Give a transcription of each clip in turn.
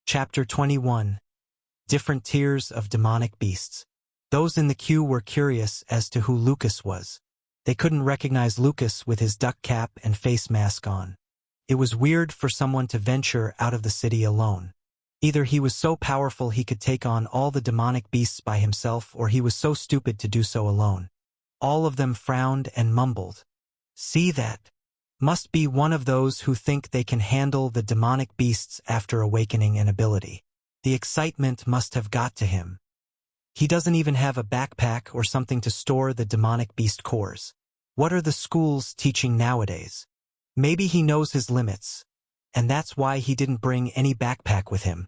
Chapter 21. Different Tiers of Demonic Beasts. Those in the queue were curious as to who Lucas was. They couldn't recognize Lucas with his duck cap and face mask on. It was weird for someone to venture out of the city alone. Either he was so powerful he could take on all the demonic beasts by himself, or he was so stupid to do so alone. All of them frowned and mumbled. "See that? Must be one of those who think they can handle the demonic beasts after awakening an ability. The excitement must have got to him. He doesn't even have a backpack or something to store the demonic beast cores. What are the schools teaching nowadays? Maybe he knows his limits, and that's why he didn't bring any backpack with him.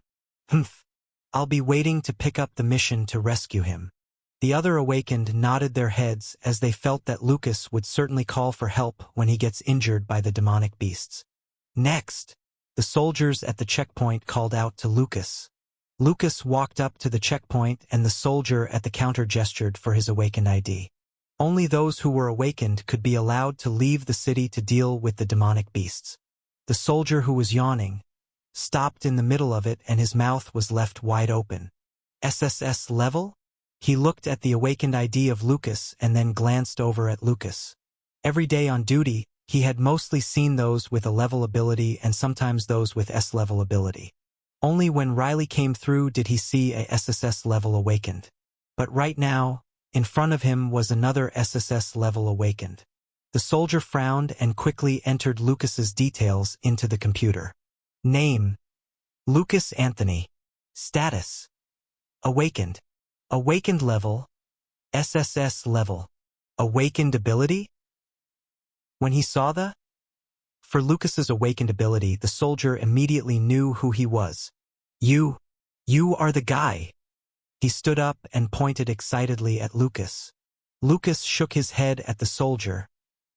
Humph. I'll be waiting to pick up the mission to rescue him." The other awakened nodded their heads as they felt that Lucas would certainly call for help when he gets injured by the demonic beasts. Next, the soldiers at the checkpoint called out to Lucas. Lucas walked up to the checkpoint and the soldier at the counter gestured for his awakened ID. Only those who were awakened could be allowed to leave the city to deal with the demonic beasts. The soldier who was yawning stopped in the middle of it and his mouth was left wide open. SSS level? He looked at the awakened ID of Lucas and then glanced over at Lucas. Every day on duty, he had mostly seen those with a level ability and sometimes those with S-level ability. Only when Riley came through did he see a SSS level awakened. But right now, in front of him was another SSS level awakened. The soldier frowned and quickly entered Lucas's details into the computer. Name: Lucas Anthony. Status: awakened. Awakened level: SSS level. Awakened ability? When he saw for Lucas's awakened ability, the soldier immediately knew who he was. You are the guy." He stood up and pointed excitedly at Lucas. Lucas shook his head at the soldier,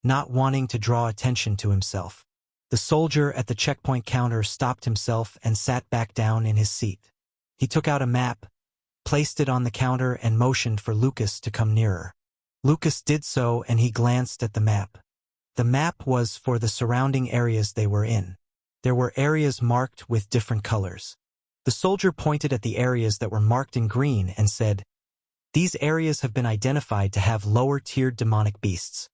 not wanting to draw attention to himself. The soldier at the checkpoint counter stopped himself and sat back down in his seat. He took out a map, placed it on the counter and motioned for Lucas to come nearer. Lucas did so and he glanced at the map. The map was for the surrounding areas they were in. There were areas marked with different colors. The soldier pointed at the areas that were marked in green and said, "These areas have been identified to have lower-tiered demonic beasts.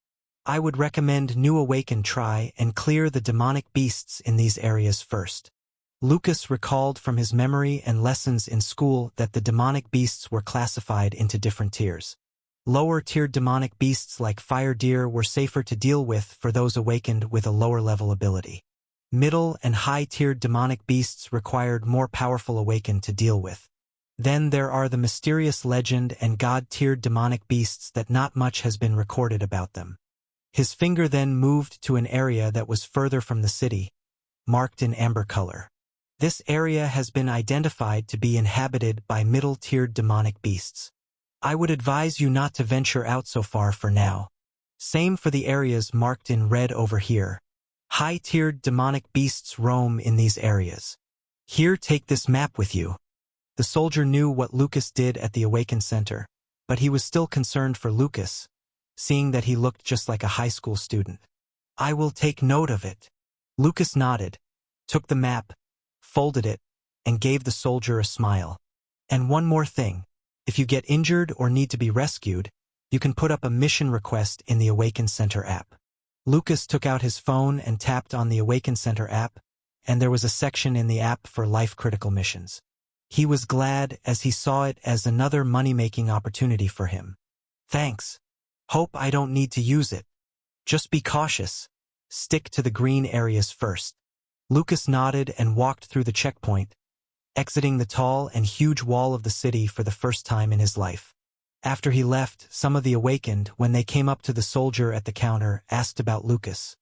I would recommend new awakened try and clear the demonic beasts in these areas first." Lucas recalled from his memory and lessons in school that the demonic beasts were classified into different tiers. Lower-tiered demonic beasts like fire deer were safer to deal with for those awakened with a lower-level ability. Middle and high-tiered demonic beasts required more powerful awakened to deal with. Then there are the mysterious legend and god-tiered demonic beasts that not much has been recorded about them. His finger then moved to an area that was further from the city, marked in amber color. This area has been identified to be inhabited by middle-tiered demonic beasts. I would advise you not to venture out so far for now. Same for the areas marked in red over here. High-tiered demonic beasts roam in these areas. Here, take this map with you. The soldier knew what Lucas did at the Awakened Center, but he was still concerned for Lucas, seeing that he looked just like a high school student. I will take note of it. Lucas nodded, took the map, folded it, and gave the soldier a smile. And one more thing. If you get injured or need to be rescued, you can put up a mission request in the Awakened Center app. Lucas took out his phone and tapped on the Awakened Center app, and there was a section in the app for life-critical missions. He was glad as he saw it as another money-making opportunity for him. Thanks. Hope I don't need to use it. Just be cautious. Stick to the green areas first. Lucas nodded and walked through the checkpoint, exiting the tall and huge wall of the city for the first time in his life. After he left, some of the awakened, when they came up to the soldier at the counter, asked about Lucas.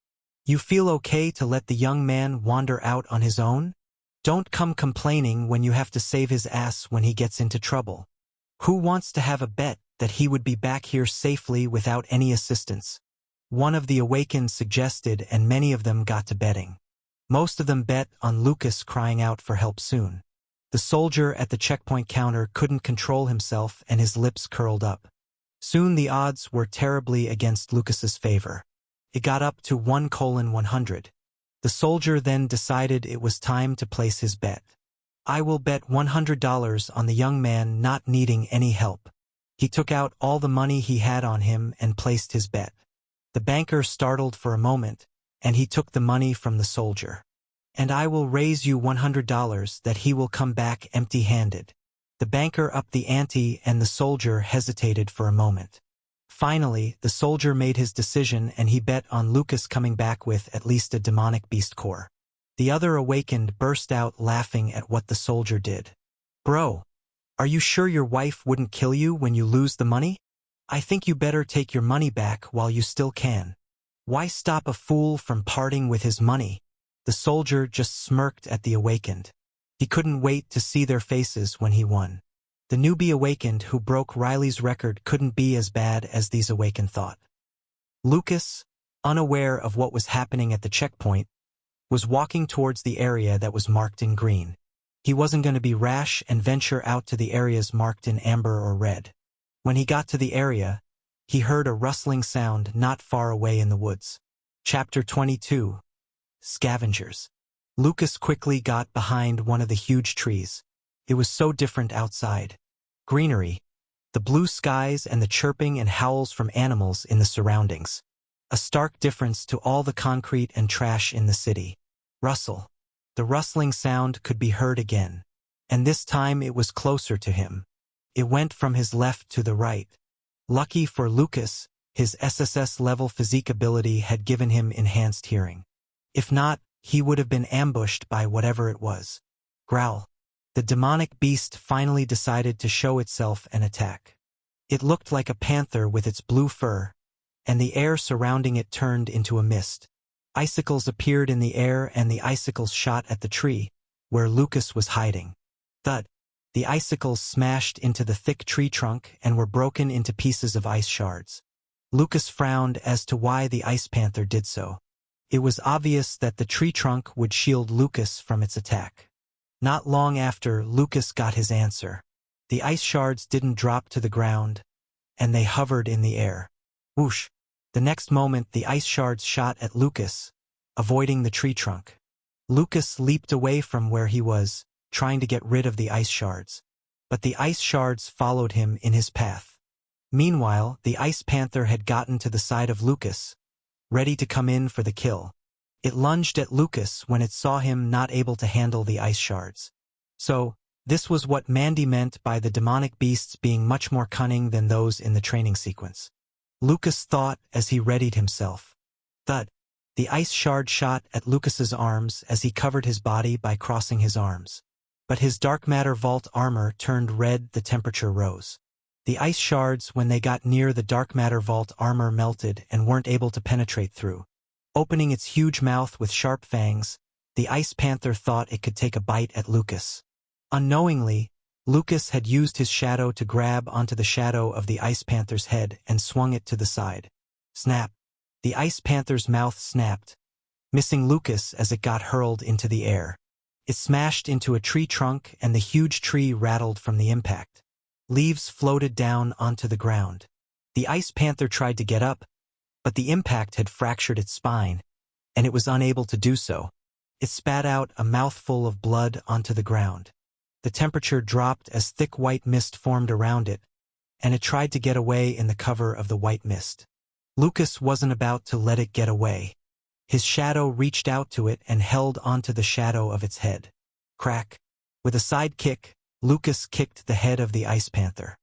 You feel okay to let the young man wander out on his own? Don't come complaining when you have to save his ass when he gets into trouble. Who wants to have a bet that he would be back here safely without any assistance? One of the awakened suggested, and many of them got to betting. Most of them bet on Lucas crying out for help soon. The soldier at the checkpoint counter couldn't control himself and his lips curled up. Soon the odds were terribly against Lucas's favor. It got up to 1:100. The soldier then decided it was time to place his bet. I will bet $100 on the young man not needing any help. He took out all the money he had on him and placed his bet. The banker startled for a moment, and he took the money from the soldier. And I will raise you $100 that he will come back empty-handed. The banker upped the ante and the soldier hesitated for a moment. Finally, the soldier made his decision and he bet on Lucas coming back with at least a demonic beast core. The other awakened burst out laughing at what the soldier did. Bro, are you sure your wife wouldn't kill you when you lose the money? I think you better take your money back while you still can. Why stop a fool from parting with his money? The soldier just smirked at the awakened. He couldn't wait to see their faces when he won. The newbie awakened who broke Riley's record couldn't be as bad as these awakened thought. Lucas, unaware of what was happening at the checkpoint, was walking towards the area that was marked in green. He wasn't going to be rash and venture out to the areas marked in amber or red. When he got to the area, he heard a rustling sound not far away in the woods. Chapter 22. Scavengers. Lucas quickly got behind one of the huge trees. It was so different outside. Greenery, the blue skies and the chirping and howls from animals in the surroundings. A stark difference to all the concrete and trash in the city. Rustle. The rustling sound could be heard again. And this time it was closer to him. It went from his left to the right. Lucky for Lucas, his SSS-level physique ability had given him enhanced hearing. If not, he would have been ambushed by whatever it was. Growl. The demonic beast finally decided to show itself and attack. It looked like a panther with its blue fur, and the air surrounding it turned into a mist. Icicles appeared in the air and the icicles shot at the tree, where Lucas was hiding. Thud. The icicles smashed into the thick tree trunk and were broken into pieces of ice shards. Lucas frowned as to why the ice panther did so. It was obvious that the tree trunk would shield Lucas from its attack. Not long after, Lucas got his answer. The ice shards didn't drop to the ground, and they hovered in the air. Whoosh! The next moment the ice shards shot at Lucas, avoiding the tree trunk. Lucas leaped away from where he was, trying to get rid of the ice shards. But the ice shards followed him in his path. Meanwhile, the ice panther had gotten to the side of Lucas, ready to come in for the kill. It lunged at Lucas when it saw him not able to handle the ice shards. So, this was what Mandy meant by the demonic beasts being much more cunning than those in the training sequence. Lucas thought as he readied himself. Thud. The ice shard shot at Lucas's arms as he covered his body by crossing his arms. But his dark matter vault armor turned red. The temperature rose. The ice shards, when they got near the dark matter vault armor, melted and weren't able to penetrate through. Opening its huge mouth with sharp fangs, the ice panther thought it could take a bite at Lucas. Unknowingly, Lucas had used his shadow to grab onto the shadow of the ice panther's head and swung it to the side. Snap! The ice panther's mouth snapped, missing Lucas as it got hurled into the air. It smashed into a tree trunk and the huge tree rattled from the impact. Leaves floated down onto the ground. The ice panther tried to get up, but the impact had fractured its spine, and it was unable to do so. It spat out a mouthful of blood onto the ground. The temperature dropped as thick white mist formed around it, and it tried to get away in the cover of the white mist. Lucas wasn't about to let it get away. His shadow reached out to it and held onto the shadow of its head. Crack! With a side kick, Lucas kicked the head of the ice panther.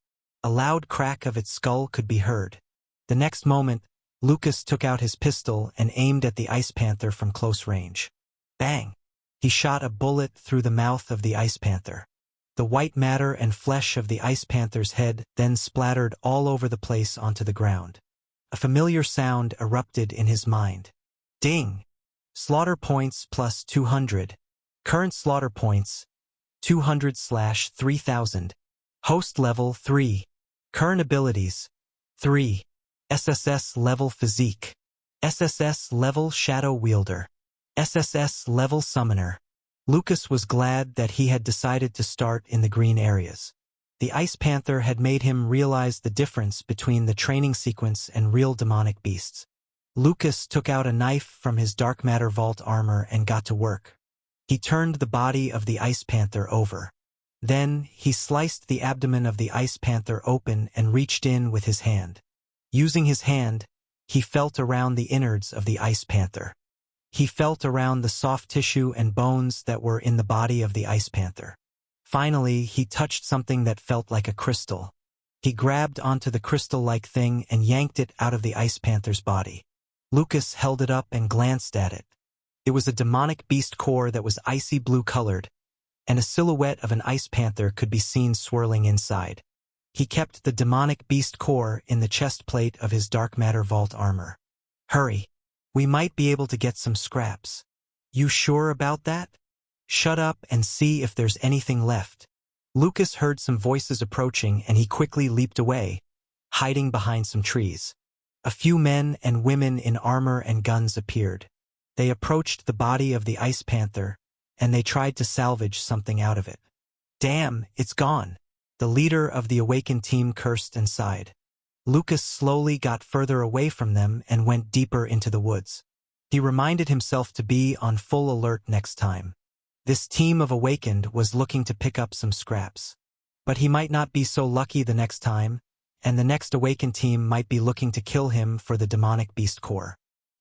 A loud crack of its skull could be heard. The next moment, Lucas took out his pistol and aimed at the ice panther from close range. Bang! He shot a bullet through the mouth of the ice panther. The white matter and flesh of the ice panther's head then splattered all over the place onto the ground. A familiar sound erupted in his mind. Ding! Slaughter points plus 200. Current slaughter points, 200/3000. Host level 3. Current abilities, 3. SSS level physique. SSS level shadow wielder. SSS level summoner. Lucas was glad that he had decided to start in the green areas. The ice panther had made him realize the difference between the training sequence and real demonic beasts. Lucas took out a knife from his dark matter vault armor and got to work. He turned the body of the ice panther over. Then, he sliced the abdomen of the ice panther open and reached in with his hand. Using his hand, he felt around the innards of the ice panther. He felt around the soft tissue and bones that were in the body of the ice panther. Finally, he touched something that felt like a crystal. He grabbed onto the crystal-like thing and yanked it out of the ice panther's body. Lucas held it up and glanced at it. It was a demonic beast core that was icy blue-colored, and a silhouette of an ice panther could be seen swirling inside. He kept the demonic beast core in the chest plate of his dark matter vault armor. "Hurry. We might be able to get some scraps." "You sure about that?" "Shut up and see if there's anything left." Lucas heard some voices approaching and he quickly leaped away, hiding behind some trees. A few men and women in armor and guns appeared. They approached the body of the ice panther, and they tried to salvage something out of it. "Damn, it's gone." The leader of the awakened team cursed and sighed. Lucas slowly got further away from them and went deeper into the woods. He reminded himself to be on full alert next time. This team of awakened was looking to pick up some scraps. But he might not be so lucky the next time, and the next awakened team might be looking to kill him for the demonic beast core.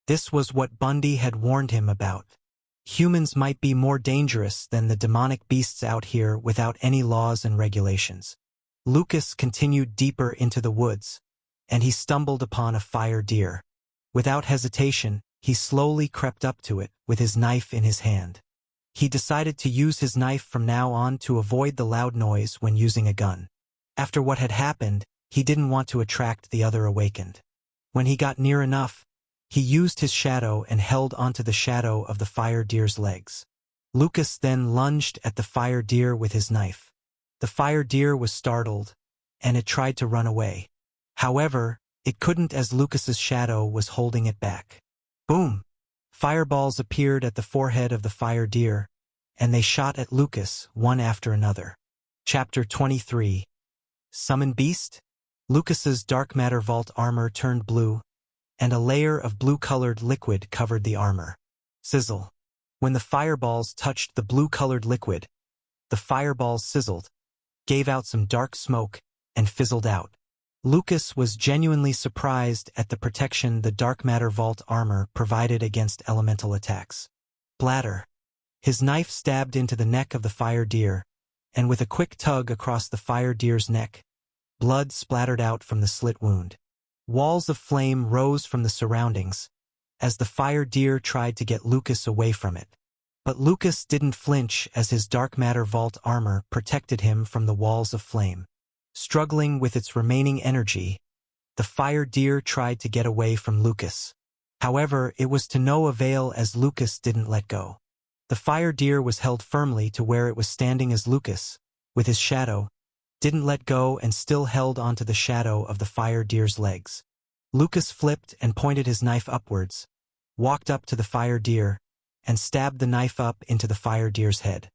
This was what Bundy had warned him about. Humans might be more dangerous than the demonic beasts out here without any laws and regulations. Lucas continued deeper into the woods, and he stumbled upon a fire deer. Without hesitation, he slowly crept up to it with his knife in his hand. He decided to use his knife from now on to avoid the loud noise when using a gun. After what had happened, he didn't want to attract the other awakened. When he got near enough, he used his shadow and held onto the shadow of the fire deer's legs. Lucas then lunged at the fire deer with his knife. The fire deer was startled, and it tried to run away. However, it couldn't as Lucas's shadow was holding it back. Boom! Fireballs appeared at the forehead of the fire deer, and they shot at Lucas one after another. Chapter 23. Summon Beast? Lucas's dark matter vault armor turned blue, and a layer of blue-colored liquid covered the armor. Sizzle. When the fireballs touched the blue-colored liquid, the fireballs sizzled, gave out some dark smoke, and fizzled out. Lucas was genuinely surprised at the protection the dark matter vault armor provided against elemental attacks. Bladder. His knife stabbed into the neck of the fire deer, and with a quick tug across the fire deer's neck, blood splattered out from the slit wound. Walls of flame rose from the surroundings, as the fire deer tried to get Lucas away from it. But Lucas didn't flinch as his dark matter vault armor protected him from the walls of flame. Struggling with its remaining energy, the fire deer tried to get away from Lucas. However, it was to no avail as Lucas didn't let go. The fire deer was held firmly to where it was standing as Lucas, with his shadow, didn't let go and still held onto the shadow of the fire deer's legs. Lucas flipped and pointed his knife upwards, walked up to the fire deer, and stabbed the knife up into the fire deer's head.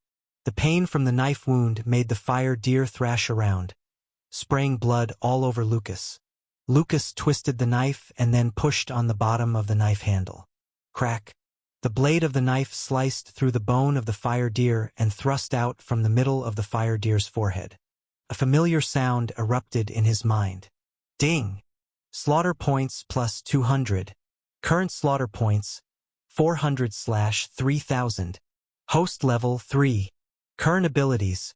The pain from the knife wound made the fire deer thrash around, spraying blood all over Lucas. Lucas twisted the knife and then pushed on the bottom of the knife handle. Crack. The blade of the knife sliced through the bone of the fire deer and thrust out from the middle of the fire deer's forehead. A familiar sound erupted in his mind. Ding! Slaughter points plus 200. Current slaughter points, 400/3000. Host level 3. Current abilities,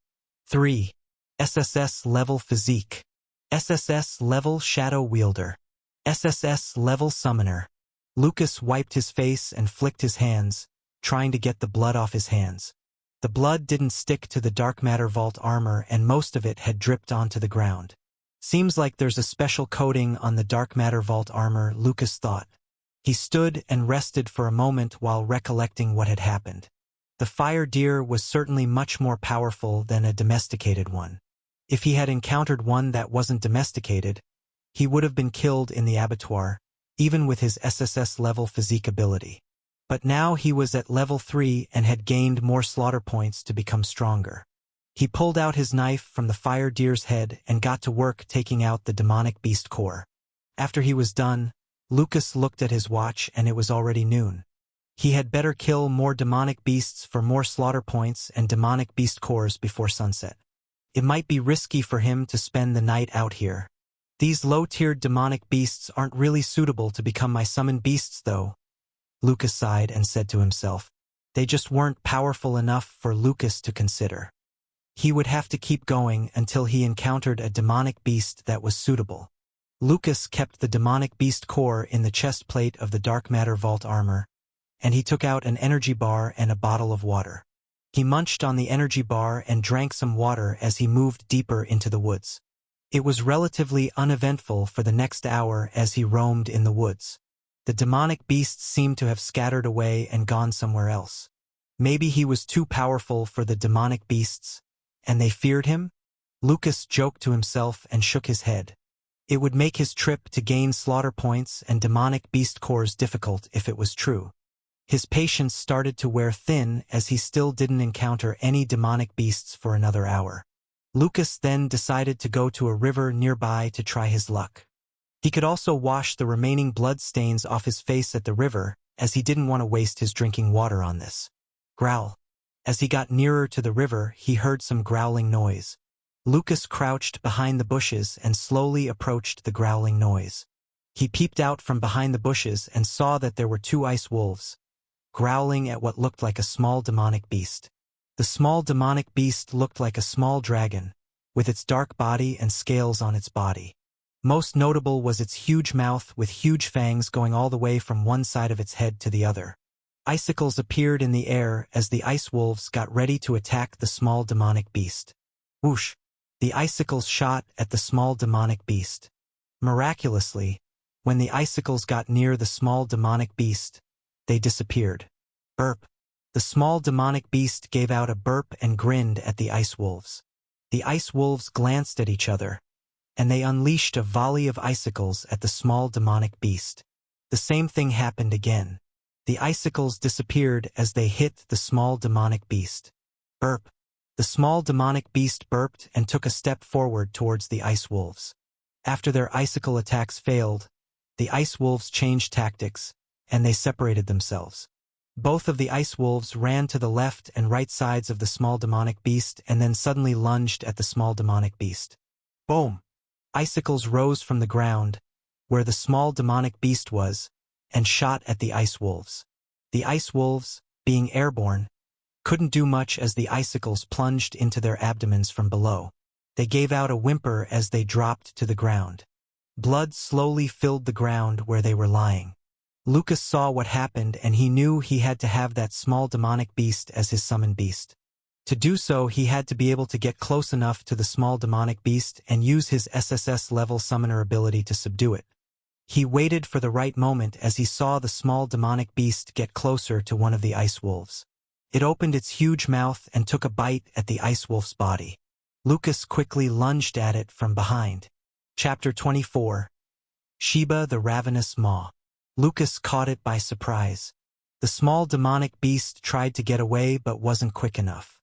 3. SSS level Physique. SSS level Shadow Wielder. SSS level Summoner. Lucas wiped his face and flicked his hands, trying to get the blood off his hands. The blood didn't stick to the dark matter vault armor and most of it had dripped onto the ground. Seems like there's a special coating on the dark matter vault armor, Lucas thought. He stood and rested for a moment while recollecting what had happened. The fire deer was certainly much more powerful than a domesticated one. If he had encountered one that wasn't domesticated, he would have been killed in the abattoir, even with his SSS level physique ability. But now he was at level 3 and had gained more slaughter points to become stronger. He pulled out his knife from the fire deer's head and got to work taking out the demonic beast core. After he was done, Lucas looked at his watch and it was already noon. He had better kill more demonic beasts for more slaughter points and demonic beast cores before sunset. It might be risky for him to spend the night out here. These low-tiered demonic beasts aren't really suitable to become my summoned beasts, though. Lucas sighed and said to himself. They just weren't powerful enough for Lucas to consider. He would have to keep going until he encountered a demonic beast that was suitable. Lucas kept the demonic beast core in the chest plate of the dark matter vault armor, and he took out an energy bar and a bottle of water. He munched on the energy bar and drank some water as he moved deeper into the woods. It was relatively uneventful for the next hour as he roamed in the woods. The demonic beasts seemed to have scattered away and gone somewhere else. Maybe he was too powerful for the demonic beasts, and they feared him? Lucas joked to himself and shook his head. It would make his trip to gain slaughter points and demonic beast cores difficult if it was true. His patience started to wear thin as he still didn't encounter any demonic beasts for another hour. Lucas then decided to go to a river nearby to try his luck. He could also wash the remaining blood stains off his face at the river, as he didn't want to waste his drinking water on this. Growl. As he got nearer to the river, he heard some growling noise. Lucas crouched behind the bushes and slowly approached the growling noise. He peeped out from behind the bushes and saw that there were two ice wolves, growling at what looked like a small demonic beast. The small demonic beast looked like a small dragon, with its dark body and scales on its body. Most notable was its huge mouth with huge fangs going all the way from one side of its head to the other. Icicles appeared in the air as the ice wolves got ready to attack the small demonic beast. Whoosh! The icicles shot at the small demonic beast. Miraculously, when the icicles got near the small demonic beast, they disappeared. Burp! The small demonic beast gave out a burp and grinned at the ice wolves. The ice wolves glanced at each other, and they unleashed a volley of icicles at the small demonic beast. The same thing happened again. The icicles disappeared as they hit the small demonic beast. Burp! The small demonic beast burped and took a step forward towards the ice wolves. After their icicle attacks failed, the ice wolves changed tactics, and they separated themselves. Both of the ice wolves ran to the left and right sides of the small demonic beast and then suddenly lunged at the small demonic beast. Boom! Icicles rose from the ground, where the small demonic beast was, and shot at the ice wolves. The ice wolves, being airborne, couldn't do much as the icicles plunged into their abdomens from below. They gave out a whimper as they dropped to the ground. Blood slowly filled the ground where they were lying. Lucas saw what happened and he knew he had to have that small demonic beast as his summoned beast. To do so, he had to be able to get close enough to the small demonic beast and use his SSS level summoner ability to subdue it. He waited for the right moment as he saw the small demonic beast get closer to one of the ice wolves. It opened its huge mouth and took a bite at the ice wolf's body. Lucas quickly lunged at it from behind. Chapter 24. Sheba the Ravenous Maw. Lucas caught it by surprise. The small demonic beast tried to get away but wasn't quick enough.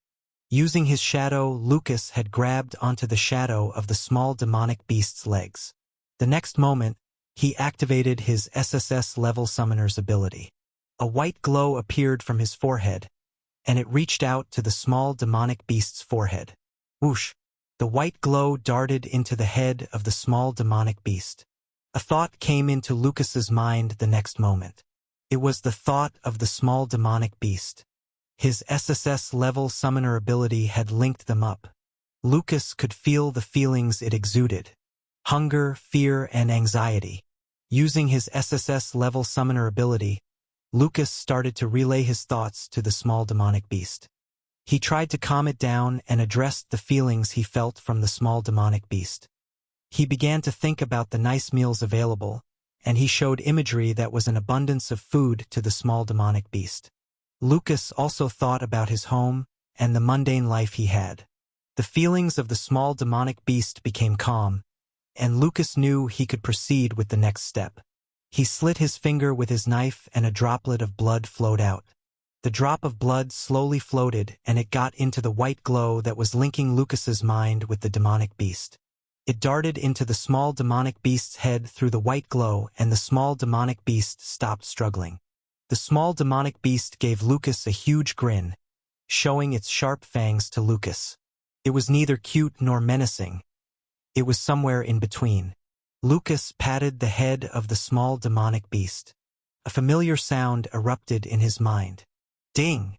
Using his shadow, Lucas had grabbed onto the shadow of the small demonic beast's legs. The next moment, he activated his SSS level summoner's ability. A white glow appeared from his forehead, and it reached out to the small demonic beast's forehead. Whoosh! The white glow darted into the head of the small demonic beast. A thought came into Lucas's mind the next moment. It was the thought of the small demonic beast. His SSS level summoner ability had linked them up. Lucas could feel the feelings it exuded: hunger, fear, and anxiety. Using his SSS level summoner ability, Lucas started to relay his thoughts to the small demonic beast. He tried to calm it down and addressed the feelings he felt from the small demonic beast. He began to think about the nice meals available, and he showed imagery that was an abundance of food to the small demonic beast. Lucas also thought about his home and the mundane life he had. The feelings of the small demonic beast became calm, and Lucas knew he could proceed with the next step. He slit his finger with his knife and a droplet of blood flowed out. The drop of blood slowly floated and it got into the white glow that was linking Lucas's mind with the demonic beast. It darted into the small demonic beast's head through the white glow and the small demonic beast stopped struggling. The small demonic beast gave Lucas a huge grin, showing its sharp fangs to Lucas. It was neither cute nor menacing. It was somewhere in between. Lucas patted the head of the small demonic beast. A familiar sound erupted in his mind. Ding!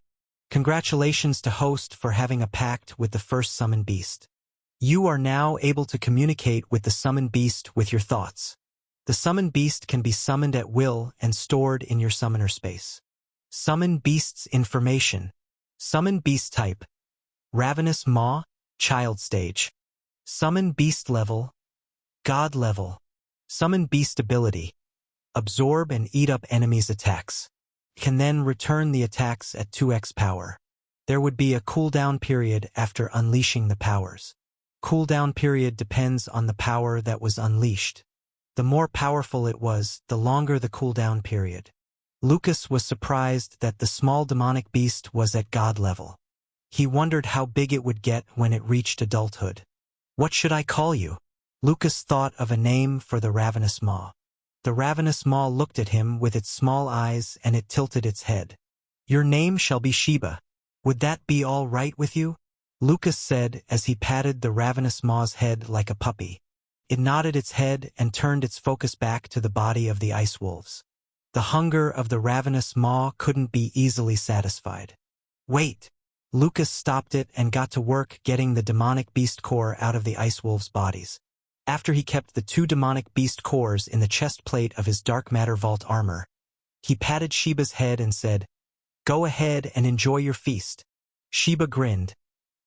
Congratulations to host for having a pact with the first summoned beast. You are now able to communicate with the summoned beast with your thoughts. The summoned beast can be summoned at will and stored in your summoner space. Summon beast's information. Summon beast type. Ravenous Maw, child stage. Summon beast level. God level. Summon beast ability. Absorb and eat up enemies' attacks. Can then return the attacks at 2x power. There would be a cooldown period after unleashing the powers. Cooldown period depends on the power that was unleashed. The more powerful it was, the longer the cooldown period. Lucas was surprised that the small demonic beast was at God level. He wondered how big it would get when it reached adulthood. What should I call you? Lucas thought of a name for the Ravenous Maw. The Ravenous Maw looked at him with its small eyes and it tilted its head. Your name shall be Sheba. Would that be all right with you? Lucas said as he patted the Ravenous Maw's head like a puppy. It nodded its head and turned its focus back to the body of the ice wolves. The hunger of the Ravenous Maw couldn't be easily satisfied. Wait! Lucas stopped it and got to work getting the demonic beast core out of the ice wolves' bodies. After he kept the 2 demonic beast cores in the chest plate of his dark matter vault armor, he patted Sheba's head and said, "Go ahead and enjoy your feast." Sheba grinned,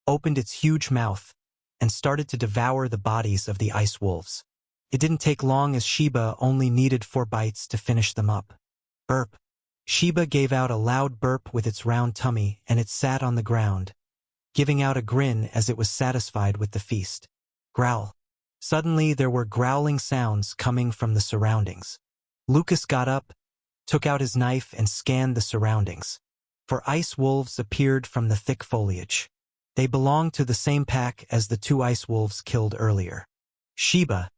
opened its huge mouth, and started to devour the bodies of the ice wolves. It didn't take long as Sheba only needed 4 bites to finish them up. Burp. Sheba gave out a loud burp with its round tummy and it sat on the ground, giving out a grin as it was satisfied with the feast. Growl. Suddenly there were growling sounds coming from the surroundings. Lucas got up, took out his knife and scanned the surroundings. 4 ice wolves appeared from the thick foliage. They belonged to the same pack as the 2 ice wolves killed earlier. Sheba,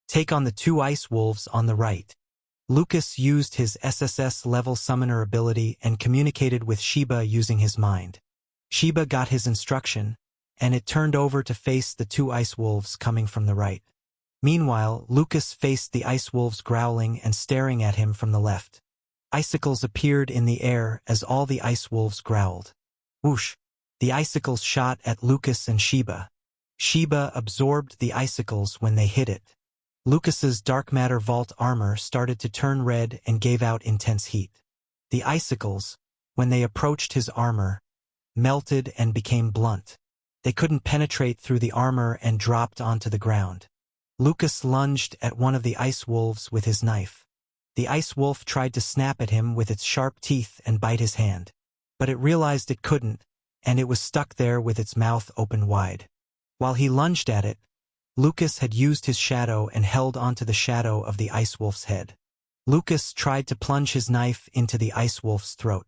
take on the 2 ice wolves on the right. Lucas used his SSS level summoner ability and communicated with Sheba using his mind. Sheba got his instruction, and it turned over to face the 2 ice wolves coming from the right. Meanwhile, Lucas faced the ice wolves growling and staring at him from the left. Icicles appeared in the air as all the ice wolves growled. Whoosh! The icicles shot at Lucas and Sheba. Sheba absorbed the icicles when they hit it. Lucas's dark matter vault armor started to turn red and gave out intense heat. The icicles, when they approached his armor, melted and became blunt. They couldn't penetrate through the armor and dropped onto the ground. Lucas lunged at one of the ice wolves with his knife. The ice wolf tried to snap at him with its sharp teeth and bite his hand. But it realized it couldn't, and it was stuck there with its mouth open wide. While he lunged at it, Lucas had used his shadow and held onto the shadow of the ice wolf's head. Lucas tried to plunge his knife into the ice wolf's throat.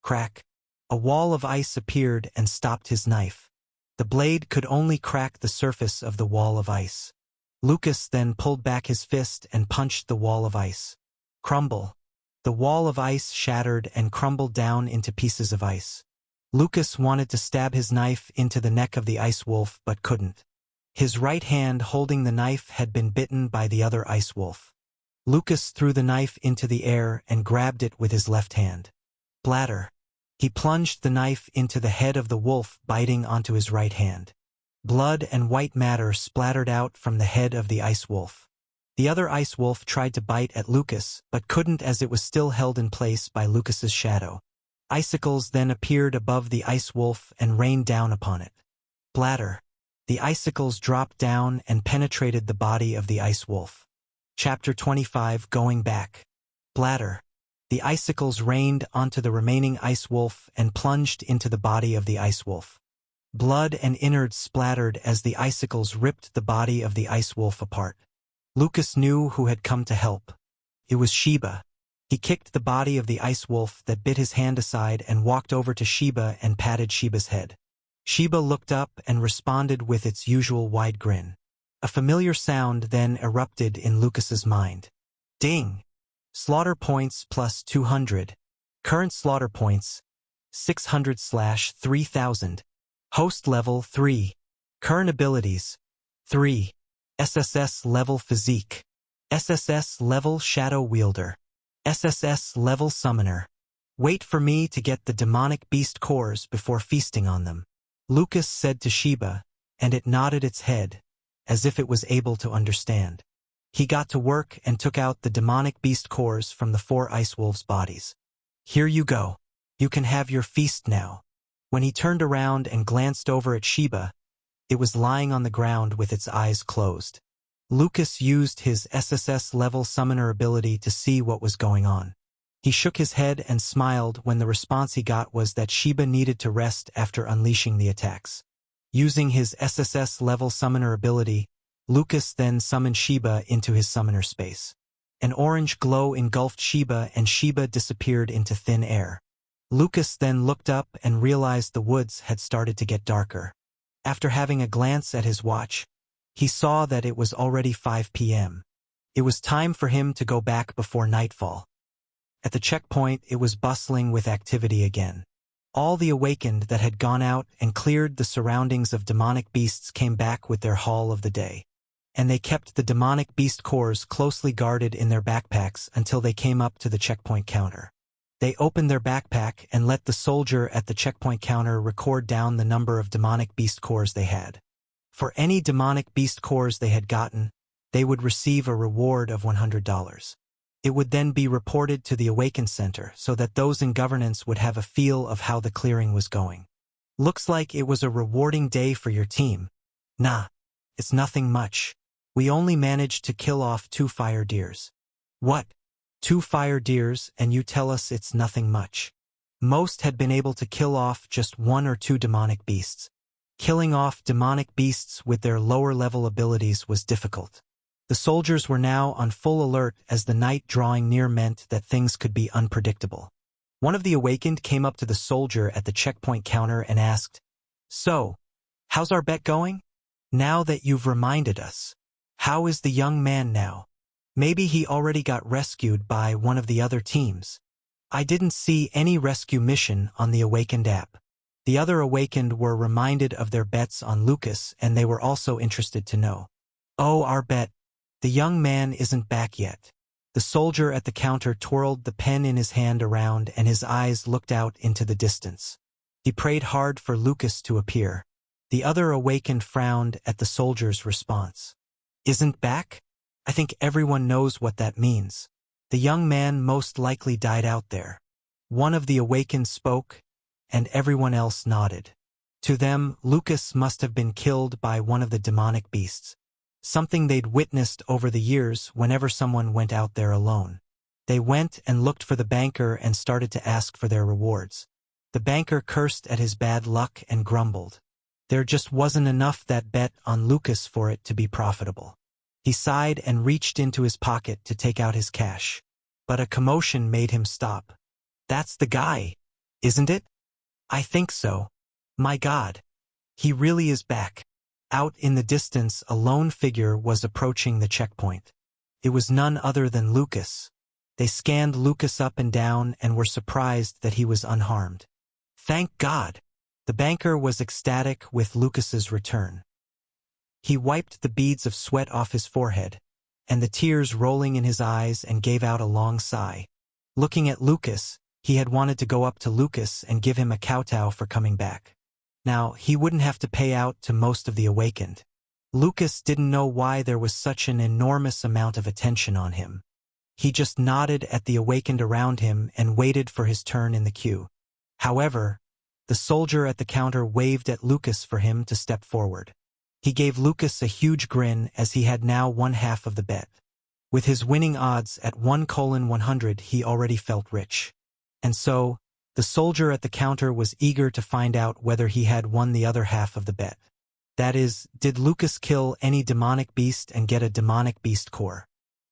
Crack! A wall of ice appeared and stopped his knife. The blade could only crack the surface of the wall of ice. Lucas then pulled back his fist and punched the wall of ice. Crumble! The wall of ice shattered and crumbled down into pieces of ice. Lucas wanted to stab his knife into the neck of the ice wolf but couldn't. His right hand holding the knife had been bitten by the other ice wolf. Lucas threw the knife into the air and grabbed it with his left hand. Bladder! He plunged the knife into the head of the wolf, biting onto his right hand. Blood and white matter splattered out from the head of the ice wolf. The other ice wolf tried to bite at Lucas, but couldn't as it was still held in place by Lucas's shadow. Icicles then appeared above the ice wolf and rained down upon it. Bladder! The icicles dropped down and penetrated the body of the ice wolf. Chapter 25 Going Back. Bladder! The icicles rained onto the remaining ice wolf and plunged into the body of the ice wolf. Blood and innards splattered as the icicles ripped the body of the ice wolf apart. Lucas knew who had come to help. It was Sheba. He kicked the body of the ice wolf that bit his hand aside and walked over to Sheba and patted Sheba's head. Sheba looked up and responded with its usual wide grin. A familiar sound then erupted in Lucas's mind. Ding! Slaughter points plus 200. Current slaughter points, 600/3000. Host level 3. Current abilities, 3. SSS level Physique. SSS level Shadow Wielder. SSS level Summoner. Wait for me to get the demonic beast cores before feasting on them, Lucas said to Sheba, and it nodded its head, as if it was able to understand. He got to work and took out the demonic beast cores from the 4 ice wolves' bodies. Here you go. You can have your feast now. When he turned around and glanced over at Sheba, it was lying on the ground with its eyes closed. Lucas used his SSS level summoner ability to see what was going on. He shook his head and smiled when the response he got was that Sheba needed to rest after unleashing the attacks. Using his SSS level summoner ability, Lucas then summoned Sheba into his summoner space. An orange glow engulfed Sheba and Sheba disappeared into thin air. Lucas then looked up and realized the woods had started to get darker. After having a glance at his watch, he saw that it was already 5 p.m. It was time for him to go back before nightfall. At the checkpoint, it was bustling with activity again. All the awakened that had gone out and cleared the surroundings of demonic beasts came back with their haul of the day. And they kept the demonic beast cores closely guarded in their backpacks until they came up to the checkpoint counter. They opened their backpack and let the soldier at the checkpoint counter record down the number of demonic beast cores they had. For any demonic beast cores they had gotten, they would receive a reward of $100. It would then be reported to the Awaken Center so that those in governance would have a feel of how the clearing was going. Looks like it was a rewarding day for your team. Nah, it's nothing much. We only managed to kill off 2 fire deers. What? 2 fire deers and you tell us it's nothing much? Most had been able to kill off just 1 or 2 demonic beasts. Killing off demonic beasts with their lower-level abilities was difficult. The soldiers were now on full alert as the night drawing near meant that things could be unpredictable. One of the awakened came up to the soldier at the checkpoint counter and asked, "So, how's our bet going? Now that you've reminded us, how is the young man now? Maybe he already got rescued by one of the other teams. I didn't see any rescue mission on the Awakened app." The other awakened were reminded of their bets on Lucas and they were also interested to know. "Oh, our bet. The young man isn't back yet." The soldier at the counter twirled the pen in his hand around and his eyes looked out into the distance. He prayed hard for Lucas to appear. The other awakened frowned at the soldier's response. "Isn't back? I think everyone knows what that means. The young man most likely died out there." One of the awakened spoke, and everyone else nodded. To them, Lucas must have been killed by one of the demonic beasts. Something they'd witnessed over the years whenever someone went out there alone. They went and looked for the banker and started to ask for their rewards. The banker cursed at his bad luck and grumbled. There just wasn't enough that bet on Lucas for it to be profitable. He sighed and reached into his pocket to take out his cash. But a commotion made him stop. "That's the guy, isn't it?" "I think so. My God. He really is back." Out in the distance, a lone figure was approaching the checkpoint. It was none other than Lucas. They scanned Lucas up and down and were surprised that he was unharmed. Thank God! The banker was ecstatic with Lucas's return. He wiped the beads of sweat off his forehead, and the tears rolling in his eyes, and gave out a long sigh. Looking at Lucas, he had wanted to go up to Lucas and give him a kowtow for coming back. Now, he wouldn't have to pay out to most of the awakened. Lucas didn't know why there was such an enormous amount of attention on him. He just nodded at the awakened around him and waited for his turn in the queue. However, the soldier at the counter waved at Lucas for him to step forward. He gave Lucas a huge grin as he had now won half of the bet. With his winning odds at 1:100, he already felt rich. And so, the soldier at the counter was eager to find out whether he had won the other half of the bet. That is, did Lucas kill any demonic beast and get a demonic beast core?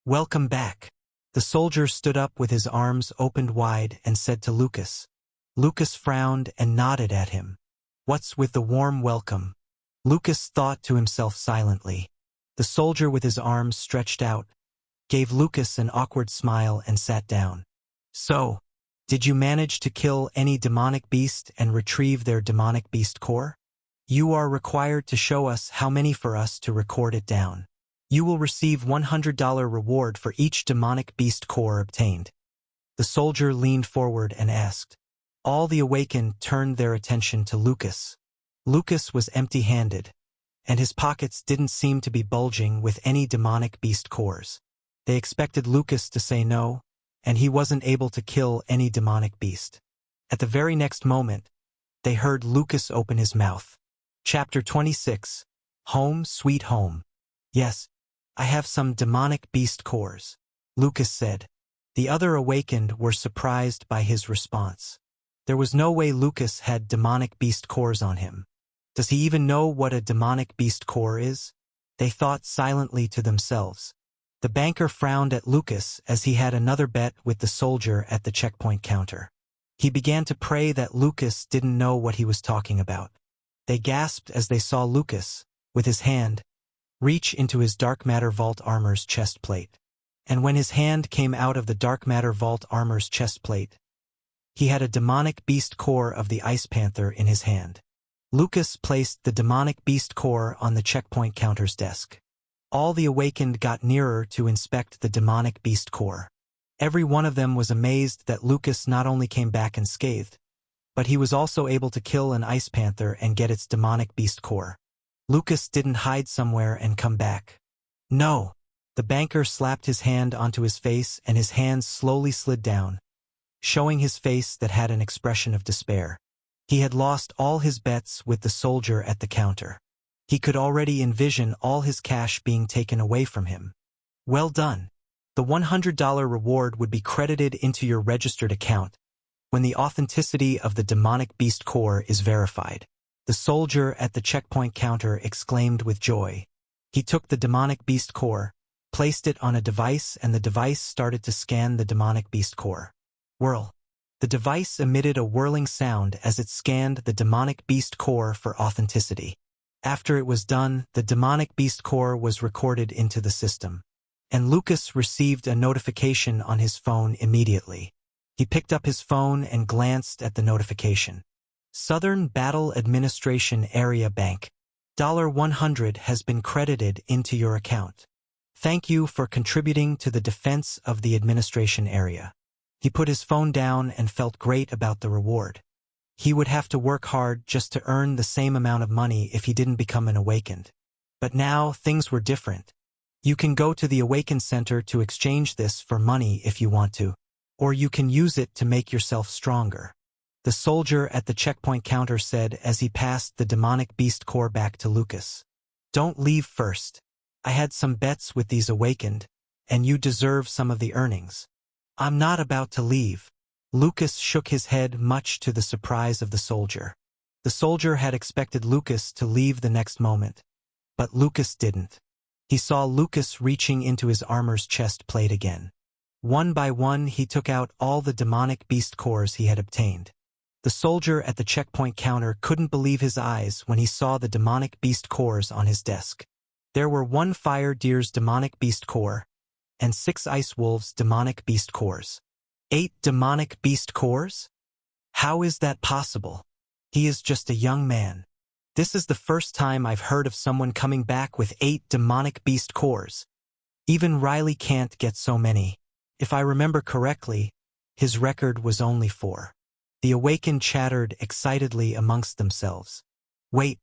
"Welcome back." The soldier stood up with his arms opened wide and said to Lucas. Lucas frowned and nodded at him. "What's with the warm welcome?" Lucas thought to himself silently. The soldier with his arms stretched out, gave Lucas an awkward smile and sat down. "So, Did you manage to kill any demonic beast and retrieve their demonic beast core? You are required to show us how many for us to record it down. You will receive $100 reward for each demonic beast core obtained. The soldier leaned forward and asked. All the awakened turned their attention to Lucas. Lucas was empty-handed, and his pockets didn't seem to be bulging with any demonic beast cores. They expected Lucas to say no, and he wasn't able to kill any demonic beast. At the very next moment, they heard Lucas open his mouth. Chapter 26. Home Sweet Home. Yes, I have some demonic beast cores, Lucas said. The other awakened were surprised by his response. There was no way Lucas had demonic beast cores on him. Does he even know what a demonic beast core is? They thought silently to themselves. The banker frowned at Lucas as he had another bet with the soldier at the checkpoint counter. He began to pray that Lucas didn't know what he was talking about. They gasped as they saw Lucas, with his hand, reach into his dark matter vault armor's chest plate. And when his hand came out of the dark matter vault armor's chest plate, he had a demonic beast core of the Ice Panther in his hand. Lucas placed the demonic beast core on the checkpoint counter's desk. All the awakened got nearer to inspect the demonic beast core. Every one of them was amazed that Lucas not only came back unscathed, but he was also able to kill an Ice Panther and get its demonic beast core. Lucas didn't hide somewhere and come back. No! The banker slapped his hand onto his face and his hands slowly slid down, showing his face that had an expression of despair. He had lost all his bets with the soldier at the counter. He could already envision all his cash being taken away from him. Well done. The $100 reward would be credited into your registered account when the authenticity of the demonic beast core is verified. The soldier at the checkpoint counter exclaimed with joy. He took the demonic beast core, placed it on a device, and the device started to scan the demonic beast core. Whirl. The device emitted a whirling sound as it scanned the demonic beast core for authenticity. After it was done, the demonic beast core was recorded into the system, and Lucas received a notification on his phone immediately. He picked up his phone and glanced at the notification. Southern Battle Administration Area Bank. $100 has been credited into your account. Thank you for contributing to the defense of the administration area. He put his phone down and felt great about the reward. He would have to work hard just to earn the same amount of money if he didn't become an awakened. But now things were different. You can go to the Awakened Center to exchange this for money if you want to, or you can use it to make yourself stronger. The soldier at the checkpoint counter said as he passed the demonic beast core back to Lucas. Don't leave first. I had some bets with these awakened, and you deserve some of the earnings. I'm not about to leave. Lucas shook his head, much to the surprise of the soldier. The soldier had expected Lucas to leave the next moment, but Lucas didn't. He saw Lucas reaching into his armor's chest plate again. One by one he took out all the demonic beast cores he had obtained. The soldier at the checkpoint counter couldn't believe his eyes when he saw the demonic beast cores on his desk. There were 1 Fire Deer's demonic beast core, and 6 Ice Wolf's demonic beast cores. 8 demonic beast cores? How is that possible? He is just a young man. This is the first time I've heard of someone coming back with 8 demonic beast cores. Even Riley can't get so many. If I remember correctly, his record was only 4. The awakened chattered excitedly amongst themselves. Wait,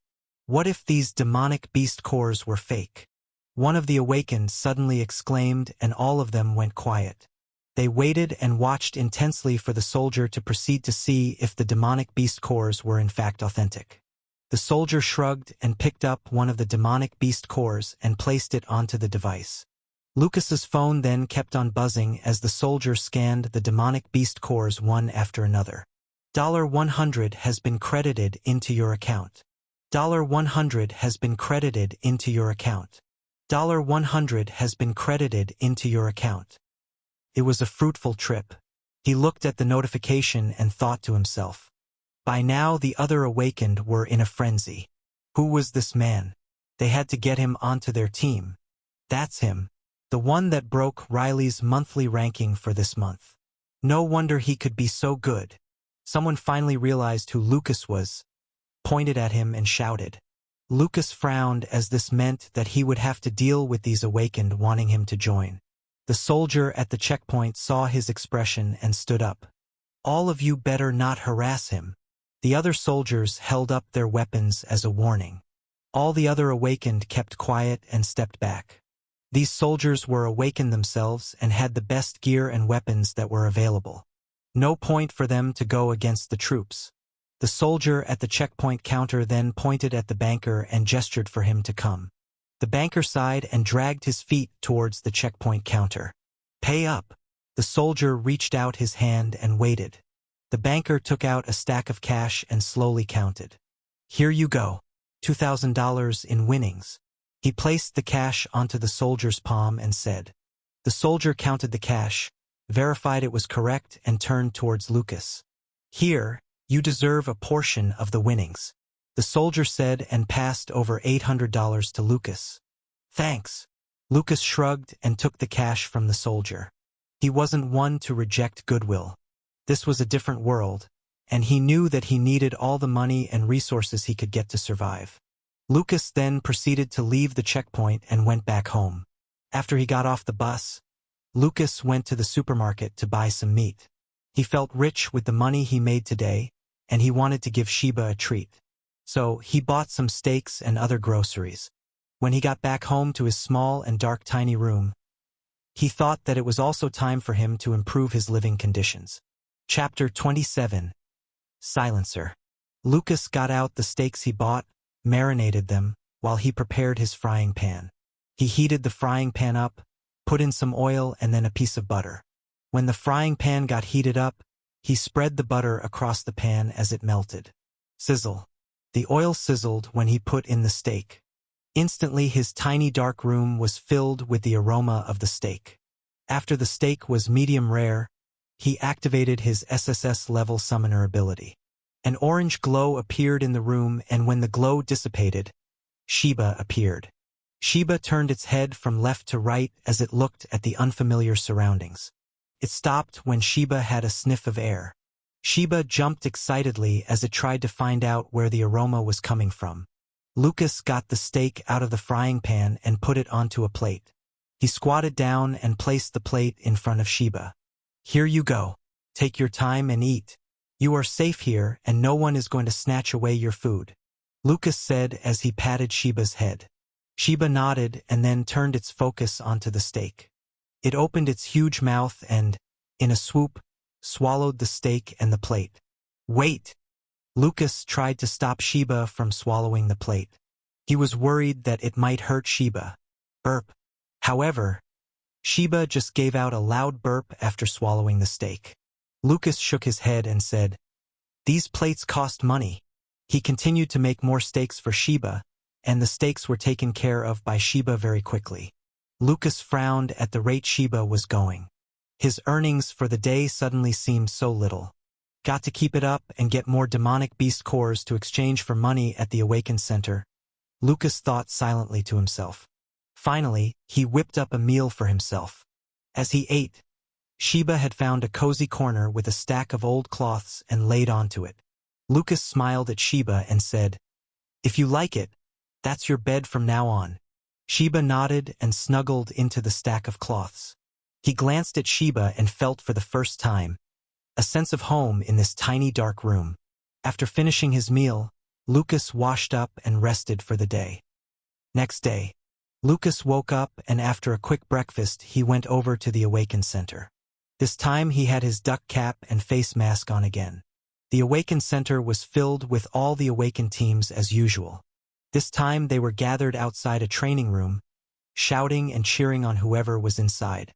what if these demonic beast cores were fake? One of the awakened suddenly exclaimed, and all of them went quiet. They waited and watched intensely for the soldier to proceed to see if the demonic beast cores were in fact authentic. The soldier shrugged and picked up one of the demonic beast cores and placed it onto the device. Lucas's phone then kept on buzzing as the soldier scanned the demonic beast cores one after another. $100 has been credited into your account. $100 has been credited into your account. $100 has been credited into your account. It was a fruitful trip. He looked at the notification and thought to himself. By now the other awakened were in a frenzy. Who was this man? They had to get him onto their team. That's him. The one that broke Riley's monthly ranking for this month. No wonder he could be so good. Someone finally realized who Lucas was, pointed at him and shouted. Lucas frowned as this meant that he would have to deal with these awakened wanting him to join. The soldier at the checkpoint saw his expression and stood up. All of you better not harass him. The other soldiers held up their weapons as a warning. All the other awakened kept quiet and stepped back. These soldiers were awakened themselves and had the best gear and weapons that were available. No point for them to go against the troops. The soldier at the checkpoint counter then pointed at the banker and gestured for him to come. The banker sighed and dragged his feet towards the checkpoint counter. Pay up. The soldier reached out his hand and waited. The banker took out a stack of cash and slowly counted. Here you go. $2,000 in winnings. He placed the cash onto the soldier's palm and said. The soldier counted the cash, verified it was correct, and turned towards Lucas. Here, you deserve a portion of the winnings, the soldier said and passed over $800 to Lucas. Thanks. Lucas shrugged and took the cash from the soldier. He wasn't one to reject goodwill. This was a different world, and he knew that he needed all the money and resources he could get to survive. Lucas then proceeded to leave the checkpoint and went back home. After he got off the bus, Lucas went to the supermarket to buy some meat. He felt rich with the money he made today, and he wanted to give Sheba a treat. So he bought some steaks and other groceries. When he got back home to his small and dark tiny room, he thought that it was also time for him to improve his living conditions. Chapter 27. Silencer. Lucas got out the steaks he bought, marinated them, while he prepared his frying pan. He heated the frying pan up, put in some oil and then a piece of butter. When the frying pan got heated up, he spread the butter across the pan as it melted. Sizzle. The oil sizzled when he put in the steak. Instantly his tiny dark room was filled with the aroma of the steak. After the steak was medium rare, he activated his SSS level summoner ability. An orange glow appeared in the room, and when the glow dissipated, Sheba appeared. Sheba turned its head from left to right as it looked at the unfamiliar surroundings. It stopped when Sheba had a sniff of air. Sheba jumped excitedly as it tried to find out where the aroma was coming from. Lucas got the steak out of the frying pan and put it onto a plate. He squatted down and placed the plate in front of Sheba. Here you go. Take your time and eat. You are safe here and no one is going to snatch away your food, Lucas said as he patted Sheba's head. Sheba nodded and then turned its focus onto the steak. It opened its huge mouth and, in a swoop, swallowed the steak and the plate. Wait! Lucas tried to stop Sheba from swallowing the plate. He was worried that it might hurt Sheba. Burp. However, Sheba just gave out a loud burp after swallowing the steak. Lucas shook his head and said, "These plates cost money." He continued to make more steaks for Sheba, and the steaks were taken care of by Sheba very quickly. Lucas frowned at the rate Sheba was going. His earnings for the day suddenly seemed so little. Got to keep it up and get more demonic beast cores to exchange for money at the Awakened Center, Lucas thought silently to himself. Finally, he whipped up a meal for himself. As he ate, Sheba had found a cozy corner with a stack of old cloths and laid onto it. Lucas smiled at Sheba and said, "If you like it, that's your bed from now on." Sheba nodded and snuggled into the stack of cloths. He glanced at Sheba and felt for the first time a sense of home in this tiny dark room. After finishing his meal, Lucas washed up and rested for the day. Next day, Lucas woke up and after a quick breakfast he went over to the Awakened Center. This time he had his duck cap and face mask on again. The Awakened Center was filled with all the Awakened teams as usual. This time they were gathered outside a training room, shouting and cheering on whoever was inside.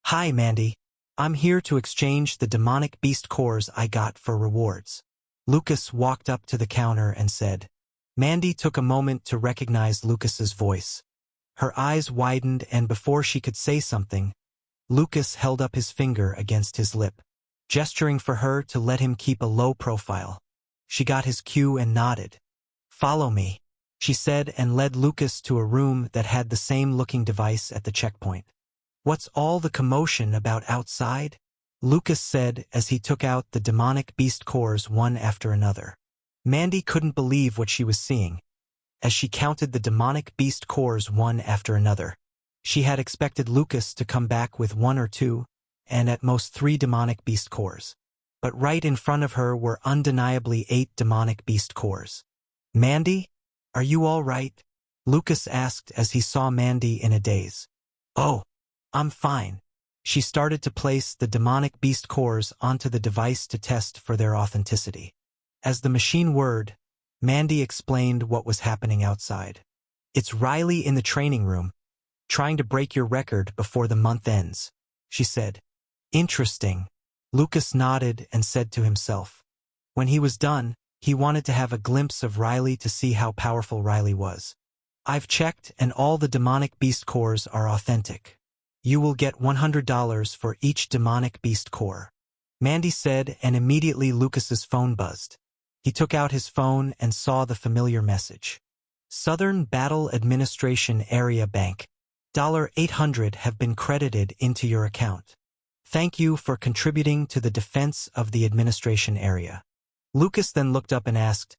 "Hi, Mandy. I'm here to exchange the demonic beast cores I got for rewards." Lucas walked up to the counter and said. Mandy took a moment to recognize Lucas's voice. Her eyes widened and before she could say something, Lucas held up his finger against his lip, gesturing for her to let him keep a low profile. She got his cue and nodded. "Follow me," she said and led Lucas to a room that had the same looking device at the checkpoint. "What's all the commotion about outside?" Lucas said as he took out the demonic beast cores one after another. Mandy couldn't believe what she was seeing. As she counted the demonic beast cores one after another, she had expected Lucas to come back with 1 or 2, and at most 3 demonic beast cores. But right in front of her were undeniably 8 demonic beast cores. "Mandy, are you all right?" Lucas asked as he saw Mandy in a daze. "Oh, I'm fine." She started to place the demonic beast cores onto the device to test for their authenticity. As the machine whirred, Mandy explained what was happening outside. "It's Riley in the training room, trying to break your record before the month ends," she said. "Interesting." Lucas nodded and said to himself. When he was done, he wanted to have a glimpse of Riley to see how powerful Riley was. "I've checked and all the demonic beast cores are authentic. You will get $100 for each demonic beast core," Mandy said, and immediately Lucas's phone buzzed. He took out his phone and saw the familiar message. "Southern Battle Administration Area Bank. $800 have been credited into your account. Thank you for contributing to the defense of the administration area." Lucas then looked up and asked,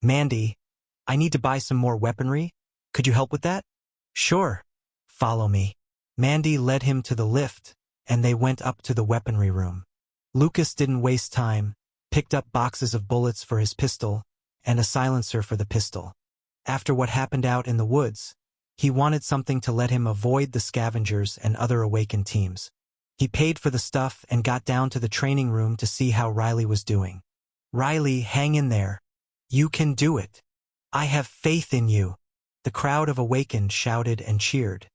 "Mandy, I need to buy some more weaponry. Could you help with that?" "Sure. Follow me." Mandy led him to the lift, and they went up to the weaponry room. Lucas didn't waste time, picked up boxes of bullets for his pistol and a silencer for the pistol. After what happened out in the woods, he wanted something to let him avoid the scavengers and other awakened teams. He paid for the stuff and got down to the training room to see how Riley was doing. "Riley, hang in there. You can do it. I have faith in you." The crowd of awakened shouted and cheered.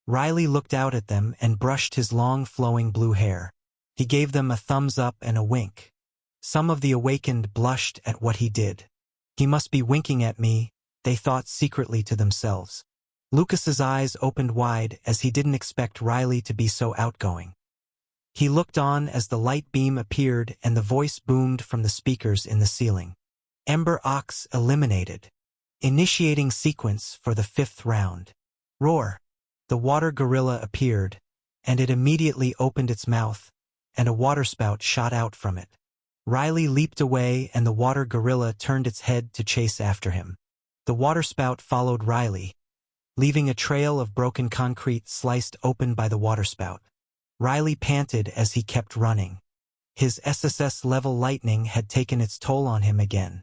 Riley looked out at them and brushed his long flowing blue hair. He gave them a thumbs up and a wink. Some of the awakened blushed at what he did. "He must be winking at me," they thought secretly to themselves. Lucas's eyes opened wide as he didn't expect Riley to be so outgoing. He looked on as the light beam appeared and the voice boomed from the speakers in the ceiling. "Ember Ox eliminated. Initiating sequence for the 5th round. Roar." The water gorilla appeared, and it immediately opened its mouth, and a waterspout shot out from it. Riley leaped away and the water gorilla turned its head to chase after him. The waterspout followed Riley, leaving a trail of broken concrete sliced open by the waterspout. Riley panted as he kept running. His SSS-level lightning had taken its toll on him again.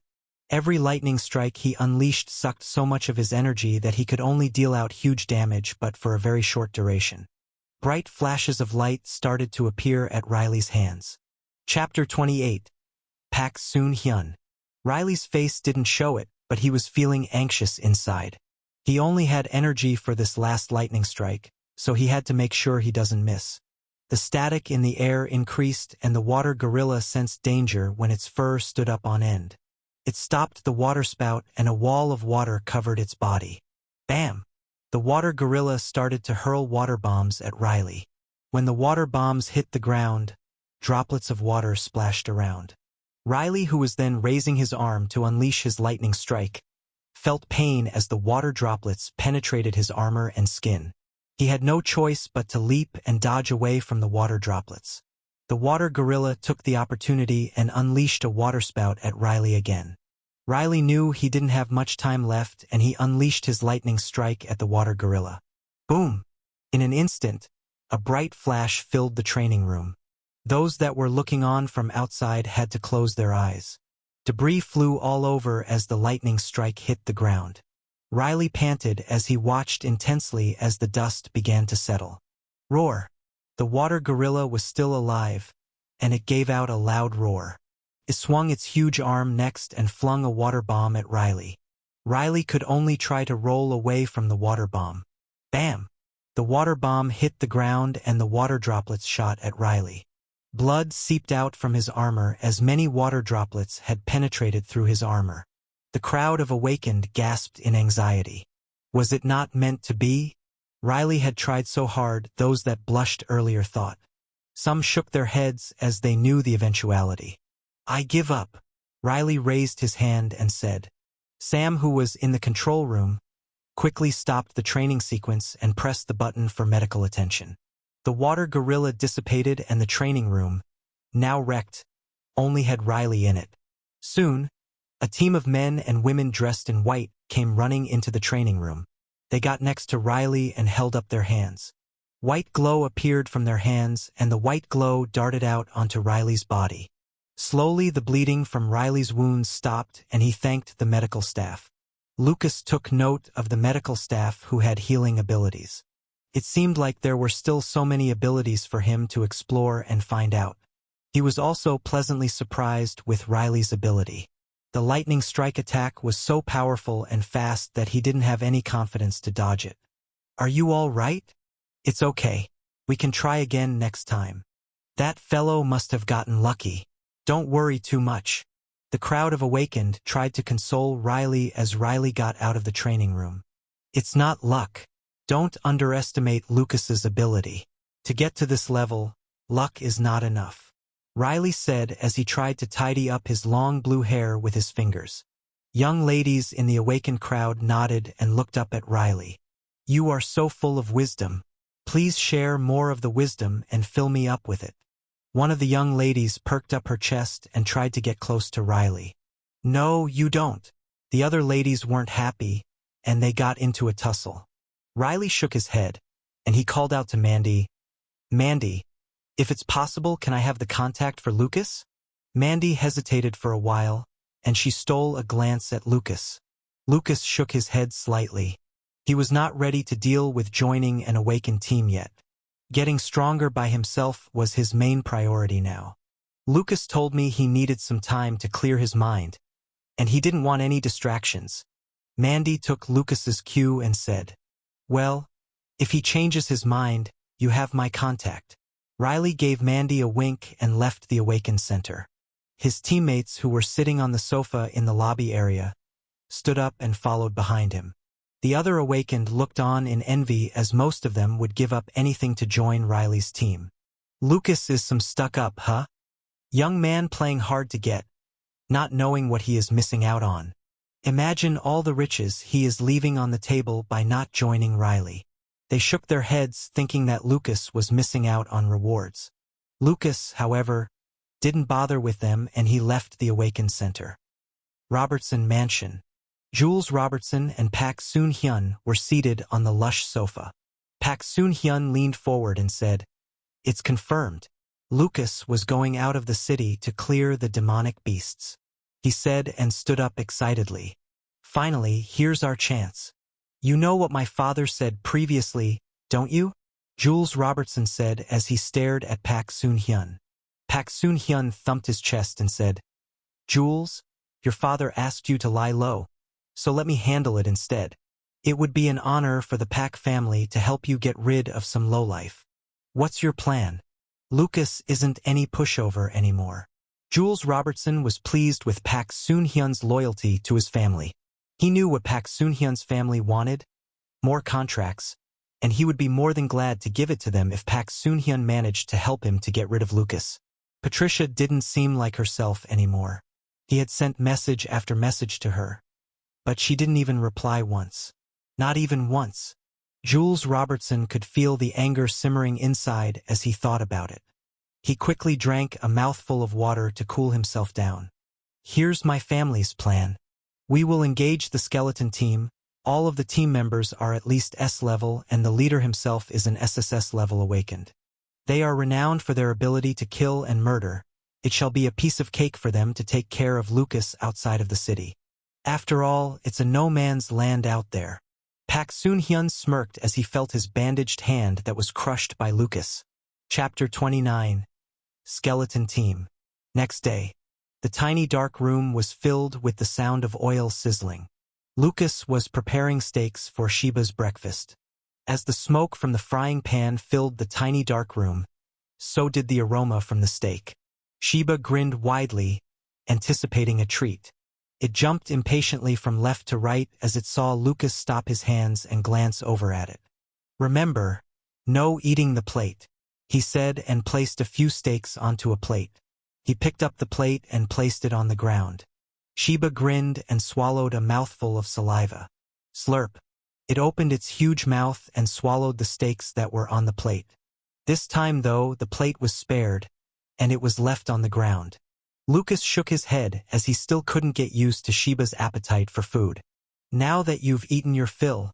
Every lightning strike he unleashed sucked so much of his energy that he could only deal out huge damage but for a very short duration. Bright flashes of light started to appear at Riley's hands. Chapter 28. Pak Soon-hyun. Riley's face didn't show it, but he was feeling anxious inside. He only had energy for this last lightning strike, so he had to make sure he doesn't miss. The static in the air increased and the water gorilla sensed danger when its fur stood up on end. It stopped the waterspout and a wall of water covered its body. Bam! The water gorilla started to hurl water bombs at Riley. When the water bombs hit the ground, droplets of water splashed around. Riley, who was then raising his arm to unleash his lightning strike, felt pain as the water droplets penetrated his armor and skin. He had no choice but to leap and dodge away from the water droplets. The water gorilla took the opportunity and unleashed a waterspout at Riley again. Riley knew he didn't have much time left and he unleashed his lightning strike at the water gorilla. Boom! In an instant, a bright flash filled the training room. Those that were looking on from outside had to close their eyes. Debris flew all over as the lightning strike hit the ground. Riley panted as he watched intensely as the dust began to settle. Roar! The water gorilla was still alive, and it gave out a loud roar. It swung its huge arm next and flung a water bomb at Riley. Riley could only try to roll away from the water bomb. Bam! The water bomb hit the ground and the water droplets shot at Riley. Blood seeped out from his armor as many water droplets had penetrated through his armor. The crowd of awakened gasped in anxiety. Was it not meant to be? Riley had tried so hard, those that blushed earlier thought. Some shook their heads as they knew the eventuality. I give up. Riley raised his hand and said. Sam, who was in the control room, quickly stopped the training sequence and pressed the button for medical attention. The water gorilla dissipated and the training room, now wrecked, only had Riley in it. Soon, a team of men and women dressed in white came running into the training room. They got next to Riley and held up their hands. White glow appeared from their hands, and the white glow darted out onto Riley's body. Slowly, the bleeding from Riley's wounds stopped, and he thanked the medical staff. Lucas took note of the medical staff who had healing abilities. It seemed like there were still so many abilities for him to explore and find out. He was also pleasantly surprised with Riley's ability. The lightning strike attack was so powerful and fast that he didn't have any confidence to dodge it. "Are you all right?" "It's okay. We can try again next time." "That fellow must have gotten lucky. Don't worry too much." The crowd of Awakened tried to console Riley as Riley got out of the training room. "It's not luck. Don't underestimate Lucas's ability. To get to this level, luck is not enough," Riley said as he tried to tidy up his long blue hair with his fingers. Young ladies in the Awakened crowd nodded and looked up at Riley. "You are so full of wisdom. Please share more of the wisdom and fill me up with it." One of the young ladies perked up her chest and tried to get close to Riley. "No, you don't." The other ladies weren't happy, and they got into a tussle. Riley shook his head, and he called out to Mandy, "Mandy, if it's possible, can I have the contact for Lucas?" Mandy hesitated for a while, and she stole a glance at Lucas. Lucas shook his head slightly. He was not ready to deal with joining an Awakened team yet. Getting stronger by himself was his main priority now. "Lucas told me he needed some time to clear his mind, and he didn't want any distractions." Mandy took Lucas's cue and said, "Well, if he changes his mind, you have my contact." Riley gave Mandy a wink and left the Awakened Center. His teammates, who were sitting on the sofa in the lobby area, stood up and followed behind him. The other Awakened looked on in envy as most of them would give up anything to join Riley's team. "Lucas is some stuck-up, huh? Young man playing hard to get, not knowing what he is missing out on. Imagine all the riches he is leaving on the table by not joining Riley." They shook their heads, thinking that Lucas was missing out on rewards. Lucas, however, didn't bother with them, and he left the Awakened Center. Robertson Mansion. Jules Robertson and Pak Soon-hyun were seated on the lush sofa. Pak Soon-hyun leaned forward and said, "It's confirmed. Lucas was going out of the city to clear the demonic beasts," he said and stood up excitedly. "Finally, here's our chance. You know what my father said previously, don't you?" Jules Robertson said as he stared at Pak Soon-hyun. Pak Soon-hyun thumped his chest and said, "Jules, your father asked you to lie low, so let me handle it instead. It would be an honor for the Pak family to help you get rid of some lowlife. What's your plan? Lucas isn't any pushover anymore." Jules Robertson was pleased with Pak Soon-hyun's loyalty to his family. He knew what Pak Soon-hyun's family wanted: more contracts, and he would be more than glad to give it to them if Pak Soon-hyun managed to help him to get rid of Lucas. Patricia didn't seem like herself anymore. He had sent message after message to her, but she didn't even reply once. Not even once. Jules Robertson could feel the anger simmering inside as he thought about it. He quickly drank a mouthful of water to cool himself down. "Here's my family's plan. We will engage the skeleton team. All of the team members are at least S level, and the leader himself is an SSS level Awakened. They are renowned for their ability to kill and murder. It shall be a piece of cake for them to take care of Lucas outside of the city. After all, it's a no-man's land out there." Pak Soon-hyun smirked as he felt his bandaged hand that was crushed by Lucas. Chapter 29. Skeleton Team. Next day, the tiny dark room was filled with the sound of oil sizzling. Lucas was preparing steaks for Sheba's breakfast. As the smoke from the frying pan filled the tiny dark room, so did the aroma from the steak. Sheba grinned widely, anticipating a treat. It jumped impatiently from left to right as it saw Lucas stop his hands and glance over at it. "Remember, no eating the plate," he said and placed a few steaks onto a plate. He picked up the plate and placed it on the ground. Sheba grinned and swallowed a mouthful of saliva. Slurp. It opened its huge mouth and swallowed the steaks that were on the plate. This time, though, the plate was spared, and it was left on the ground. Lucas shook his head as he still couldn't get used to Sheba's appetite for food. Now that you've eaten your fill,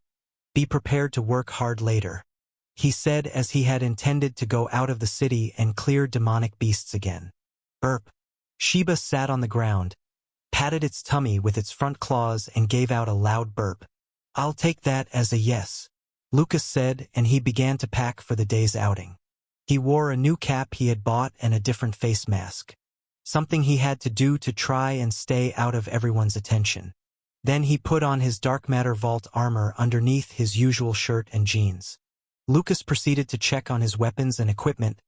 be prepared to work hard later, he said as he had intended to go out of the city and clear demonic beasts again. Burp. Sheba sat on the ground, patted its tummy with its front claws and gave out a loud burp. I'll take that as a yes, Lucas said, and he began to pack for the day's outing. He wore a new cap he had bought and a different face mask, something he had to do to try and stay out of everyone's attention. Then he put on his dark matter vault armor underneath his usual shirt and jeans. Lucas proceeded to check on his weapons and equipment,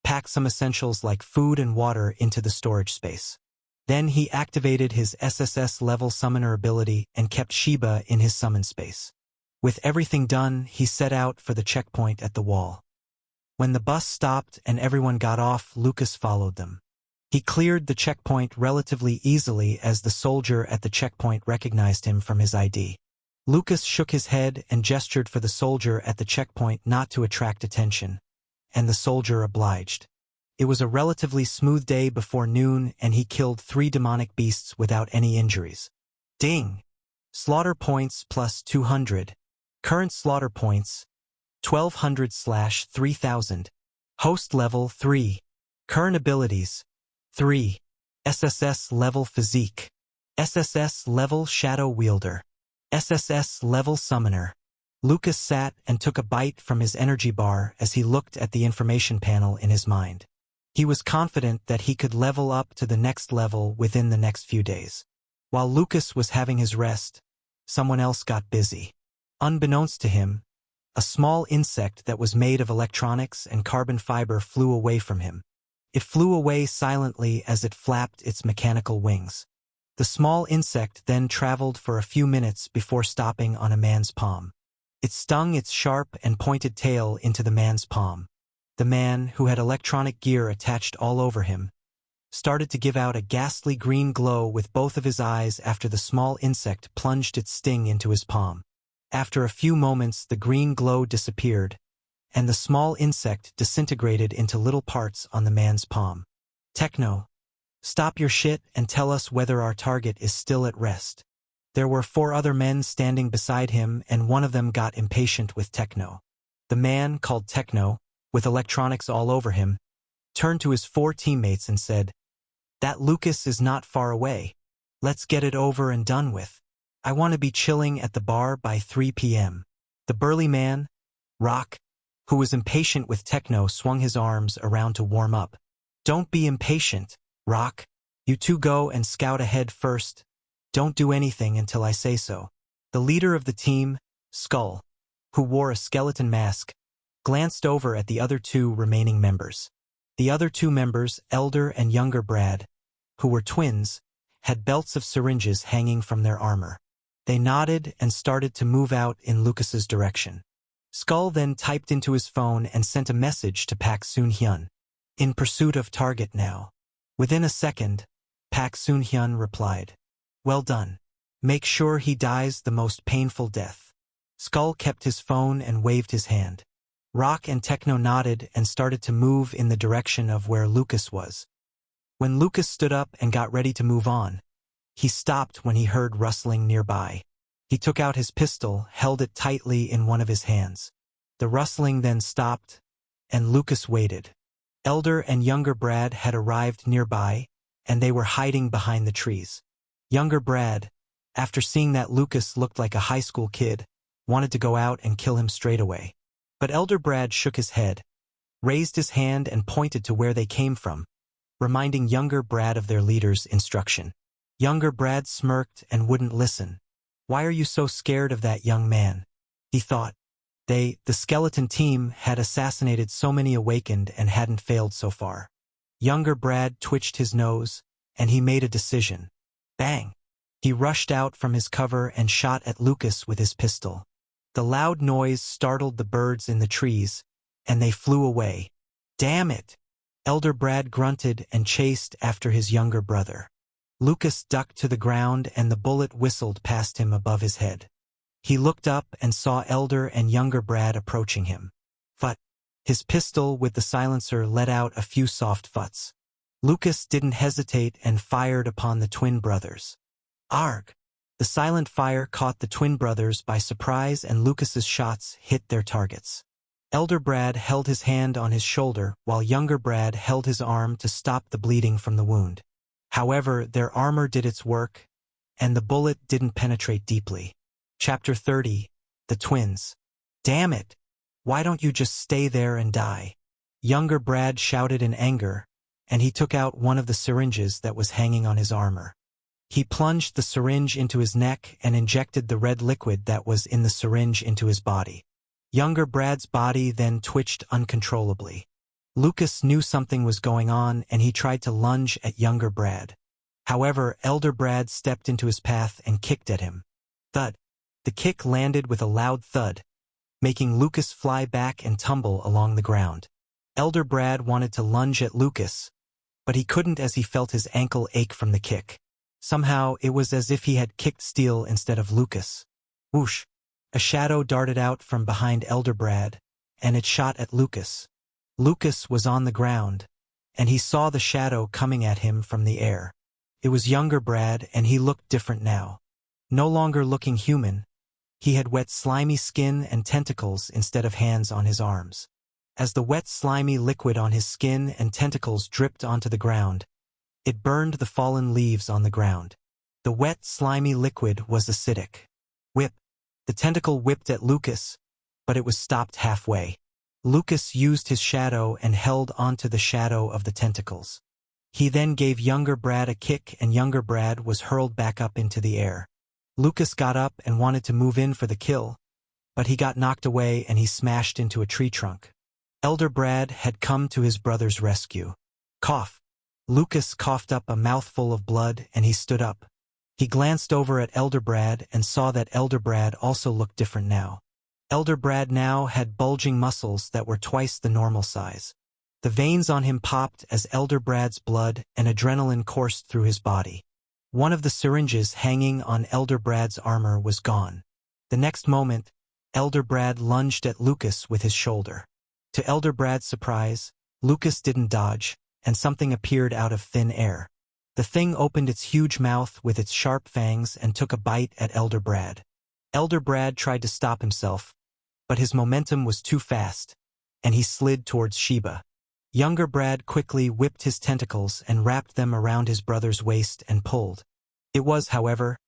pack some essentials like food and water into the storage space. Then he activated his SSS level summoner ability and kept Sheba in his summon space. With everything done, he set out for the checkpoint at the wall. When the bus stopped and everyone got off, Lucas followed them. He cleared the checkpoint relatively easily as the soldier at the checkpoint recognized him from his ID. Lucas shook his head and gestured for the soldier at the checkpoint not to attract attention, and the soldier obliged. It was a relatively smooth day before noon, and he killed 3 demonic beasts without any injuries. Ding! Slaughter points plus 200. Current slaughter points 1200/3000. Host level 3. Current abilities 3. SSS level physique. SSS level shadow wielder. SSS level summoner. Lucas sat and took a bite from his energy bar as he looked at the information panel in his mind. He was confident that he could level up to the next level within the next few days. While Lucas was having his rest, someone else got busy. Unbeknownst to him, a small insect that was made of electronics and carbon fiber flew away from him. It flew away silently as it flapped its mechanical wings. The small insect then traveled for a few minutes before stopping on a man's palm. It stung its sharp and pointed tail into the man's palm. The man, who had electronic gear attached all over him, started to give out a ghastly green glow with both of his eyes after the small insect plunged its sting into his palm. After a few moments, the green glow disappeared, and the small insect disintegrated into little parts on the man's palm. Techno, stop your shit and tell us whether our target is still at rest. There were 4 other men standing beside him, and one of them got impatient with Techno. The man, called Techno, with electronics all over him, turned to his 4 teammates and said, "That Lucas is not far away. Let's get it over and done with. I want to be chilling at the bar by 3 p.m. The burly man, Rock, who was impatient with Techno, swung his arms around to warm up. "Don't be impatient, Rock. You 2 go and scout ahead first. Don't do anything until I say so." The leader of the team, Skull, who wore a skeleton mask, glanced over at the other 2 remaining members. The other 2 members, Elder and younger Brad, who were twins, had belts of syringes hanging from their armor. They nodded and started to move out in Lucas's direction. Skull then typed into his phone and sent a message to Pak Soon-hyun. "In pursuit of target now." Within a second, Pak Soon-hyun replied, "Well done. Make sure he dies the most painful death." Skull kept his phone and waved his hand. Rock and Techno nodded and started to move in the direction of where Lucas was. When Lucas stood up and got ready to move on, he stopped when he heard rustling nearby. He took out his pistol, held it tightly in one of his hands. The rustling then stopped, and Lucas waited. Elder and younger Brad had arrived nearby, and they were hiding behind the trees. Younger Brad, after seeing that Lucas looked like a high school kid, wanted to go out and kill him straight away. But Elder Brad shook his head, raised his hand and pointed to where they came from, reminding younger Brad of their leader's instruction. Younger Brad smirked and wouldn't listen. "Why are you so scared of that young man?" he thought. The skeleton team, had assassinated so many awakened and hadn't failed so far. Younger Brad twitched his nose, and he made a decision. Bang! He rushed out from his cover and shot at Lucas with his pistol. The loud noise startled the birds in the trees, and they flew away. "Damn it!" Elder Brad grunted and chased after his younger brother. Lucas ducked to the ground and the bullet whistled past him above his head. He looked up and saw Elder and younger Brad approaching him. Fut! His pistol with the silencer let out a few soft futs. Lucas didn't hesitate and fired upon the twin brothers. Arg! The silent fire caught the twin brothers by surprise and Lucas's shots hit their targets. Elder Brad held his hand on his shoulder while younger Brad held his arm to stop the bleeding from the wound. However, their armor did its work, and the bullet didn't penetrate deeply. Chapter 30. The Twins. Damn it! Why don't you just stay there and die? Younger Brad shouted in anger, and he took out one of the syringes that was hanging on his armor. He plunged the syringe into his neck and injected the red liquid that was in the syringe into his body. Younger Brad's body then twitched uncontrollably. Lucas knew something was going on and he tried to lunge at younger Brad. However, Elder Brad stepped into his path and kicked at him. Thud. The kick landed with a loud thud, making Lucas fly back and tumble along the ground. Elder Brad wanted to lunge at Lucas, but he couldn't as he felt his ankle ache from the kick. Somehow, it was as if he had kicked steel instead of Lucas. Whoosh! A shadow darted out from behind Elder Brad, and it shot at Lucas. Lucas was on the ground, and he saw the shadow coming at him from the air. It was younger Brad, and he looked different now. No longer looking human, he had wet slimy skin and tentacles instead of hands on his arms. As the wet slimy liquid on his skin and tentacles dripped onto the ground, it burned the fallen leaves on the ground. The wet slimy liquid was acidic. Whip! The tentacle whipped at Lucas, but it was stopped halfway. Lucas used his shadow and held onto the shadow of the tentacles. He then gave younger Brad a kick and younger Brad was hurled back up into the air. Lucas got up and wanted to move in for the kill, but he got knocked away and he smashed into a tree trunk. Elder Brad had come to his brother's rescue. Cough! Lucas coughed up a mouthful of blood and he stood up. He glanced over at Elder Brad and saw that Elder Brad also looked different now. Elder Brad now had bulging muscles that were twice the normal size. The veins on him popped as Elder Brad's blood and adrenaline coursed through his body. One of the syringes hanging on Elder Brad's armor was gone. The next moment, Elder Brad lunged at Lucas with his shoulder. To Elder Brad's surprise, Lucas didn't dodge, and something appeared out of thin air. The thing opened its huge mouth with its sharp fangs and took a bite at Elder Brad. Elder Brad tried to stop himself, but his momentum was too fast, and he slid towards Sheba. Younger Brad quickly whipped his tentacles and wrapped them around his brother's waist and pulled. It was, however,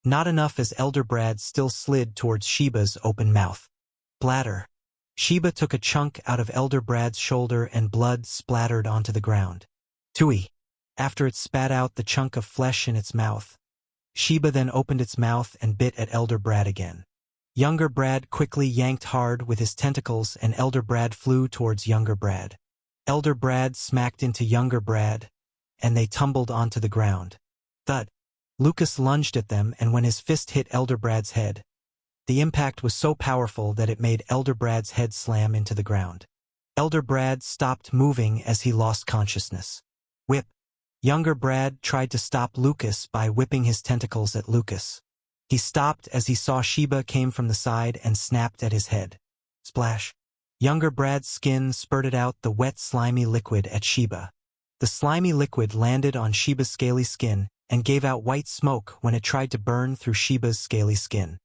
not enough as Elder Brad still slid towards Sheba's open mouth. Bladder. Sheba took a chunk out of Elder Brad's shoulder and blood splattered onto the ground. Tui. After it spat out the chunk of flesh in its mouth, Sheba then opened its mouth and bit at Elder Brad again. Younger Brad quickly yanked hard with his tentacles and Elder Brad flew towards younger Brad. Elder Brad smacked into younger Brad, and they tumbled onto the ground. Thud. Lucas lunged at them and when his fist hit Elder Brad's head, the impact was so powerful that it made Elder Brad's head slam into the ground. Elder Brad stopped moving as he lost consciousness. Whip. Younger Brad tried to stop Lucas by whipping his tentacles at Lucas. He stopped as he saw Sheba came from the side and snapped at his head. Splash. Younger Brad's skin spurted out the wet slimy liquid at Sheba. The slimy liquid landed on Sheba's scaly skin and gave out white smoke when it tried to burn through Sheba's scaly skin.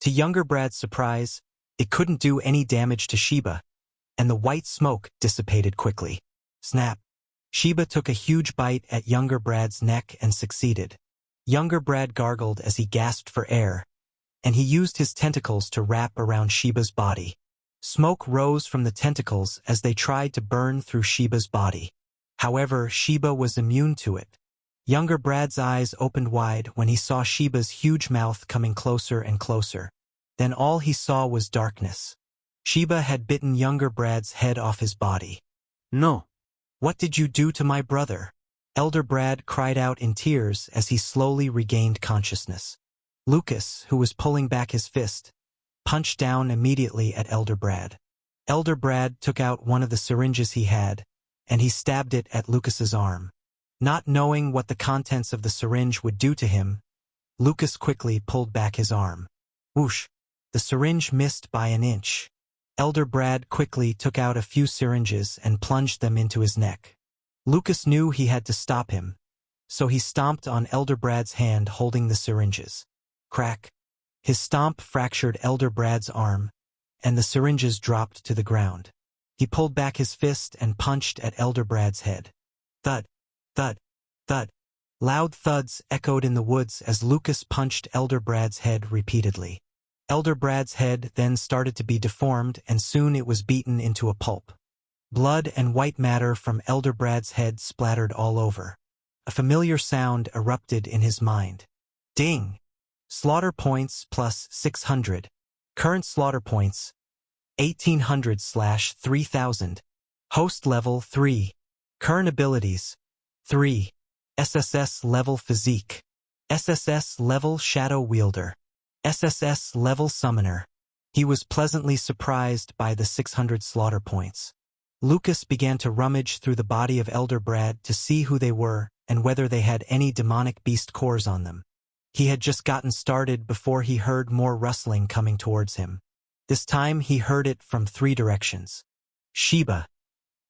To younger Brad's surprise, it couldn't do any damage to Sheba, and the white smoke dissipated quickly. Snap. Sheba took a huge bite at younger Brad's neck and succeeded. Younger Brad gargled as he gasped for air, and he used his tentacles to wrap around Sheba's body. Smoke rose from the tentacles as they tried to burn through Sheba's body. However, Sheba was immune to it. Younger Brad's eyes opened wide when he saw Sheba's huge mouth coming closer and closer. Then all he saw was darkness. Sheba had bitten younger Brad's head off his body. No. What did you do to my brother? Elder Brad cried out in tears as he slowly regained consciousness. Lucas, who was pulling back his fist, punched down immediately at Elder Brad. Elder Brad took out one of the syringes he had, and he stabbed it at Lucas's arm. Not knowing what the contents of the syringe would do to him, Lucas quickly pulled back his arm. Whoosh! The syringe missed by an inch. Elder Brad quickly took out a few syringes and plunged them into his neck. Lucas knew he had to stop him, so he stomped on Elder Brad's hand holding the syringes. Crack. His stomp fractured Elder Brad's arm, and the syringes dropped to the ground. He pulled back his fist and punched at Elder Brad's head. Thud, thud, thud. Loud thuds echoed in the woods as Lucas punched Elder Brad's head repeatedly. Elder Brad's head then started to be deformed, and soon it was beaten into a pulp. Blood and white matter from Elder Brad's head splattered all over. A familiar sound erupted in his mind. Ding! Slaughter points plus 600. Current slaughter points 1800/3000. Host level 3. Current abilities 3. SSS level Physique. SSS level Shadow Wielder. SSS level Summoner. He was pleasantly surprised by the 600 slaughter points. Lucas began to rummage through the body of Elder Brad to see who they were and whether they had any demonic beast cores on them. He had just gotten started before he heard more rustling coming towards him. This time he heard it from 3 directions. Sheba.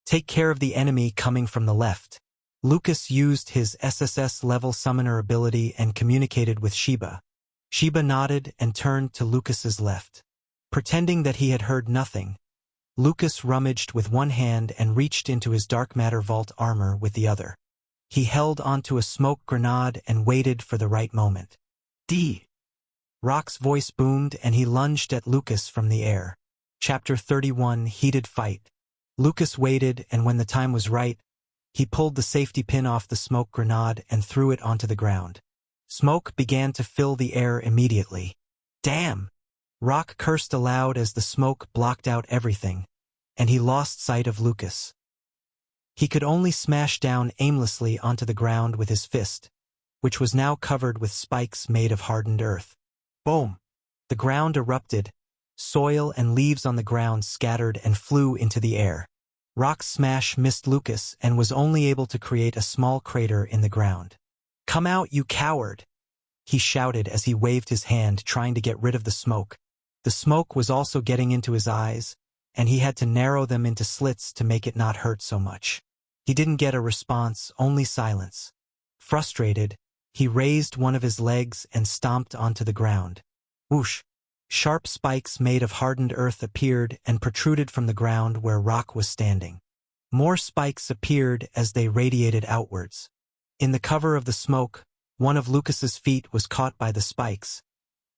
Take care of the enemy coming from the left. Lucas used his SSS level summoner ability and communicated with Sheba. Sheba nodded and turned to Lucas's left. Pretending that he had heard nothing, Lucas rummaged with one hand and reached into his dark matter vault armor with the other. He held onto a smoke grenade and waited for the right moment. D. Rock's voice boomed and he lunged at Lucas from the air. Chapter 31 Heated Fight. Lucas waited, and when the time was right, he pulled the safety pin off the smoke grenade and threw it onto the ground. Smoke began to fill the air immediately. Damn! Rock cursed aloud as the smoke blocked out everything, and he lost sight of Lucas. He could only smash down aimlessly onto the ground with his fist, which was now covered with spikes made of hardened earth. Boom! The ground erupted. Soil and leaves on the ground scattered and flew into the air. Rock's smash missed Lucas and was only able to create a small crater in the ground. "Come out, you coward!" he shouted as he waved his hand trying to get rid of the smoke. The smoke was also getting into his eyes, and he had to narrow them into slits to make it not hurt so much. He didn't get a response, only silence. Frustrated, he raised one of his legs and stomped onto the ground. Whoosh! Sharp spikes made of hardened earth appeared and protruded from the ground where Rock was standing. More spikes appeared as they radiated outwards. In the cover of the smoke, one of Lucas's feet was caught by the spikes,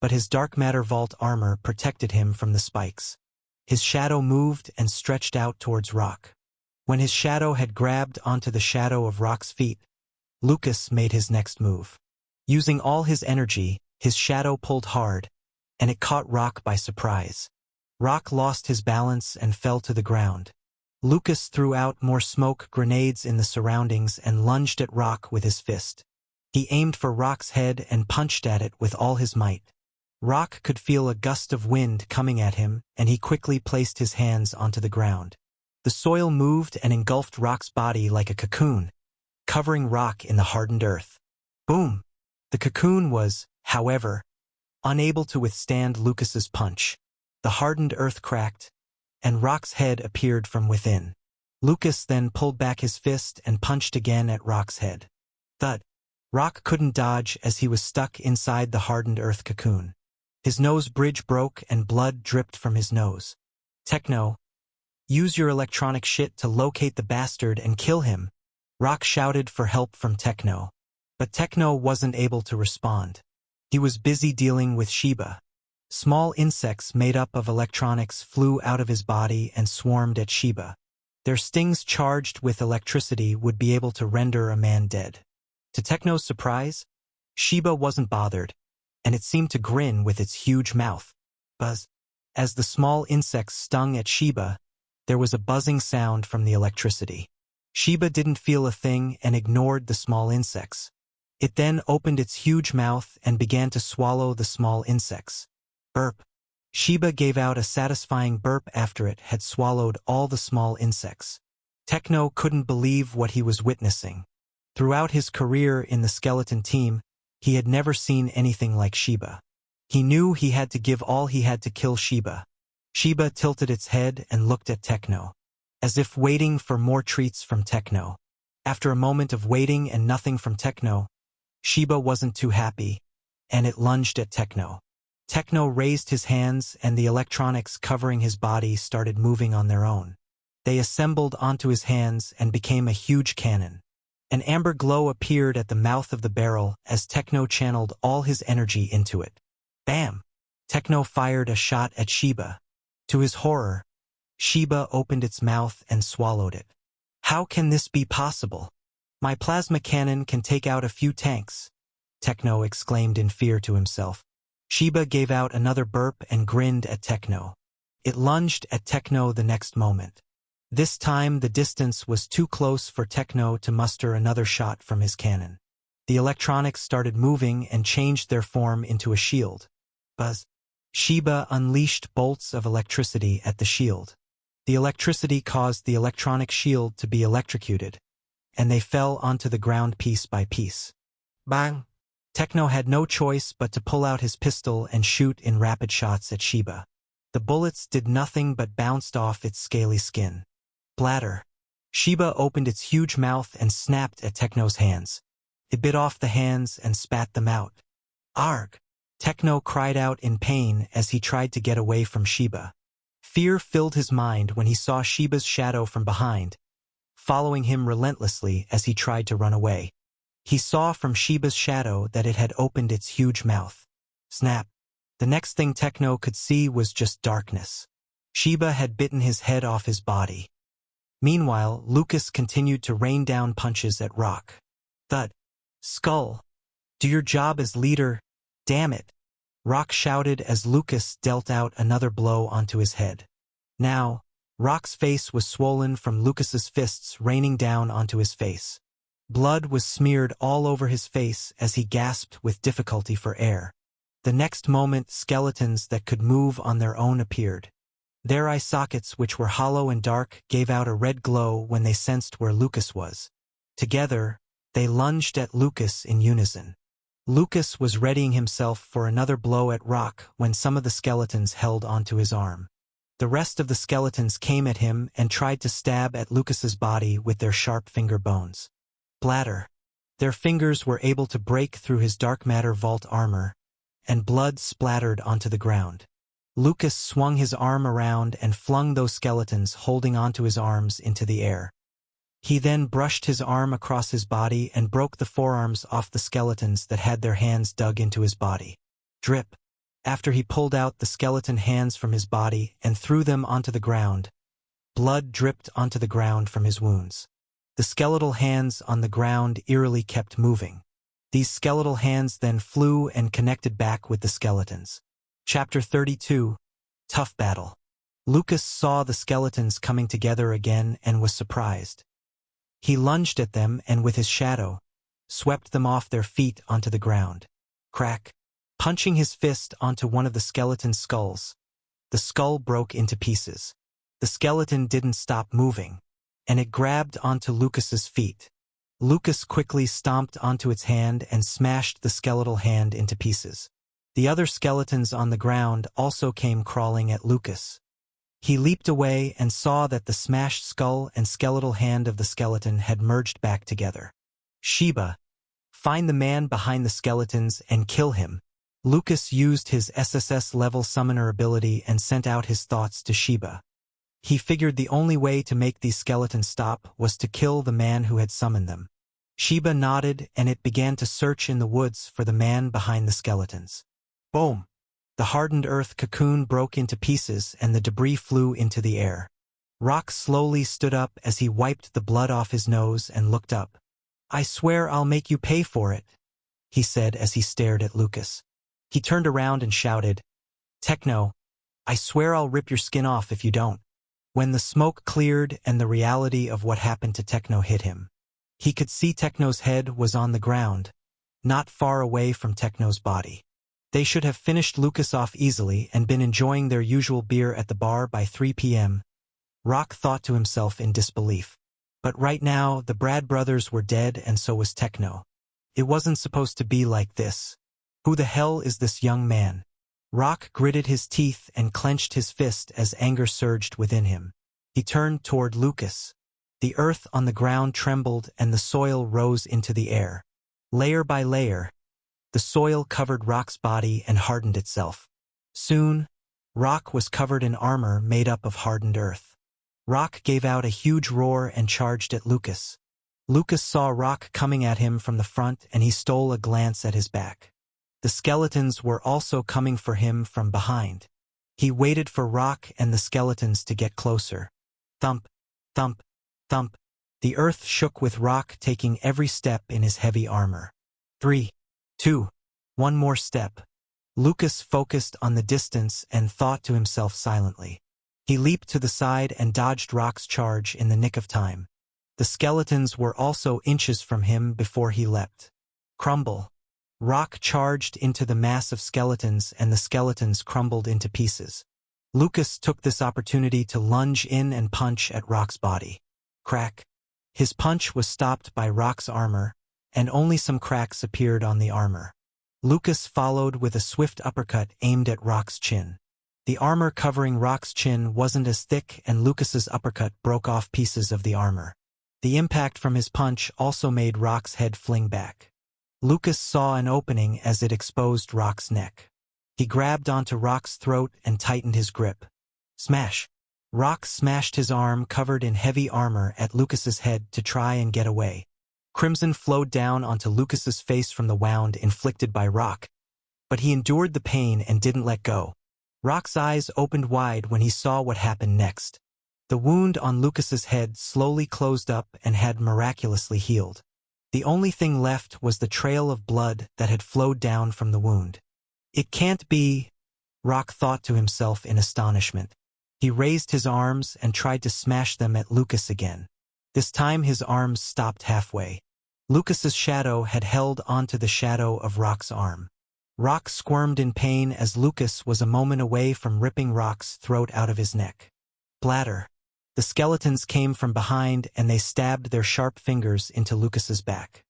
but his dark matter vault armor protected him from the spikes. His shadow moved and stretched out towards Rock. When his shadow had grabbed onto the shadow of Rock's feet, Lucas made his next move. Using all his energy, his shadow pulled hard, and it caught Rock by surprise. Rock lost his balance and fell to the ground. Lucas threw out more smoke grenades in the surroundings and lunged at Rock with his fist. He aimed for Rock's head and punched at it with all his might. Rock could feel a gust of wind coming at him, and he quickly placed his hands onto the ground. The soil moved and engulfed Rock's body like a cocoon, covering Rock in the hardened earth. Boom! The cocoon was, however, unable to withstand Lucas's punch. The hardened earth cracked, and Rock's head appeared from within. Lucas then pulled back his fist and punched again at Rock's head. Thud! Rock couldn't dodge as he was stuck inside the hardened earth cocoon. His nose bridge broke and blood dripped from his nose. Techno, use your electronic shit to locate the bastard and kill him. Rock shouted for help from Techno. But Techno wasn't able to respond. He was busy dealing with Sheba. Small insects made up of electronics flew out of his body and swarmed at Sheba. Their stings charged with electricity would be able to render a man dead. To Techno's surprise, Sheba wasn't bothered, and it seemed to grin with its huge mouth. Buzz. As the small insects stung at Sheba, there was a buzzing sound from the electricity. Sheba didn't feel a thing and ignored the small insects. It then opened its huge mouth and began to swallow the small insects. Burp. Sheba gave out a satisfying burp after it had swallowed all the small insects. Techno couldn't believe what he was witnessing. Throughout his career in the skeleton team, he had never seen anything like Sheba. He knew he had to give all he had to kill Sheba. Sheba tilted its head and looked at Techno, as if waiting for more treats from Techno. After a moment of waiting and nothing from Techno, Shiba wasn't too happy, and it lunged at Techno. Techno raised his hands and the electronics covering his body started moving on their own. They assembled onto his hands and became a huge cannon. An amber glow appeared at the mouth of the barrel as Techno channeled all his energy into it. Bam! Techno fired a shot at Shiba. To his horror, Shiba opened its mouth and swallowed it. How can this be possible? My plasma cannon can take out a few tanks, Techno exclaimed in fear to himself. Shiba gave out another burp and grinned at Techno. It lunged at Techno the next moment. This time the distance was too close for Techno to muster another shot from his cannon. The electronics started moving and changed their form into a shield. Buzz! Shiba unleashed bolts of electricity at the shield. The electricity caused the electronic shield to be electrocuted, and they fell onto the ground piece by piece. Bang! Techno had no choice but to pull out his pistol and shoot in rapid shots at Shiba. The bullets did nothing but bounced off its scaly skin. Bladder! Shiba opened its huge mouth and snapped at Techno's hands. It bit off the hands and spat them out. Arg! Techno cried out in pain as he tried to get away from Shiba. Fear filled his mind when he saw Shiba's shadow from behind, following him relentlessly as he tried to run away. He saw from Shiba's shadow that it had opened its huge mouth. Snap! The next thing Techno could see was just darkness. Shiba had bitten his head off his body. Meanwhile, Lucas continued to rain down punches at Rock. Thud! Skull! Do your job as leader, damn it! Rock shouted as Lucas dealt out another blow onto his head. Now, Rock's face was swollen from Lucas's fists raining down onto his face. Blood was smeared all over his face as he gasped with difficulty for air. The next moment, skeletons that could move on their own appeared. Their eye sockets, which were hollow and dark, gave out a red glow when they sensed where Lucas was. Together, they lunged at Lucas in unison. Lucas was readying himself for another blow at Rock when some of the skeletons held onto his arm. The rest of the skeletons came at him and tried to stab at Lucas's body with their sharp finger bones. Bladder! Their fingers were able to break through his dark matter vault armor, and blood splattered onto the ground. Lucas swung his arm around and flung those skeletons holding onto his arms into the air. He then brushed his arm across his body and broke the forearms off the skeletons that had their hands dug into his body. Drip! After he pulled out the skeleton hands from his body and threw them onto the ground, blood dripped onto the ground from his wounds. The skeletal hands on the ground eerily kept moving. These skeletal hands then flew and connected back with the skeletons. Chapter 32, Tough Battle. Lucas saw the skeletons coming together again and was surprised. He lunged at them and with his shadow, swept them off their feet onto the ground. Crack! Punching his fist onto one of the skeleton's skulls, the skull broke into pieces. The skeleton didn't stop moving, and it grabbed onto Lucas's feet. Lucas quickly stomped onto its hand and smashed the skeletal hand into pieces. The other skeletons on the ground also came crawling at Lucas. He leaped away and saw that the smashed skull and skeletal hand of the skeleton had merged back together. Shiba! Find the man behind the skeletons and kill him. Lucas used his SSS-level summoner ability and sent out his thoughts to Shiba. He figured the only way to make these skeletons stop was to kill the man who had summoned them. Shiba nodded and it began to search in the woods for the man behind the skeletons. Boom! The hardened earth cocoon broke into pieces and the debris flew into the air. Rock slowly stood up as he wiped the blood off his nose and looked up. I swear I'll make you pay for it, he said as he stared at Lucas. He turned around and shouted, Techno, I swear I'll rip your skin off if you don't. When the smoke cleared and the reality of what happened to Techno hit him, he could see Techno's head was on the ground, not far away from Techno's body. They should have finished Lucas off easily and been enjoying their usual beer at the bar by 3 p.m. Rock thought to himself in disbelief. But right now, the Brad brothers were dead and so was Techno. It wasn't supposed to be like this. Who the hell is this young man? Rock gritted his teeth and clenched his fist as anger surged within him. He turned toward Lucas. The earth on the ground trembled and the soil rose into the air. Layer by layer, the soil covered Rock's body and hardened itself. Soon, Rock was covered in armor made up of hardened earth. Rock gave out a huge roar and charged at Lucas. Lucas saw Rock coming at him from the front and he stole a glance at his back. The skeletons were also coming for him from behind. He waited for Rock and the skeletons to get closer. Thump, thump, thump. The earth shook with Rock taking every step in his heavy armor. 3, 2, 1 more step. Lucas focused on the distance and thought to himself silently. He leaped to the side and dodged Rock's charge in the nick of time. The skeletons were also inches from him before he leapt. Crumble. Rock charged into the mass of skeletons and the skeletons crumbled into pieces. Lucas took this opportunity to lunge in and punch at Rock's body. Crack. His punch was stopped by Rock's armor, and only some cracks appeared on the armor. Lucas followed with a swift uppercut aimed at Rock's chin. The armor covering Rock's chin wasn't as thick and Lucas's uppercut broke off pieces of the armor. The impact from his punch also made Rock's head fling back. Lucas saw an opening as it exposed Rock's neck. He grabbed onto Rock's throat and tightened his grip. Smash! Rock smashed his arm covered in heavy armor at Lucas's head to try and get away. Crimson flowed down onto Lucas's face from the wound inflicted by Rock, but he endured the pain and didn't let go. Rock's eyes opened wide when he saw what happened next. The wound on Lucas's head slowly closed up and had miraculously healed. The only thing left was the trail of blood that had flowed down from the wound. It can't be, Rock thought to himself in astonishment. He raised his arms and tried to smash them at Lucas again. This time his arms stopped halfway. Lucas's shadow had held onto the shadow of Rock's arm. Rock squirmed in pain as Lucas was a moment away from ripping Rock's throat out of his neck. Bladder. The skeletons came from behind and they stabbed their sharp fingers into Lucas's back.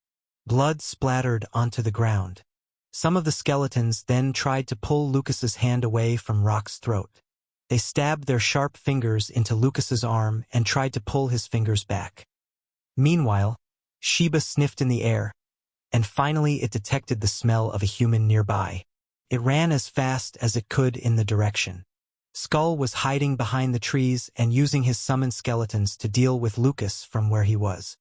Blood splattered onto the ground. Some of the skeletons then tried to pull Lucas's hand away from Rock's throat. They stabbed their sharp fingers into Lucas's arm and tried to pull his fingers back. Meanwhile, Sheba sniffed in the air, and finally it detected the smell of a human nearby. It ran as fast as it could in the direction. Skull was hiding behind the trees and using his summoned skeletons to deal with Lucas from where he was.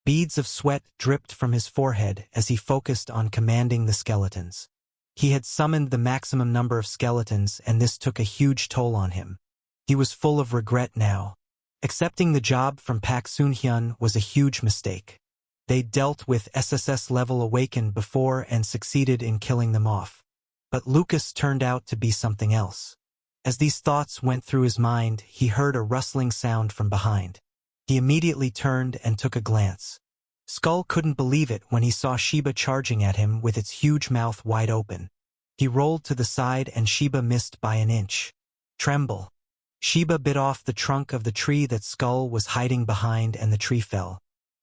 Beads of sweat dripped from his forehead as he focused on commanding the skeletons. He had summoned the maximum number of skeletons and this took a huge toll on him. He was full of regret now. Accepting the job from Pak Soon-hyun was a huge mistake. They'd dealt with SSS level Awakened before and succeeded in killing them off. But Lucas turned out to be something else. As these thoughts went through his mind, he heard a rustling sound from behind. He immediately turned and took a glance. Skull couldn't believe it when he saw Sheba charging at him with its huge mouth wide open. He rolled to the side and Sheba missed by an inch. Tremble. Sheba bit off the trunk of the tree that Skull was hiding behind and the tree fell.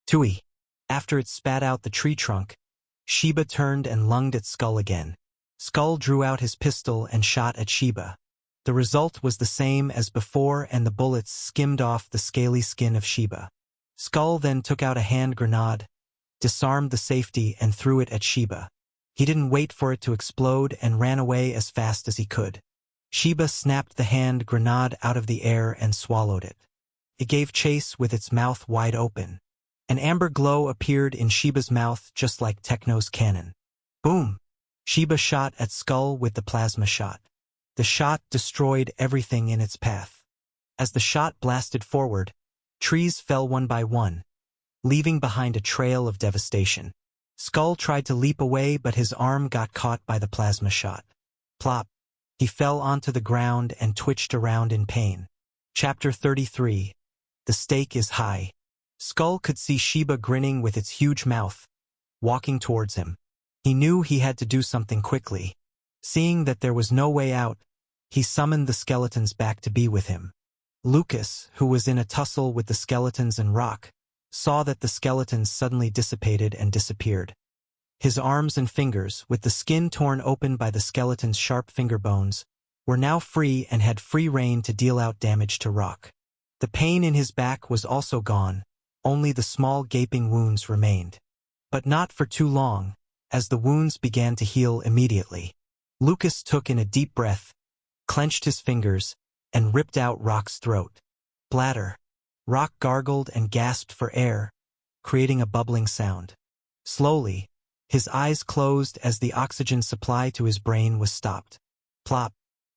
Tui. After it spat out the tree trunk, Sheba turned and lunged at Skull again. Skull drew out his pistol and shot at Sheba. The result was the same as before and the bullets skimmed off the scaly skin of Sheba. Skull then took out a hand grenade, disarmed the safety and threw it at Sheba. He didn't wait for it to explode and ran away as fast as he could. Sheba snapped the hand grenade out of the air and swallowed it. It gave chase with its mouth wide open. An amber glow appeared in Sheba's mouth just like Techno's cannon. Boom! Sheba shot at Skull with the plasma shot. The shot destroyed everything in its path. As the shot blasted forward, trees fell one by one, leaving behind a trail of devastation. Skull tried to leap away but his arm got caught by the plasma shot. Plop! He fell onto the ground and twitched around in pain. Chapter 33. The stake is high. Skull could see Sheba grinning with its huge mouth, walking towards him. He knew he had to do something quickly. Seeing that there was no way out, he summoned the skeletons back to be with him. Lucas, who was in a tussle with the skeletons and Rock, saw that the skeletons suddenly dissipated and disappeared. His arms and fingers, with the skin torn open by the skeleton's sharp finger bones, were now free and had free rein to deal out damage to Rock. The pain in his back was also gone, only the small gaping wounds remained. But not for too long, as the wounds began to heal immediately. Lucas took in a deep breath, clenched his fingers, and ripped out Rock's throat. Bladder. Rock gargled and gasped for air, creating a bubbling sound. Slowly, his eyes closed as the oxygen supply to his brain was stopped. Plop.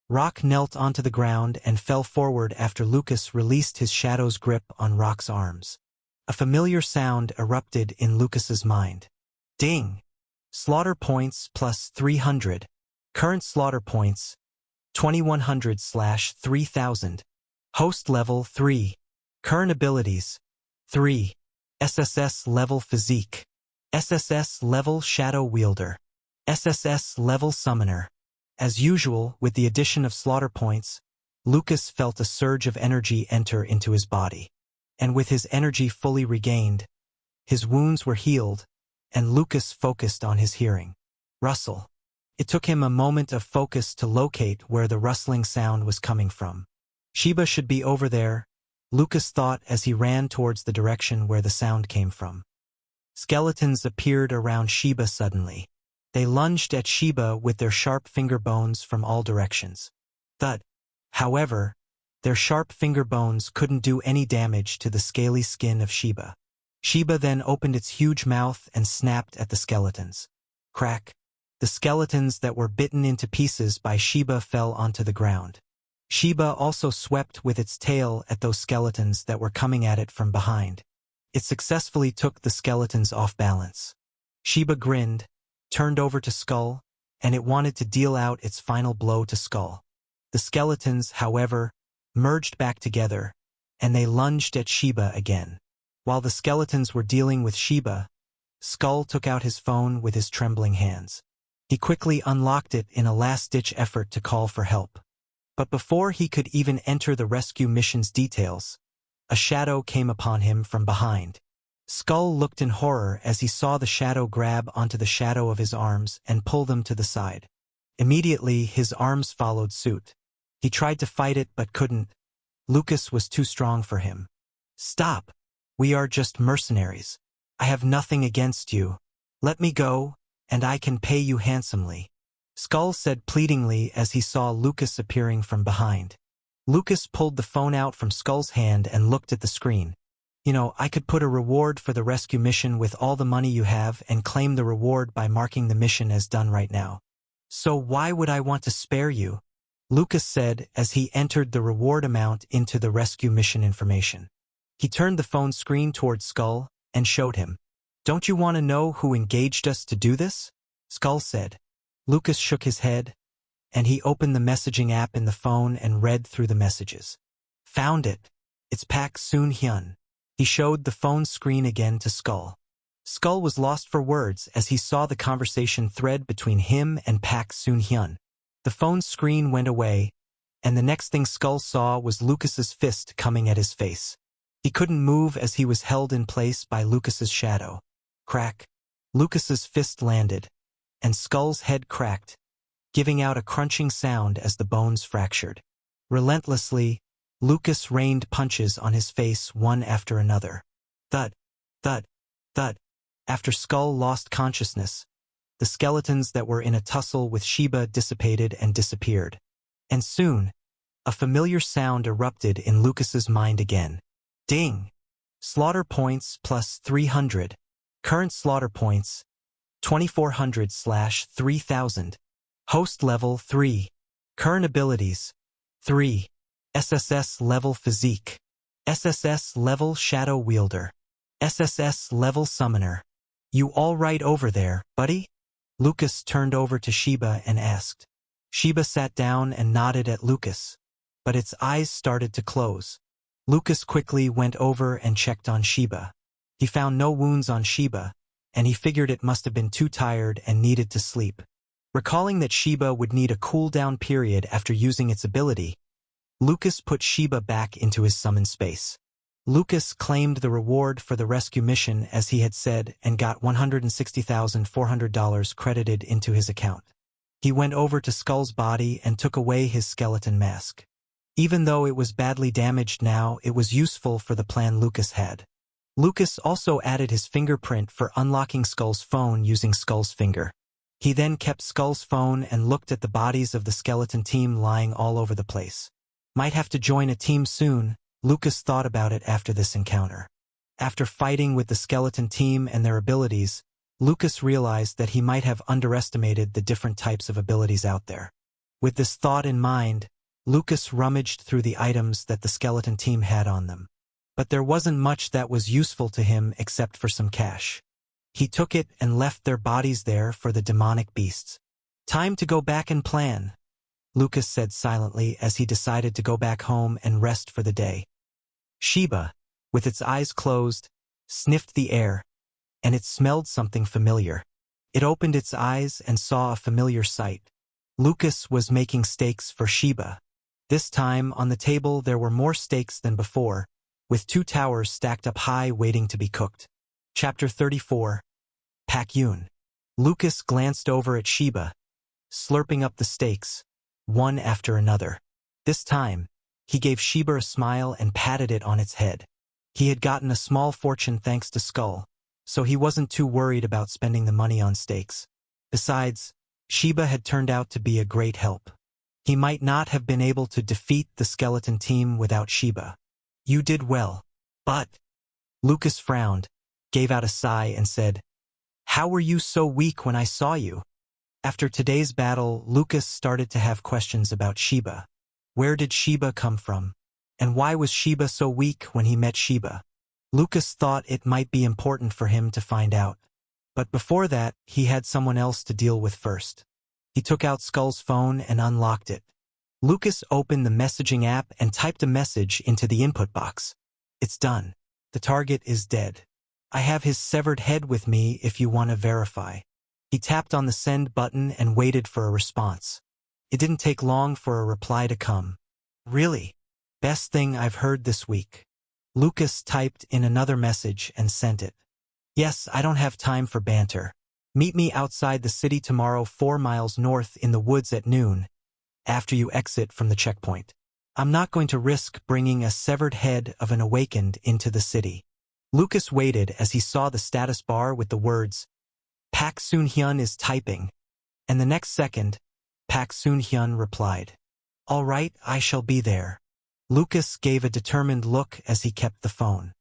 Rock knelt onto the ground and fell forward after Lucas released his shadow's grip on Rock's arms. A familiar sound erupted in Lucas's mind. Ding! Slaughter points plus 300. Current slaughter points 2100/3000. Host level 3. Current abilities 3. SSS level Physique. SSS level Shadow Wielder. SSS level Summoner. As usual, with the addition of slaughter points, Lucas felt a surge of energy enter into his body. And with his energy fully regained, his wounds were healed, and Lucas focused on his hearing. Rustle. It took him a moment of focus to locate where the rustling sound was coming from. Sheba should be over there, Lucas thought as he ran towards the direction where the sound came from. Skeletons appeared around Sheba suddenly. They lunged at Sheba with their sharp finger bones from all directions. Thud. However, their sharp finger bones couldn't do any damage to the scaly skin of Sheba. Sheba then opened its huge mouth and snapped at the skeletons. Crack. The skeletons that were bitten into pieces by Sheba fell onto the ground. Sheba also swept with its tail at those skeletons that were coming at it from behind. It successfully took the skeletons off balance. Sheba grinned, turned over to Skull, and it wanted to deal out its final blow to Skull. The skeletons, however, merged back together, and they lunged at Sheba again. While the skeletons were dealing with Sheba, Skull took out his phone with his trembling hands. He quickly unlocked it in a last-ditch effort to call for help. But before he could even enter the rescue mission's details, a shadow came upon him from behind. Skull looked in horror as he saw the shadow grab onto the shadow of his arms and pull them to the side. Immediately, his arms followed suit. He tried to fight it but couldn't. Lucas was too strong for him. Stop! We are just mercenaries. I have nothing against you. Let me go, and I can pay you handsomely. Skull said pleadingly as he saw Lucas appearing from behind. Lucas pulled the phone out from Skull's hand and looked at the screen. You know, I could put a reward for the rescue mission with all the money you have and claim the reward by marking the mission as done right now. So why would I want to spare you? Lucas said as he entered the reward amount into the rescue mission information. He turned the phone screen towards Skull and showed him. Don't you want to know who engaged us to do this? Skull said. Lucas shook his head, and he opened the messaging app in the phone and read through the messages. Found it. It's Pak Soon-hyun. He showed the phone screen again to Skull. Skull was lost for words as he saw the conversation thread between him and Pak Soon-hyun. The phone screen went away, and the next thing Skull saw was Lucas's fist coming at his face. He couldn't move as he was held in place by Lucas's shadow. Crack. Lucas's fist landed, and Skull's head cracked, giving out a crunching sound as the bones fractured. Relentlessly, Lucas rained punches on his face one after another. Thud, thud, thud. After Skull lost consciousness, the skeletons that were in a tussle with Sheba dissipated and disappeared. And soon, a familiar sound erupted in Lucas's mind again. Ding! Slaughter points plus 300. Current slaughter points 2400/3000. Host level 3. Current abilities 3. SSS level Physique. SSS level Shadow Wielder. SSS level Summoner. You all right over there, buddy? Lucas turned over to Sheba and asked. Sheba sat down and nodded at Lucas, but its eyes started to close. Lucas quickly went over and checked on Sheba. He found no wounds on Sheba, and he figured it must have been too tired and needed to sleep. Recalling that Sheba would need a cool-down period after using its ability, Lucas put Sheba back into his summon space. Lucas claimed the reward for the rescue mission as he had said and got $160,400 credited into his account. He went over to Skull's body and took away his skeleton mask. Even though it was badly damaged now, it was useful for the plan Lucas had. Lucas also added his fingerprint for unlocking Skull's phone using Skull's finger. He then kept Skull's phone and looked at the bodies of the skeleton team lying all over the place. Might have to join a team soon, Lucas thought about it after this encounter. After fighting with the skeleton team and their abilities, Lucas realized that he might have underestimated the different types of abilities out there. With this thought in mind, Lucas rummaged through the items that the skeleton team had on them. But there wasn't much that was useful to him except for some cash. He took it and left their bodies there for the demonic beasts. Time to go back and plan, Lucas said silently as he decided to go back home and rest for the day. Sheba, with its eyes closed, sniffed the air, and it smelled something familiar. It opened its eyes and saw a familiar sight. Lucas was making steaks for Sheba. This time, on the table there were more steaks than before, with 2 towers stacked up high waiting to be cooked. Chapter 34. Pak-Yun. Lucas glanced over at Sheba, slurping up the steaks, one after another. This time, he gave Sheba a smile and patted it on its head. He had gotten a small fortune thanks to Skull, so he wasn't too worried about spending the money on steaks. Besides, Sheba had turned out to be a great help. He might not have been able to defeat the skeleton team without Sheba. You did well. But Lucas frowned, gave out a sigh and said, "How were you so weak when I saw you?" After today's battle, Lucas started to have questions about Sheba. Where did Sheba come from? And why was Sheba so weak when he met Sheba? Lucas thought it might be important for him to find out. But before that, he had someone else to deal with first. He took out Skull's phone and unlocked it. Lucas opened the messaging app and typed a message into the input box. "It's done. The target is dead. I have his severed head with me if you want to verify." He tapped on the send button and waited for a response. It didn't take long for a reply to come. "Really? Best thing I've heard this week." Lucas typed in another message and sent it. "Yes, I don't have time for banter. Meet me outside the city tomorrow 4 miles north in the woods at noon, after you exit from the checkpoint. I'm not going to risk bringing a severed head of an awakened into the city." Lucas waited as he saw the status bar with the words, "Pak Soon-hyun is typing," and the next second, Pak Soon-hyun replied, "All right, I shall be there." Lucas gave a determined look as he kept the phone.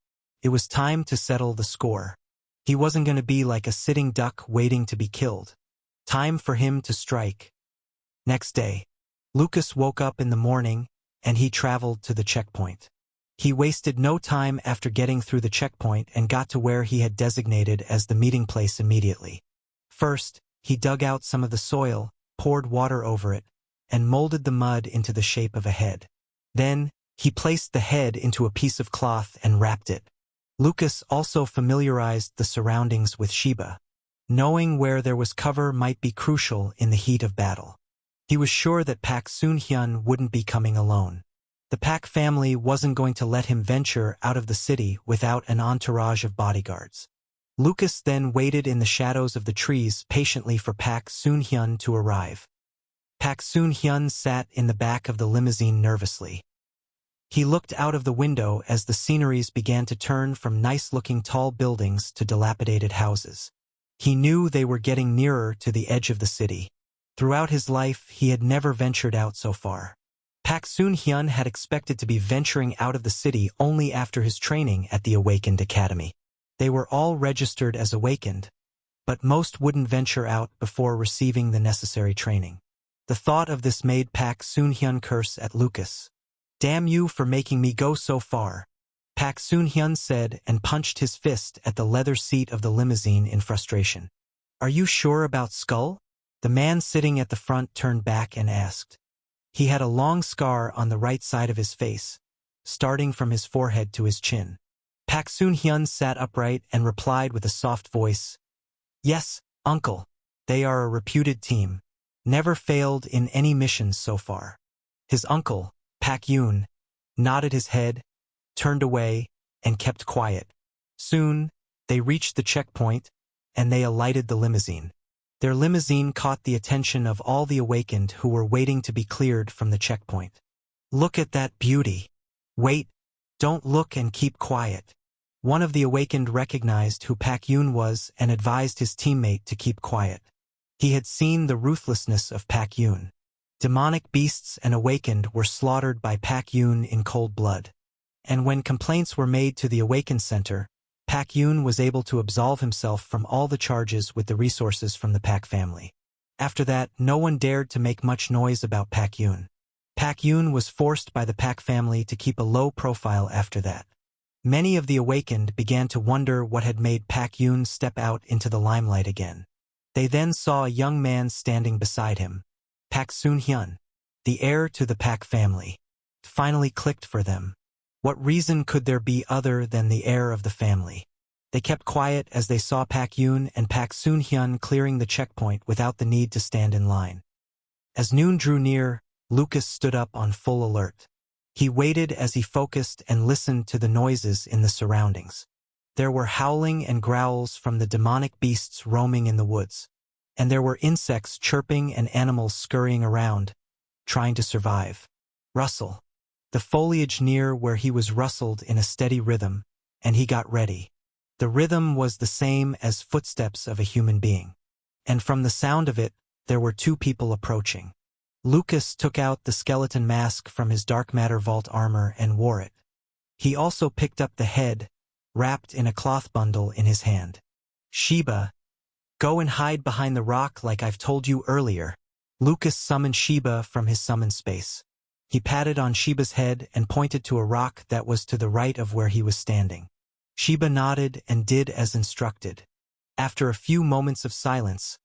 It was time to settle the score. He wasn't going to be like a sitting duck waiting to be killed. Time for him to strike. Next day, Lucas woke up in the morning and he traveled to the checkpoint. He wasted no time after getting through the checkpoint and got to where he had designated as the meeting place immediately. First, he dug out some of the soil, poured water over it, and molded the mud into the shape of a head. Then, he placed the head into a piece of cloth and wrapped it. Lucas also familiarized the surroundings with Sheba. Knowing where there was cover might be crucial in the heat of battle. He was sure that Pak Soon-hyun wouldn't be coming alone. The Pak family wasn't going to let him venture out of the city without an entourage of bodyguards. Lucas then waited in the shadows of the trees patiently for Pak Soon-hyun to arrive. Pak Soon-hyun sat in the back of the limousine nervously. He looked out of the window as the sceneries began to turn from nice-looking tall buildings to dilapidated houses. He knew they were getting nearer to the edge of the city. Throughout his life, he had never ventured out so far. Pak Soon-hyun had expected to be venturing out of the city only after his training at the Awakened Academy. They were all registered as Awakened, but most wouldn't venture out before receiving the necessary training. The thought of this made Pak Soon-hyun curse at Lucas. "Damn you for making me go so far," Pak Soon-hyun said and punched his fist at the leather seat of the limousine in frustration. "Are you sure about Skull?" The man sitting at the front turned back and asked. He had a long scar on the right side of his face, starting from his forehead to his chin. Pak Soon-hyun sat upright and replied with a soft voice, "Yes, uncle. They are a reputed team. Never failed in any missions so far." His uncle, Pak-Yun, nodded his head, turned away, and kept quiet. Soon, they reached the checkpoint, and they alighted the limousine. Their limousine caught the attention of all the Awakened who were waiting to be cleared from the checkpoint. "Look at that beauty. Wait, don't look and keep quiet. One of the awakened recognized who Pak Yun was and advised his teammate to keep quiet. He had seen the ruthlessness of Pak Yun. Demonic beasts and awakened were slaughtered by Pak Yun in cold blood. And when complaints were made to the Awakened Center, Pak Yun was able to absolve himself from all the charges with the resources from the Pak family. After that, no one dared to make much noise about Pak Yun. Pak Yun was forced by the Pak family to keep a low profile after that. Many of the awakened began to wonder what had made Pak Yun step out into the limelight again. They then saw a young man standing beside him, Pak Soon-hyun, the heir to the Pak family. It finally clicked for them. What reason could there be other than the heir of the family? They kept quiet as they saw Pak Yun and Pak Soon-hyun clearing the checkpoint without the need to stand in line. As noon drew near, Lucas stood up on full alert. He waited as he focused and listened to the noises in the surroundings. There were howling and growls from the demonic beasts roaming in the woods, and there were insects chirping and animals scurrying around, trying to survive. Rustle. The foliage near where he was rustled in a steady rhythm, and he got ready. The rhythm was the same as footsteps of a human being, and from the sound of it, there were two people approaching. Lucas took out the skeleton mask from his dark matter vault armor and wore it. He also picked up the head, wrapped in a cloth bundle in his hand. Sheba, go and hide behind the rock like I've told you earlier. Lucas summoned Sheba from his summon space. He patted on Sheba's head and pointed to a rock that was to the right of where he was standing. Sheba nodded and did as instructed. After a few moments of silence,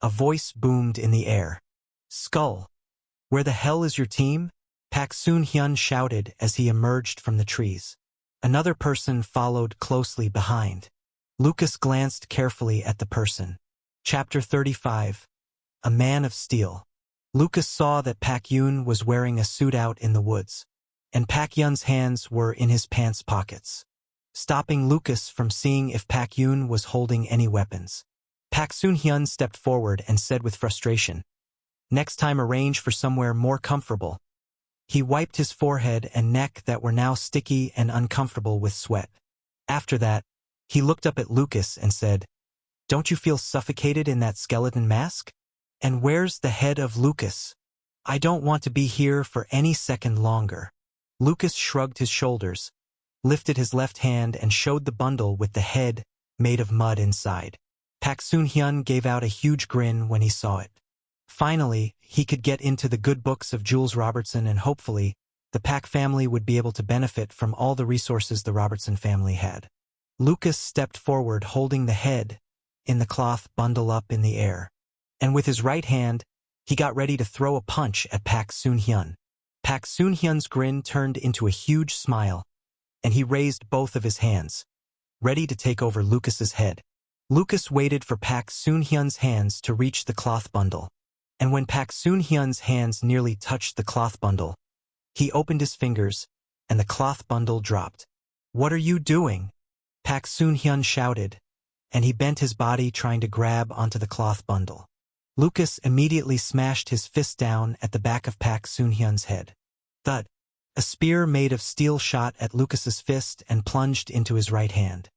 a voice boomed in the air. Skull. Where the hell is your team? Pak Soon-hyun shouted as he emerged from the trees. Another person followed closely behind. Lucas glanced carefully at the person. Chapter 35. A Man of Steel. Lucas saw that Pak Yun was wearing a suit out in the woods, and Pak Yun's hands were in his pants pockets, stopping Lucas from seeing if Pak Yun was holding any weapons. Pak Soon-hyun stepped forward and said with frustration, "Next time arrange for somewhere more comfortable." He wiped his forehead and neck that were now sticky and uncomfortable with sweat. After that, he looked up at Lucas and said, "Don't you feel suffocated in that skeleton mask? And where's the head of Lucas? I don't want to be here for any second longer." Lucas shrugged his shoulders, lifted his left hand and showed the bundle with the head made of mud inside. Pak Soon-hyun gave out a huge grin when he saw it. Finally, he could get into the good books of Jules Robertson, and hopefully, the Pak family would be able to benefit from all the resources the Robertson family had. Lucas stepped forward holding the head in the cloth bundle up in the air, and with his right hand, he got ready to throw a punch at Pak Soon-hyun. Pak Soon-hyun's grin turned into a huge smile, and he raised both of his hands, ready to take over Lucas's head. Lucas waited for Pak Soon-hyun's hands to reach the cloth bundle, and when Pak Soon-hyun's hands nearly touched the cloth bundle, he opened his fingers, and the cloth bundle dropped. "What are you doing?" Pak Soon-hyun shouted, and he bent his body trying to grab onto the cloth bundle. Lucas immediately smashed his fist down at the back of Pak Soon-hyun's head. Thud! A spear made of steel shot at Lucas's fist and plunged into his right hand.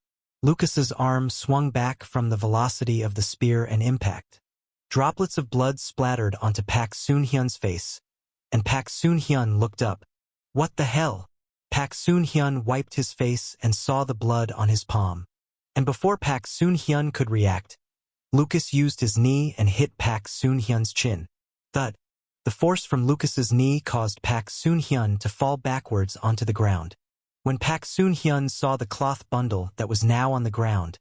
Lucas's arm swung back from the velocity of the spear and impact. Droplets of blood splattered onto Pak Soon-hyun's face, and Pak Soon-hyun looked up. "What the hell?" Pak Soon-hyun wiped his face and saw the blood on his palm. And before Pak Soon-hyun could react, Lucas used his knee and hit Pak Soon-hyun's chin. Thud! The force from Lucas's knee caused Pak Soon-hyun to fall backwards onto the ground. When Pak Soon-hyun saw the cloth bundle that was now on the ground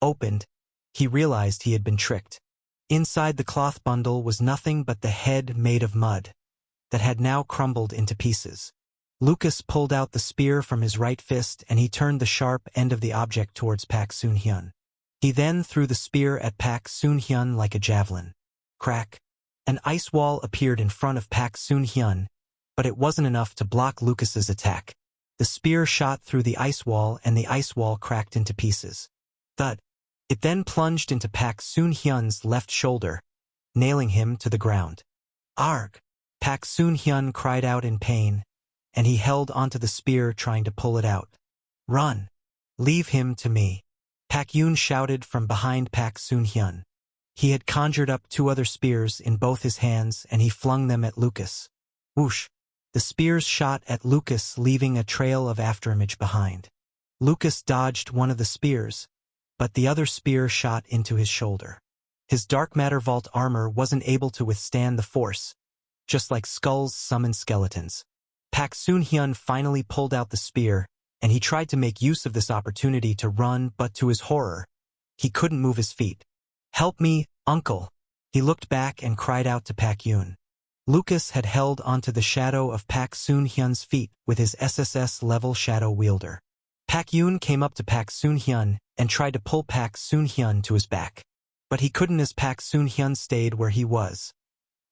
opened, he realized he had been tricked. Inside the cloth bundle was nothing but the head made of mud that had now crumbled into pieces. Lucas pulled out the spear from his right fist and he turned the sharp end of the object towards Pak Soon-hyun. He then threw the spear at Pak Soon-hyun like a javelin. Crack! An ice wall appeared in front of Pak Soon-hyun, but it wasn't enough to block Lucas's attack. The spear shot through the ice wall and the ice wall cracked into pieces. Thud! It then plunged into Pak Soon-hyun's left shoulder, nailing him to the ground. Arg! Pak Soon-hyun cried out in pain, and he held onto the spear trying to pull it out. Run! Leave him to me. Pak Yun shouted from behind Pak Soon-hyun. He had conjured up 2 other spears in both his hands and he flung them at Lucas. Whoosh! The spears shot at Lucas, leaving a trail of afterimage behind. Lucas dodged one of the spears, but the other spear shot into his shoulder. His dark matter vault armor wasn't able to withstand the force, just like skulls summon skeletons. Pak Soon-hyun finally pulled out the spear, and he tried to make use of this opportunity to run, but to his horror, he couldn't move his feet. "Help me, uncle!" He looked back and cried out to Pak Yun. Lucas had held onto the shadow of Pak Soon-hyun's feet with his SSS-level shadow wielder. Pak Yun came up to Pak Soon-hyun and tried to pull Pak Soon-hyun to his back. But he couldn't, as Pak Soon-hyun stayed where he was,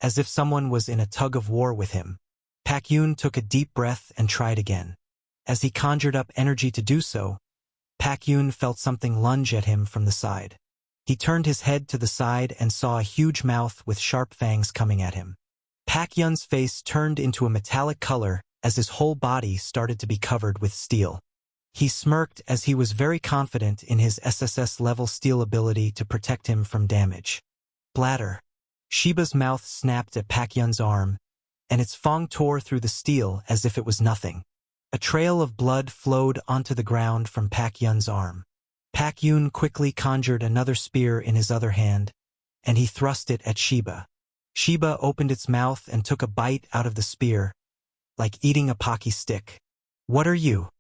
as if someone was in a tug-of-war with him. Pak Yun took a deep breath and tried again. As he conjured up energy to do so, Pak Yun felt something lunge at him from the side. He turned his head to the side and saw a huge mouth with sharp fangs coming at him. Pak Yun's face turned into a metallic color as his whole body started to be covered with steel. He smirked as he was very confident in his SSS-level steel ability to protect him from damage. Bladder. Shiba's mouth snapped at Pak Yun's arm, and its fang tore through the steel as if it was nothing. A trail of blood flowed onto the ground from Pak Yun's arm. Pak Yun quickly conjured another spear in his other hand, and he thrust it at Shiba. Shiba opened its mouth and took a bite out of the spear, like eating a pocky stick. "What are you?"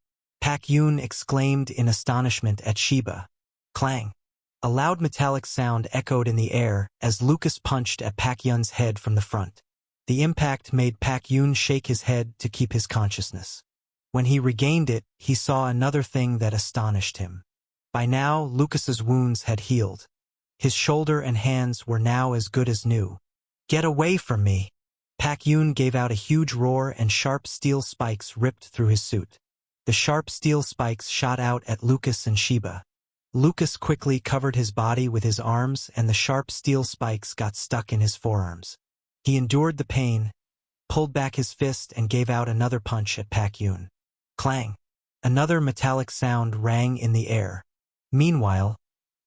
Pak Yun exclaimed in astonishment at Shiba. Clang! A loud metallic sound echoed in the air as Lucas punched at Pak Yun's head from the front. The impact made Pak Yun shake his head to keep his consciousness. When he regained it, he saw another thing that astonished him. By now, Lucas's wounds had healed. His shoulder and hands were now as good as new. "Get away from me!" Pak Yun gave out a huge roar and sharp steel spikes ripped through his suit. The sharp steel spikes shot out at Lucas and Shiba. Lucas quickly covered his body with his arms and the sharp steel spikes got stuck in his forearms. He endured the pain, pulled back his fist and gave out another punch at Pak Yun. Clang! Another metallic sound rang in the air. Meanwhile,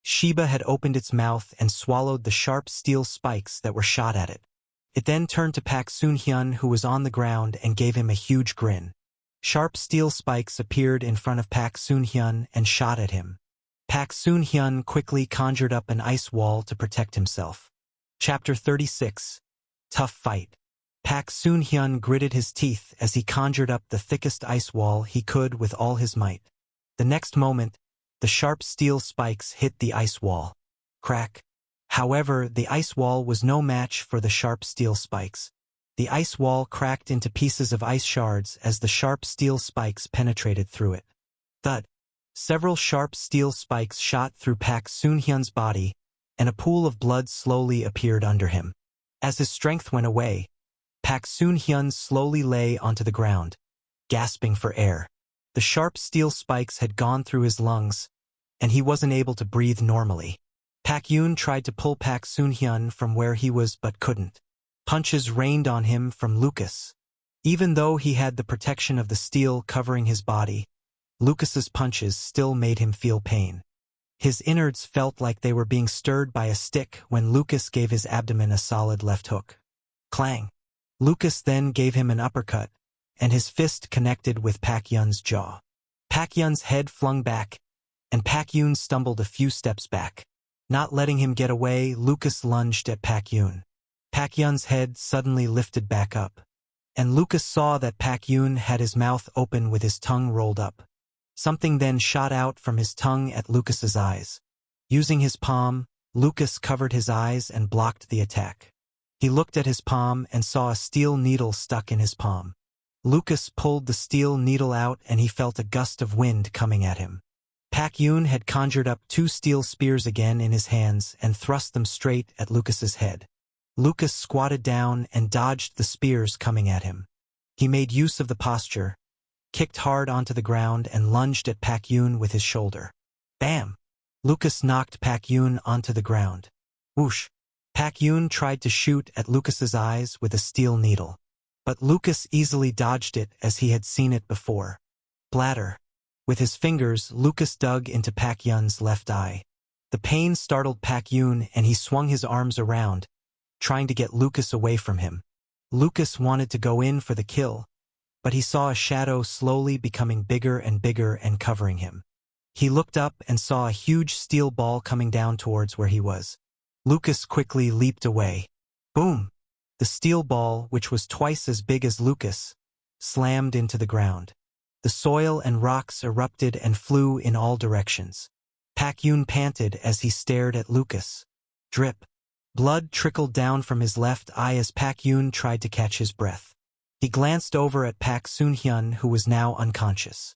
Shiba had opened its mouth and swallowed the sharp steel spikes that were shot at it. It then turned to Pak Soon-hyun, who was on the ground, and gave him a huge grin. Sharp steel spikes appeared in front of Pak Soon-hyun and shot at him. Pak Soon-hyun quickly conjured up an ice wall to protect himself. Chapter 36. Tough Fight. Pak Soon-hyun gritted his teeth as he conjured up the thickest ice wall he could with all his might. The next moment, the sharp steel spikes hit the ice wall. Crack! However, the ice wall was no match for the sharp steel spikes. The ice wall cracked into pieces of ice shards as the sharp steel spikes penetrated through it. Thud! Several sharp steel spikes shot through Pak Soon-hyun's body, and a pool of blood slowly appeared under him. As his strength went away, Pak Soon-hyun slowly lay onto the ground, gasping for air. The sharp steel spikes had gone through his lungs, and he wasn't able to breathe normally. Pak Yun tried to pull Pak Soon-hyun from where he was but couldn't. Punches rained on him from Lucas. Even though he had the protection of the steel covering his body, Lucas's punches still made him feel pain. His innards felt like they were being stirred by a stick when Lucas gave his abdomen a solid left hook. Clang! Lucas then gave him an uppercut, and his fist connected with Pak Yun's jaw. Pak Yun's head flung back, and Pak Yun stumbled a few steps back. Not letting him get away, Lucas lunged at Pak Yun. Pak Yun's head suddenly lifted back up, and Lucas saw that Pak Yun had his mouth open with his tongue rolled up. Something then shot out from his tongue at Lucas's eyes. Using his palm, Lucas covered his eyes and blocked the attack. He looked at his palm and saw a steel needle stuck in his palm. Lucas pulled the steel needle out and he felt a gust of wind coming at him. Pak Yun had conjured up 2 steel spears again in his hands and thrust them straight at Lucas's head. Lucas squatted down and dodged the spears coming at him. He made use of the posture, kicked hard onto the ground and lunged at Pak Yun with his shoulder. Bam! Lucas knocked Pak Yun onto the ground. Whoosh! Pak Yun tried to shoot at Lucas's eyes with a steel needle, but Lucas easily dodged it as he had seen it before. Bladder! With his fingers, Lucas dug into Pak Yun's left eye. The pain startled Pak Yun and he swung his arms around, trying to get Lucas away from him. Lucas wanted to go in for the kill, but he saw a shadow slowly becoming bigger and covering him. He looked up and saw a huge steel ball coming down towards where he was. Lucas quickly leaped away. Boom! The steel ball, which was twice as big as Lucas, slammed into the ground. The soil and rocks erupted and flew in all directions. Pak Yun panted as he stared at Lucas. Drip. Blood trickled down from his left eye as Pak Yun tried to catch his breath. He glanced over at Pak Soon-hyun, who was now unconscious.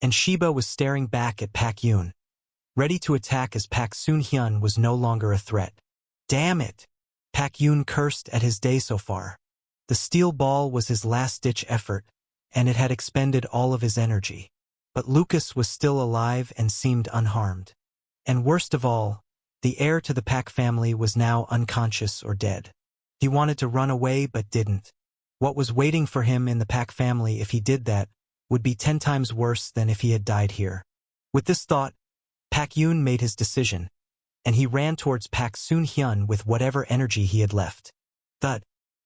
And Sheba was staring back at Pak Yun, ready to attack as Pak Soon-hyun was no longer a threat. Damn it! Pak Yun cursed at his day so far. The steel ball was his last-ditch effort, and it had expended all of his energy. But Lucas was still alive and seemed unharmed. And worst of all, the heir to the Pak family was now unconscious or dead. He wanted to run away but didn't. What was waiting for him in the Pak family if he did that would be 10 times worse than if he had died here. With this thought, Pak Yun made his decision, and he ran towards Pak Soon-hyun with whatever energy he had left. Thud.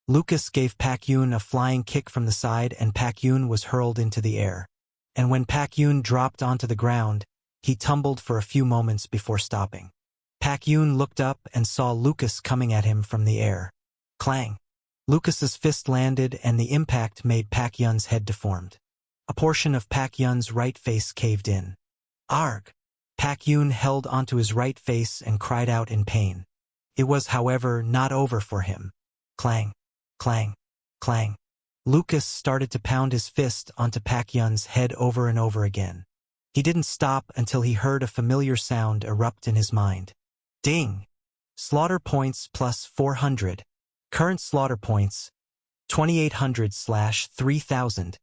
Lucas gave Pak Yun a flying kick from the side and Pak Yun was hurled into the air. And when Pak Yun dropped onto the ground, he tumbled for a few moments before stopping. Pak Yun looked up and saw Lucas coming at him from the air. Clang! Lucas's fist landed and the impact made Pak Yun's head deformed. A portion of Pak Yun's right face caved in. Arg! Pak Yun held onto his right face and cried out in pain. It was, however, not over for him. Clang! Clang! Clang! Lucas started to pound his fist onto Pak Yun's head over and over again. He didn't stop until he heard a familiar sound erupt in his mind. Ding! Slaughter points plus 400. Current slaughter points 2800/3000.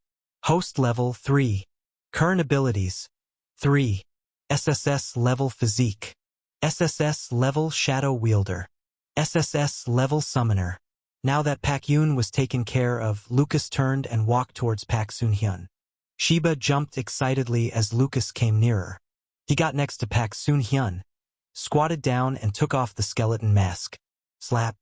Host level 3. Current abilities 3. SSS level Physique. SSS level Shadow Wielder. SSS level Summoner. Now that Pak Yun was taken care of, Lucas turned and walked towards Pak Soon-hyun. Sheba jumped excitedly as Lucas came nearer. He got next to Pak Soon-hyun, squatted down and took off the skeleton mask. Slap.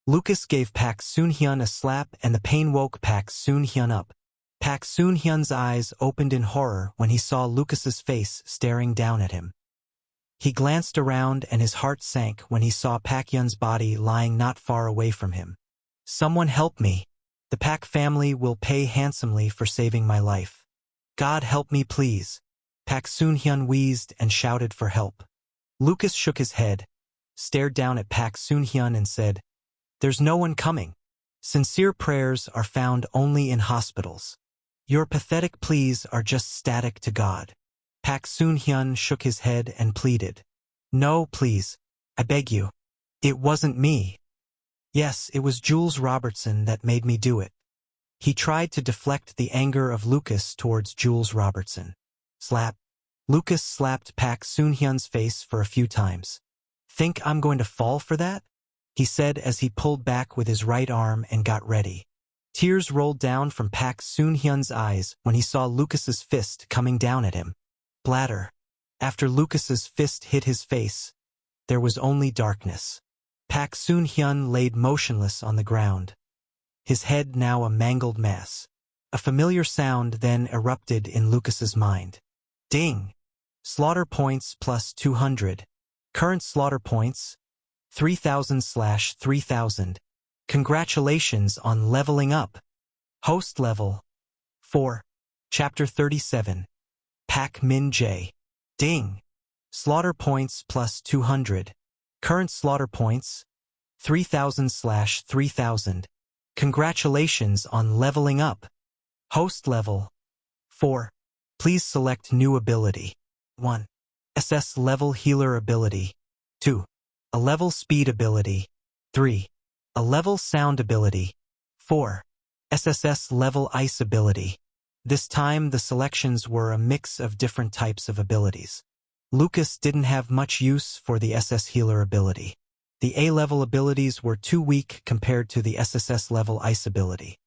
Lucas gave Pak Soon-hyun a slap and the pain woke Pak Soon-hyun up. Pak Soon-hyun's eyes opened in horror when he saw Lucas's face staring down at him. He glanced around and his heart sank when he saw Pak Yun's body lying not far away from him. Someone help me. The Pak family will pay handsomely for saving my life. God help me please. Pak Soon-hyun wheezed and shouted for help. Lucas shook his head, stared down at Pak Soon-hyun and said, "There's no one coming. Sincere prayers are found only in hospitals. Your pathetic pleas are just static to God." Pak Soon-hyun shook his head and pleaded. "No, please. I beg you. It wasn't me. Yes, it was Jules Robertson that made me do it." He tried to deflect the anger of Lucas towards Jules Robertson. Slap. Lucas slapped Pak Soon-hyun's face for a few times. "Think I'm going to fall for that?" he said as he pulled back with his right arm and got ready. Tears rolled down from Pak Soon-hyun's eyes when he saw Lucas's fist coming down at him. Bladder. After Lucas's fist hit his face, there was only darkness. Pak Soon-hyun laid motionless on the ground, his head now a mangled mass. A familiar sound then erupted in Lucas's mind. Ding! Slaughter points plus 200. Current slaughter points 3000/3000. Congratulations on leveling up. Host level 4. Chapter 37. Pak Min Jae. Ding! Slaughter points plus 200. Current slaughter points 3000/3000. Congratulations on leveling up. Host level 4. Please select new ability. 1. SS level healer ability. 2. A level speed ability. 3. A level sound ability. 4. SSS level ice ability. This time the selections were a mix of different types of abilities. Lucas didn't have much use for the SS healer ability. The A-level abilities were too weak compared to the SSS level ice ability.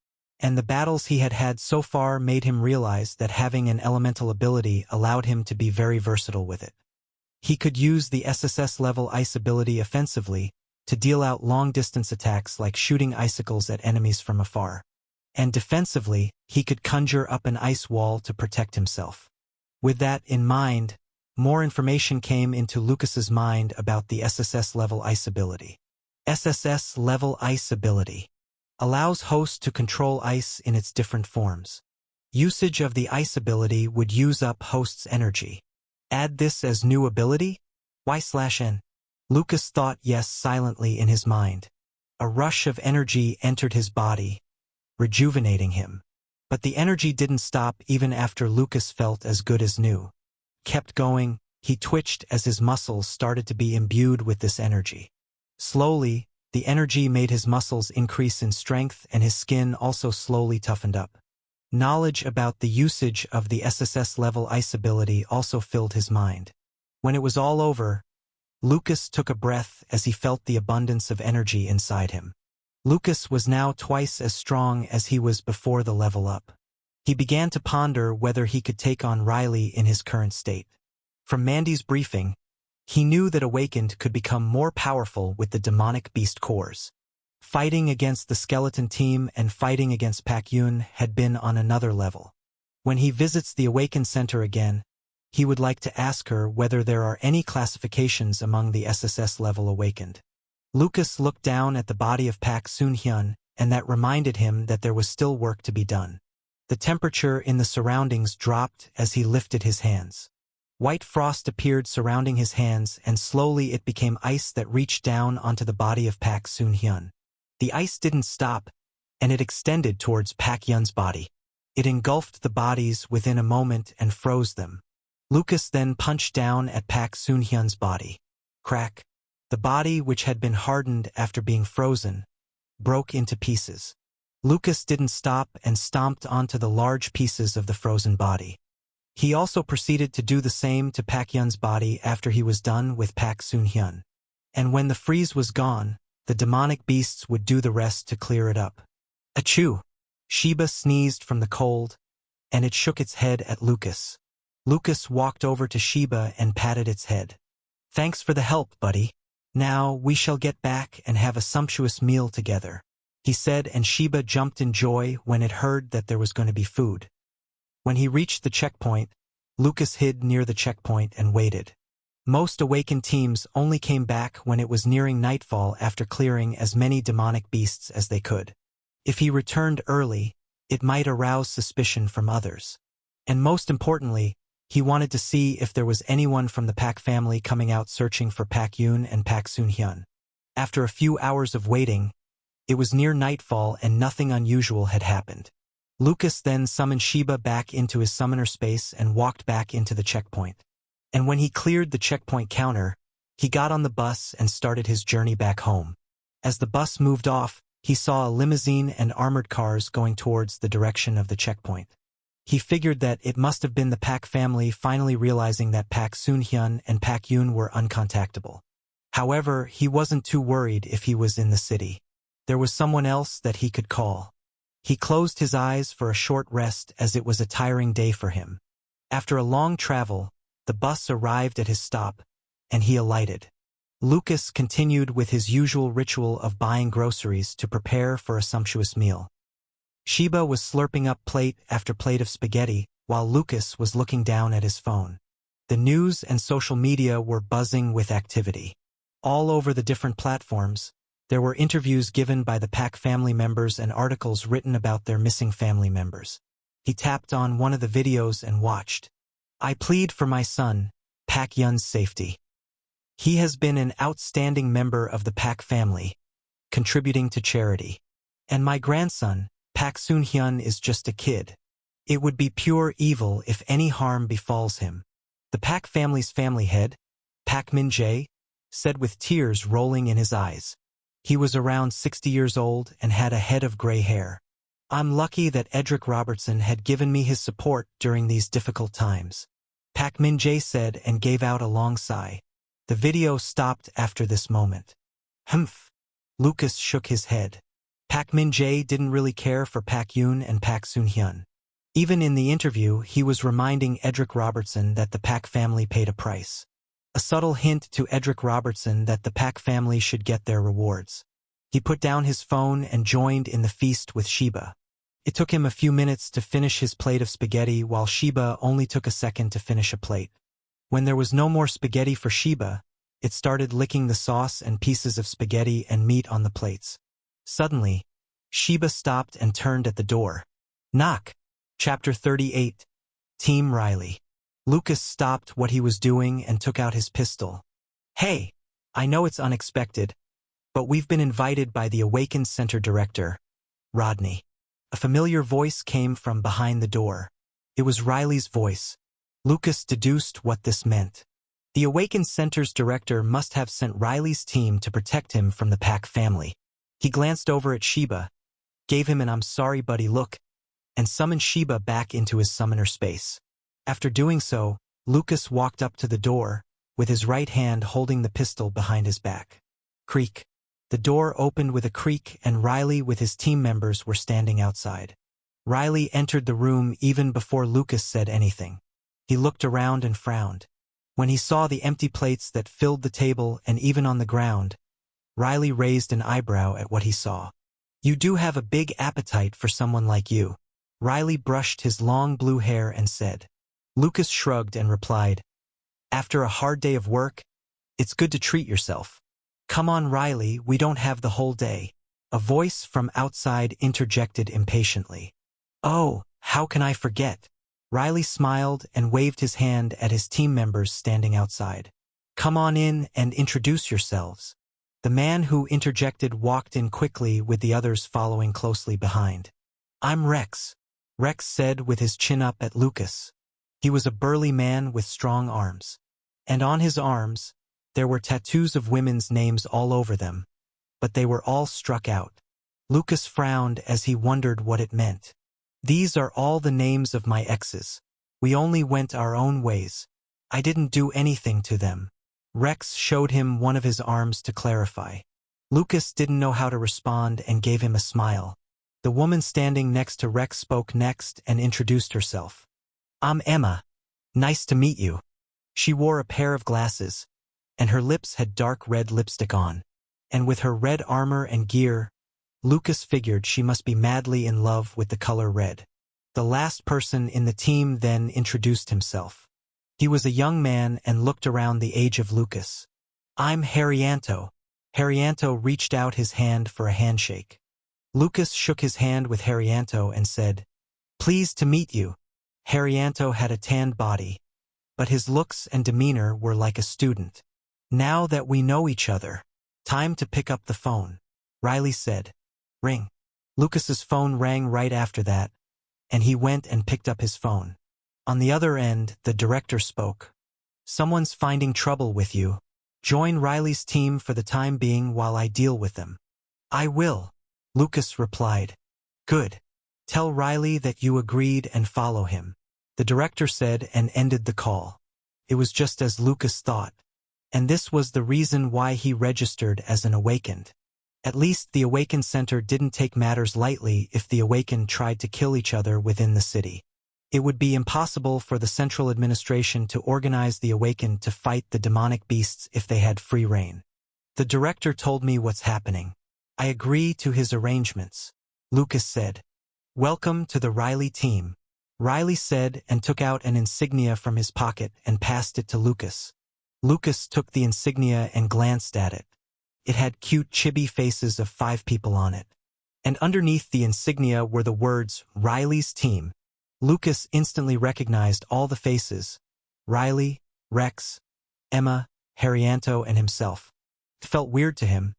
and the battles he had had so far made him realize that having an elemental ability allowed him to be very versatile with it. He could use the SSS-level ice ability offensively to deal out long-distance attacks like shooting icicles at enemies from afar. And defensively, he could conjure up an ice wall to protect himself. With that in mind, more information came into Lucas's mind about the SSS-level ice ability. SSS-level ice ability allows hosts to control ice in its different forms. Usage of the ice ability would use up host's energy. Add this as new ability? Y/N. Lucas thought yes silently in his mind. A rush of energy entered his body, rejuvenating him. But the energy didn't stop even after Lucas felt as good as new. Kept going, he twitched as his muscles started to be imbued with this energy. Slowly, the energy made his muscles increase in strength and his skin also slowly toughened up. Knowledge about the usage of the SSS-level ice ability also filled his mind. When it was all over, Lucas took a breath as he felt the abundance of energy inside him. Lucas was now twice as strong as he was before the level up. He began to ponder whether he could take on Riley in his current state. From Mandy's briefing, he knew that Awakened could become more powerful with the demonic beast cores. Fighting against the skeleton team and fighting against Pak Yun had been on another level. When he visits the Awakened Center again, he would like to ask her whether there are any classifications among the SSS-level Awakened. Lucas looked down at the body of Pak Sun-hyun, and that reminded him that there was still work to be done. The temperature in the surroundings dropped as he lifted his hands. White frost appeared surrounding his hands, and slowly it became ice that reached down onto the body of Pak Sun-hyun. The ice didn't stop, and it extended towards Pak Yun's body. It engulfed the bodies within a moment and froze them. Lucas then punched down at Pak Sun-hyun's body. Crack. The body, which had been hardened after being frozen, broke into pieces. Lucas didn't stop and stomped onto the large pieces of the frozen body. He also proceeded to do the same to Pak Yun's body after he was done with Pak Sun-hyun. And when the freeze was gone, the demonic beasts would do the rest to clear it up. Achoo! Sheba sneezed from the cold, and it shook its head at Lucas. Lucas walked over to Sheba and patted its head. Thanks for the help, buddy. Now we shall get back and have a sumptuous meal together, he said, and Sheba jumped in joy when it heard that there was going to be food. When he reached the checkpoint, Lucas hid near the checkpoint and waited. Most Awakened teams only came back when it was nearing nightfall after clearing as many demonic beasts as they could. If he returned early, it might arouse suspicion from others. And most importantly, he wanted to see if there was anyone from the Pak family coming out searching for Pak Yun and Pak Sun-hyun. After a few hours of waiting, it was near nightfall and nothing unusual had happened. Lucas then summoned Sheba back into his summoner space and walked back into the checkpoint. And when he cleared the checkpoint counter, he got on the bus and started his journey back home. As the bus moved off, he saw a limousine and armored cars going towards the direction of the checkpoint. He figured that it must have been the Pak family finally realizing that Pak Sun-hyun and Pak Yun were uncontactable. However, he wasn't too worried if he was in the city. There was someone else that he could call. He closed his eyes for a short rest as it was a tiring day for him. After a long travel, the bus arrived at his stop, and he alighted. Lucas continued with his usual ritual of buying groceries to prepare for a sumptuous meal. Sheba was slurping up plate after plate of spaghetti, while Lucas was looking down at his phone. The news and social media were buzzing with activity. All over the different platforms, there were interviews given by the Pak family members and articles written about their missing family members. He tapped on one of the videos and watched. I plead for my son, Pak Yun's safety. He has been an outstanding member of the Pak family, contributing to charity. And my grandson, Pak Sun-hyun, is just a kid. It would be pure evil if any harm befalls him. The Pak family's family head, Pak Min-jae, said with tears rolling in his eyes. He was around 60 years old and had a head of gray hair. I'm lucky that Edric Robertson had given me his support during these difficult times, Pak Min-jae said and gave out a long sigh. The video stopped after this moment. Humph. Lucas shook his head. Pak Min-jae didn't really care for Pak Yoon and Pak Soon-hyun. Even in the interview, he was reminding Edric Robertson that the Pak family paid a price. A subtle hint to Edric Robertson that the Pak family should get their rewards. He put down his phone and joined in the feast with Sheba. It took him a few minutes to finish his plate of spaghetti, while Sheba only took a second to finish a plate. When there was no more spaghetti for Sheba, it started licking the sauce and pieces of spaghetti and meat on the plates. Suddenly, Sheba stopped and turned at the door. Knock. Chapter 38. Team Riley. Lucas stopped what he was doing and took out his pistol. Hey, I know it's unexpected, but we've been invited by the Awakened Center director, Rodney. A familiar voice came from behind the door. It was Riley's voice. Lucas deduced what this meant. The Awakened Center's director must have sent Riley's team to protect him from the Pak family. He glanced over at Sheba, gave him an "I'm sorry, buddy" look, and summoned Sheba back into his summoner space. After doing so, Lucas walked up to the door, with his right hand holding the pistol behind his back. Creak. The door opened with a creak and Riley with his team members were standing outside. Riley entered the room even before Lucas said anything. He looked around and frowned. When he saw the empty plates that filled the table and even on the ground, Riley raised an eyebrow at what he saw. You do have a big appetite for someone like you. Riley brushed his long blue hair and said. Lucas shrugged and replied, after a hard day of work, it's good to treat yourself. Come on, Riley, we don't have the whole day. A voice from outside interjected impatiently. Oh, how can I forget? Riley smiled and waved his hand at his team members standing outside. Come on in and introduce yourselves. The man who interjected walked in quickly with the others following closely behind. I'm Rex, Rex said with his chin up at Lucas. He was a burly man with strong arms. And on his arms, there were tattoos of women's names all over them, but they were all struck out. Lucas frowned as he wondered what it meant. These are all the names of my exes. We only went our own ways. I didn't do anything to them. Rex showed him one of his arms to clarify. Lucas didn't know how to respond and gave him a smile. The woman standing next to Rex spoke next and introduced herself. I'm Emma. Nice to meet you. She wore a pair of glasses, and her lips had dark red lipstick on. And with her red armor and gear, Lucas figured she must be madly in love with the color red. The last person in the team then introduced himself. He was a young man and looked around the age of Lucas. I'm Haryanto. Haryanto reached out his hand for a handshake. Lucas shook his hand with Haryanto and said, Pleased to meet you. Haryanto had a tanned body, but his looks and demeanor were like a student. Now that we know each other, time to pick up the phone, Riley said. Ring. Lucas's phone rang right after that, and he went and picked up his phone. On the other end, the director spoke. Someone's finding trouble with you. Join Riley's team for the time being while I deal with them. I will, Lucas replied. Good. Tell Riley that you agreed and follow him, the director said and ended the call. It was just as Lucas thought. And this was the reason why he registered as an Awakened. At least the Awakened Center didn't take matters lightly if the Awakened tried to kill each other within the city. It would be impossible for the central administration to organize the Awakened to fight the demonic beasts if they had free reign. The director told me what's happening. I agree to his arrangements, Lucas said. Welcome to the Riley team, Riley said and took out an insignia from his pocket and passed it to Lucas. Lucas took the insignia and glanced at it. It had cute chibi faces of 5 people on it. And underneath the insignia were the words, Riley's team. Lucas instantly recognized all the faces. Riley, Rex, Emma, Haryanto, and himself. It felt weird to him,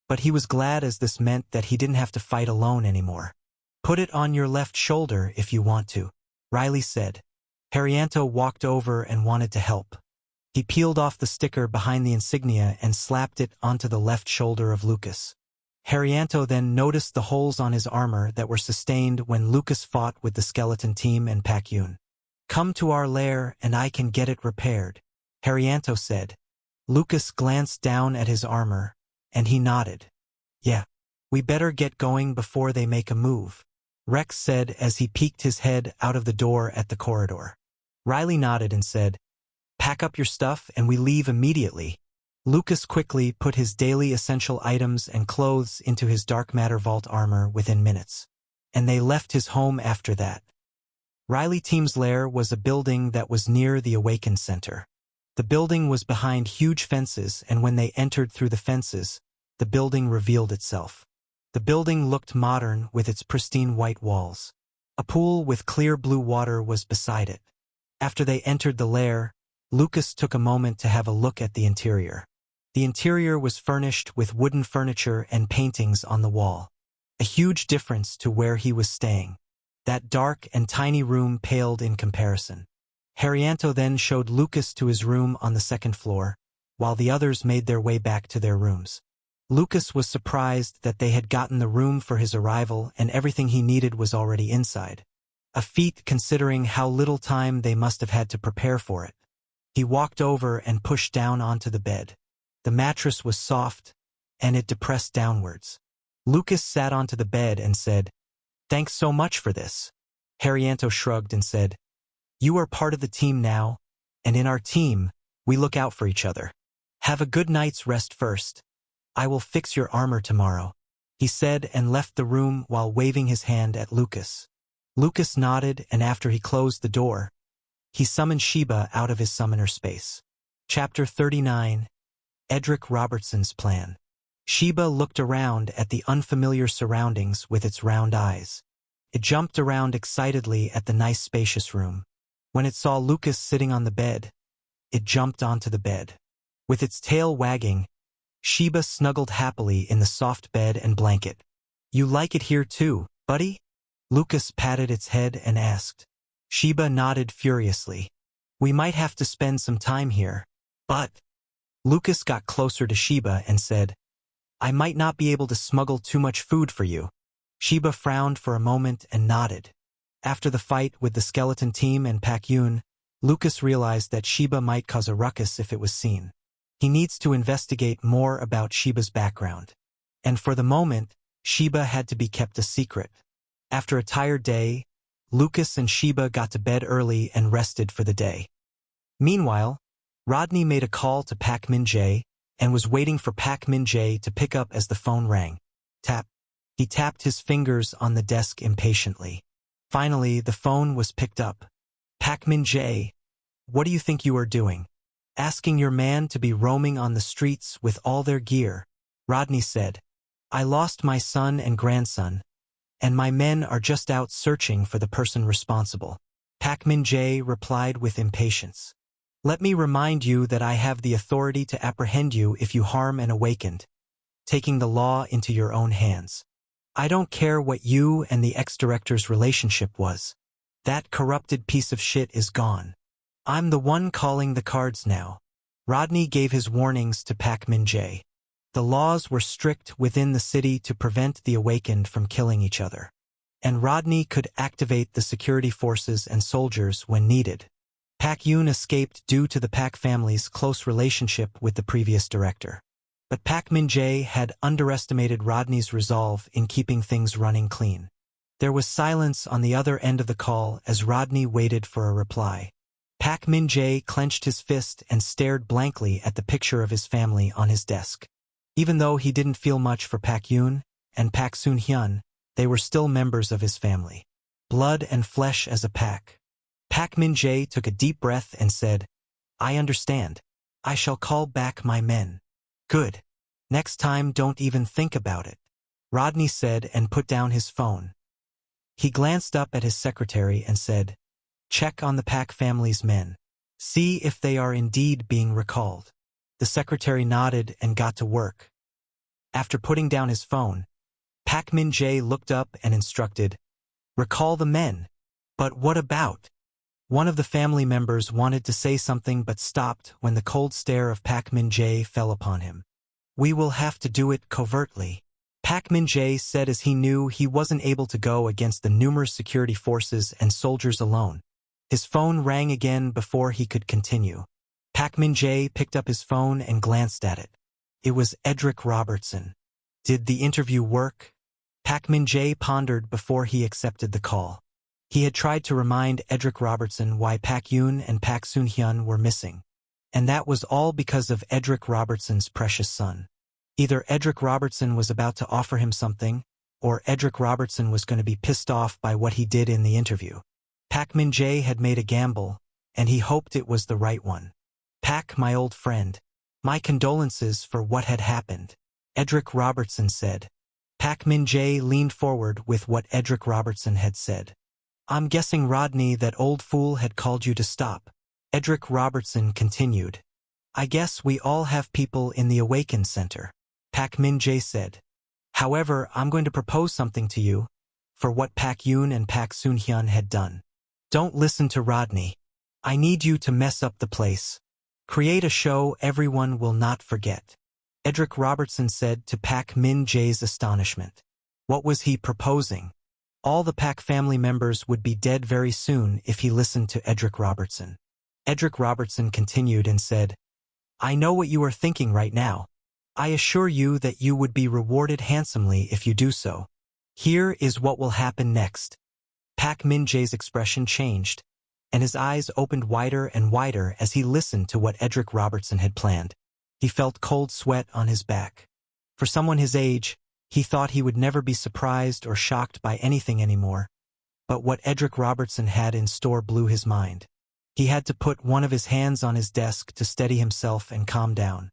but he was glad as this meant that he didn't have to fight alone anymore. Put it on your left shoulder if you want to, Riley said. Haryanto walked over and wanted to help. He peeled off the sticker behind the insignia and slapped it onto the left shoulder of Lucas. Haryanto then noticed the holes on his armor that were sustained when Lucas fought with the skeleton team and Pak Yoon. Come to our lair and I can get it repaired, Haryanto said. Lucas glanced down at his armor, and he nodded. Yeah, We better get going before they make a move, Rex said as he peeked his head out of the door at the corridor. Riley nodded and said, "Pack up your stuff and we leave immediately." Lucas quickly put his daily essential items and clothes into his dark matter vault armor within minutes, and they left his home after that. Riley Team's lair was a building that was near the Awakened Center. The building was behind huge fences, and when they entered through the fences, the building revealed itself. The building looked modern with its pristine white walls. A pool with clear blue water was beside it. After they entered the lair, Lucas took a moment to have a look at the interior. The interior was furnished with wooden furniture and paintings on the wall. A huge difference to where he was staying. That dark and tiny room paled in comparison. Haryanto then showed Lucas to his room on the second floor, while the others made their way back to their rooms. Lucas was surprised that they had gotten the room for his arrival and everything he needed was already inside. A feat considering how little time they must have had to prepare for it. He walked over and pushed down onto the bed. The mattress was soft, and it depressed downwards. Lucas sat onto the bed and said, "Thanks so much for this." Haryanto shrugged and said, "You are part of the team now, and in our team, we look out for each other. Have a good night's rest first. I will fix your armor tomorrow," he said and left the room while waving his hand at Lucas. Lucas nodded, and after he closed the door, he summoned Sheba out of his summoner space. Chapter 39. Edric Robertson's Plan. Sheba looked around at the unfamiliar surroundings with its round eyes. It jumped around excitedly at the nice spacious room. When it saw Lucas sitting on the bed, it jumped onto the bed. With its tail wagging, Sheba snuggled happily in the soft bed and blanket. "You like it here too, buddy?" Lucas patted its head and asked. Sheba nodded furiously. "We might have to spend some time here, but..." Lucas got closer to Sheba and said, "I might not be able to smuggle too much food for you." Sheba frowned for a moment and nodded. After the fight with the skeleton team and Pak Yun, Lucas realized that Sheba might cause a ruckus if it was seen. He needs to investigate more about Sheba's background. And for the moment, Sheba had to be kept a secret. After a tired day, Lucas and Sheba got to bed early and rested for the day. Meanwhile, Rodney made a call to Pak Min-jae and was waiting for Pak Min-jae to pick up as the phone rang. Tap. He tapped his fingers on the desk impatiently. Finally, the phone was picked up. "Pak Min-jae, what do you think you are doing? Asking your man to be roaming on the streets with all their gear?" Rodney said. "I lost my son and grandson, and my men are just out searching for the person responsible." Pak Min-jae replied with impatience. "Let me remind you that I have the authority to apprehend you if you harm an awakened, taking the law into your own hands. I don't care what you and the ex-director's relationship was. That corrupted piece of shit is gone. I'm the one calling the cards now." Rodney gave his warnings to Pak Min-jae. The laws were strict within the city to prevent the awakened from killing each other, and Rodney could activate the security forces and soldiers when needed. Pak Yun escaped due to the Pak family's close relationship with the previous director. But Pak Min-jae had underestimated Rodney's resolve in keeping things running clean. There was silence on the other end of the call as Rodney waited for a reply. Pak Min-jae clenched his fist and stared blankly at the picture of his family on his desk. Even though he didn't feel much for Pak Yun and Pak Soon-hyun, they were still members of his family. Blood and flesh as a pack. Pak Min-jae took a deep breath and said, "I understand. I shall call back my men." "Good. Next time don't even think about it," Rodney said and put down his phone. He glanced up at his secretary and said, "Check on the Pak family's men. See if they are indeed being recalled." The secretary nodded and got to work. After putting down his phone, Pak Min-jae looked up and instructed, "Recall the men. But what about?" One of the family members wanted to say something but stopped when the cold stare of Pak Min-jae fell upon him. "We will have to do it covertly," Pak Min-jae said as he knew he wasn't able to go against the numerous security forces and soldiers alone. His phone rang again before he could continue. Pak Min-jae picked up his phone and glanced at it. It was Edric Robertson. Did the interview work? Pak Min-jae pondered before he accepted the call. He had tried to remind Edric Robertson why Pak Yoon and Pak Soon-hyun were missing. And that was all because of Edric Robertson's precious son. Either Edric Robertson was about to offer him something, or Edric Robertson was going to be pissed off by what he did in the interview. Pak Min-jae had made a gamble, and he hoped it was the right one. Pak, my old friend. My condolences for what had happened, Edric Robertson said. Pak Min-jae leaned forward with what Edric Robertson had said. I'm guessing Rodney, that old fool, had called you to stop. Edric Robertson continued. I guess we all have people in the Awaken Center, Pak Min-jae said. However, I'm going to propose something to you, for what Pak Yoon and Pak Soon-hyun had done. Don't listen to Rodney. I need you to mess up the place. Create a show everyone will not forget. Edric Robertson said to Pak Min-jae's astonishment. What was he proposing? All the Pak family members would be dead very soon if he listened to Edric Robertson. Edric Robertson continued and said, I know what you are thinking right now. I assure you that you would be rewarded handsomely if you do so. Here is what will happen next. Pak Min-jae's expression changed, and his eyes opened wider and wider as he listened to what Edric Robertson had planned. He felt cold sweat on his back. For someone his age, he thought he would never be surprised or shocked by anything anymore. But what Edric Robertson had in store blew his mind. He had to put one of his hands on his desk to steady himself and calm down.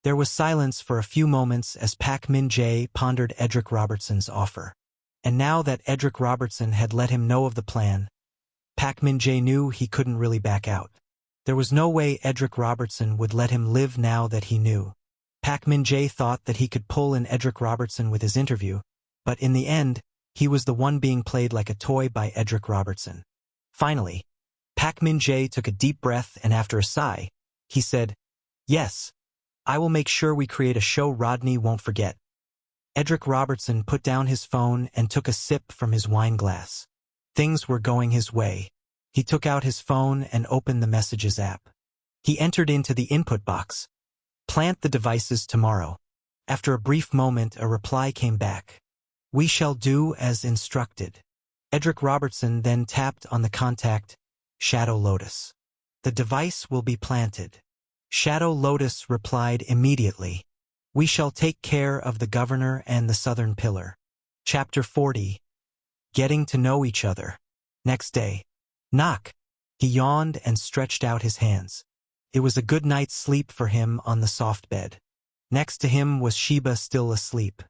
There was silence for a few moments as Pak Min-jae pondered Edric Robertson's offer. And now that Edric Robertson had let him know of the plan, Pak Min-jae knew he couldn't really back out. There was no way Edric Robertson would let him live now that he knew. Pak Min-jae thought that he could pull in Edric Robertson with his interview, but in the end, he was the one being played like a toy by Edric Robertson. Finally, Pak Min-jae took a deep breath and after a sigh, he said, Yes, I will make sure we create a show Rodney won't forget. Edric Robertson put down his phone and took a sip from his wine glass. Things were going his way. He took out his phone and opened the Messages app. He entered into the input box. Plant the devices tomorrow. After a brief moment, a reply came back. We shall do as instructed. Edric Robertson then tapped on the contact, Shadow Lotus. The device will be planted. Shadow Lotus replied immediately. We shall take care of the governor and the southern pillar. Chapter 40. Getting to know each other. Next day. Knock. He yawned and stretched out his hands. It was a good night's sleep for him on the soft bed. Next to him was Sheba still asleep.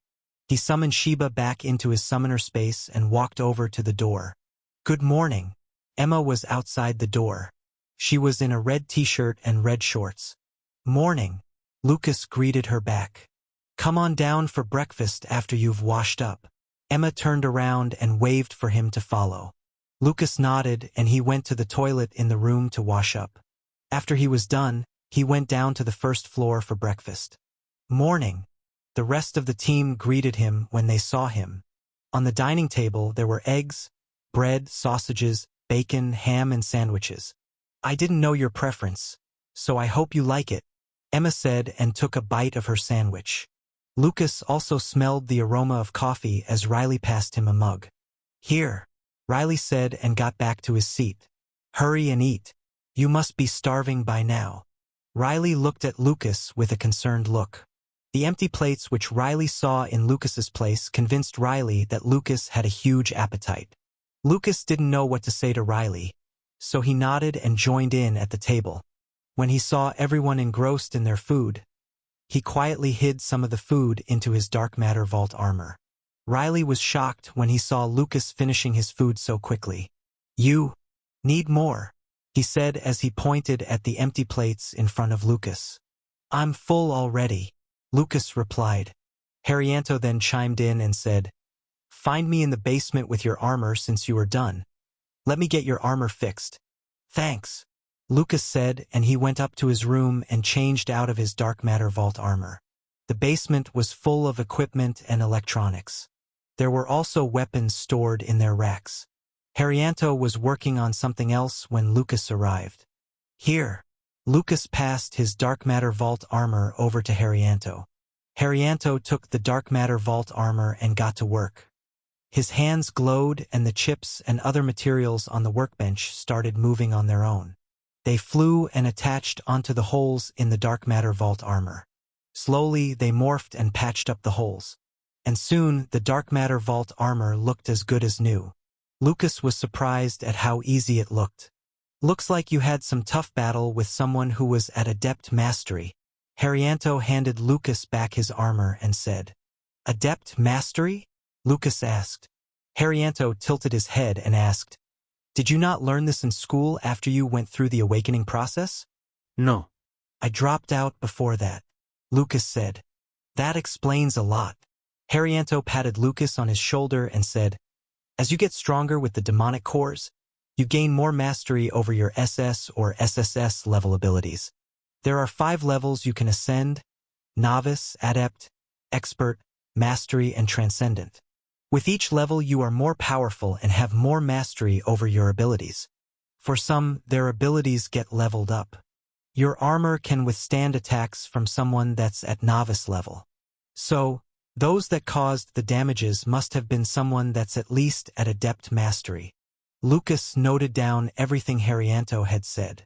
He summoned Sheba back into his summoner space and walked over to the door. Good morning. Emma was outside the door. She was in a red t-shirt and red shorts. Morning. Lucas greeted her back. Come on down for breakfast after you've washed up. Emma turned around and waved for him to follow. Lucas nodded and he went to the toilet in the room to wash up. After he was done, he went down to the first floor for breakfast. Morning. The rest of the team greeted him when they saw him. On the dining table there were eggs, bread, sausages, bacon, ham and sandwiches. I didn't know your preference, so I hope you like it, Emma said and took a bite of her sandwich. Lucas also smelled the aroma of coffee as Riley passed him a mug. Here, Riley said and got back to his seat. Hurry and eat. You must be starving by now. Riley looked at Lucas with a concerned look. The empty plates which Riley saw in Lucas's place convinced Riley that Lucas had a huge appetite. Lucas didn't know what to say to Riley, so he nodded and joined in at the table. When he saw everyone engrossed in their food, he quietly hid some of the food into his dark matter vault armor. Riley was shocked when he saw Lucas finishing his food so quickly. You need more, he said as he pointed at the empty plates in front of Lucas. I'm full already, Lucas replied. Haryanto then chimed in and said, Find me in the basement with your armor since you are done. Let me get your armor fixed. Thanks, Lucas said, and he went up to his room and changed out of his dark matter vault armor. The basement was full of equipment and electronics. There were also weapons stored in their racks. Haryanto was working on something else when Lucas arrived. Here, Lucas passed his dark matter vault armor over to Haryanto. Haryanto took the dark matter vault armor and got to work. His hands glowed and the chips and other materials on the workbench started moving on their own. They flew and attached onto the holes in the dark matter vault armor. Slowly, they morphed and patched up the holes. And soon, the dark matter vault armor looked as good as new. Lucas was surprised at how easy it looked. Looks like you had some tough battle with someone who was at adept mastery. Haryanto handed Lucas back his armor and said, "Adept mastery?" Lucas asked. Haryanto tilted his head and asked, "Did you not learn this in school after you went through the awakening process?" No. "I dropped out before that," Lucas said. "That explains a lot." Haryanto patted Lucas on his shoulder and said, "As you get stronger with the demonic cores, you gain more mastery over your SS or SSS level abilities. There are 5 levels you can ascend: Novice, Adept, Expert, Mastery, and Transcendent. With each level you are more powerful and have more mastery over your abilities. For some, their abilities get leveled up. Your armor can withstand attacks from someone that's at Novice level. So, those that caused the damages must have been someone that's at least at Adept Mastery." Lucas noted down everything Haryanto had said.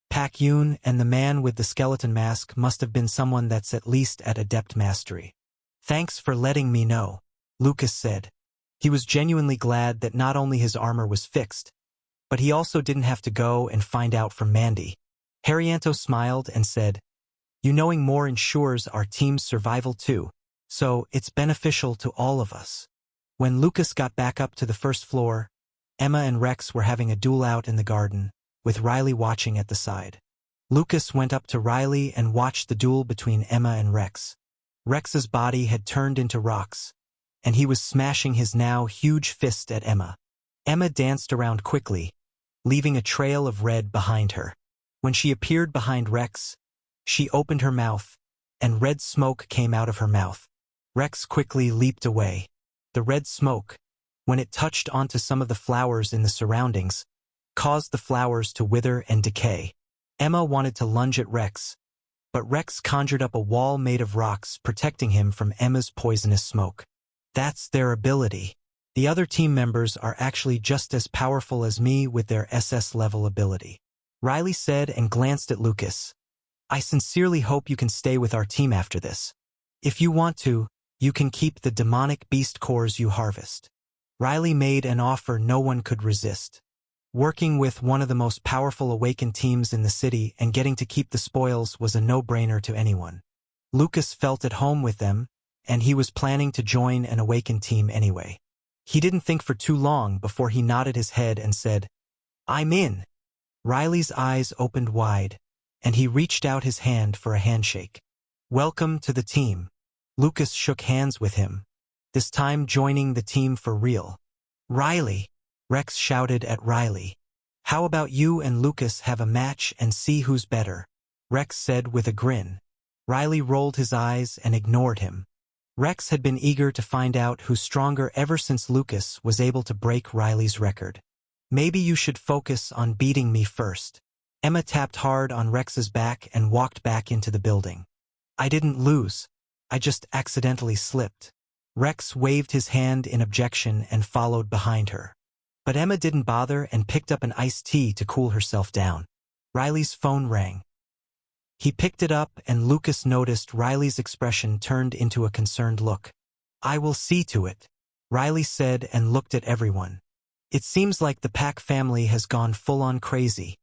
Pak Yoon and the man with the skeleton mask must have been someone that's at least at Adept Mastery. "Thanks for letting me know," Lucas said. He was genuinely glad that not only his armor was fixed, but he also didn't have to go and find out from Mandy. Haryanto smiled and said, "You knowing more ensures our team's survival too, so it's beneficial to all of us." When Lucas got back up to the first floor, Emma and Rex were having a duel out in the garden, with Riley watching at the side. Lucas went up to Riley and watched the duel between Emma and Rex. Rex's body had turned into rocks, and he was smashing his now huge fist at Emma. Emma danced around quickly, leaving a trail of red behind her. When she appeared behind Rex, she opened her mouth, and red smoke came out of her mouth. Rex quickly leaped away. The red smoke, when it touched onto some of the flowers in the surroundings, caused the flowers to wither and decay. Emma wanted to lunge at Rex, but Rex conjured up a wall made of rocks protecting him from Emma's poisonous smoke. That's their ability. The other team members are actually just as powerful as me with their SS level ability, Riley said and glanced at Lucas. "I sincerely hope you can stay with our team after this. If you want to, you can keep the demonic beast cores you harvest." Riley made an offer no one could resist. Working with one of the most powerful awakened teams in the city and getting to keep the spoils was a no-brainer to anyone. Lucas felt at home with them, and he was planning to join an awakened team anyway. He didn't think for too long before he nodded his head and said, "I'm in." Riley's eyes opened wide, and he reached out his hand for a handshake. "Welcome to the team." Lucas shook hands with him, this time joining the team for real. "Riley," Rex shouted at Riley. "How about you and Lucas have a match and see who's better?" Rex said with a grin. Riley rolled his eyes and ignored him. Rex had been eager to find out who's stronger ever since Lucas was able to break Riley's record. "Maybe you should focus on beating me first." Emma tapped hard on Rex's back and walked back into the building. "I didn't lose. I just accidentally slipped." Rex waved his hand in objection and followed behind her. But Emma didn't bother and picked up an iced tea to cool herself down. Riley's phone rang. He picked it up and Lucas noticed Riley's expression turned into a concerned look. "I will see to it," Riley said and looked at everyone. "It seems like the Pak family has gone full-on crazy.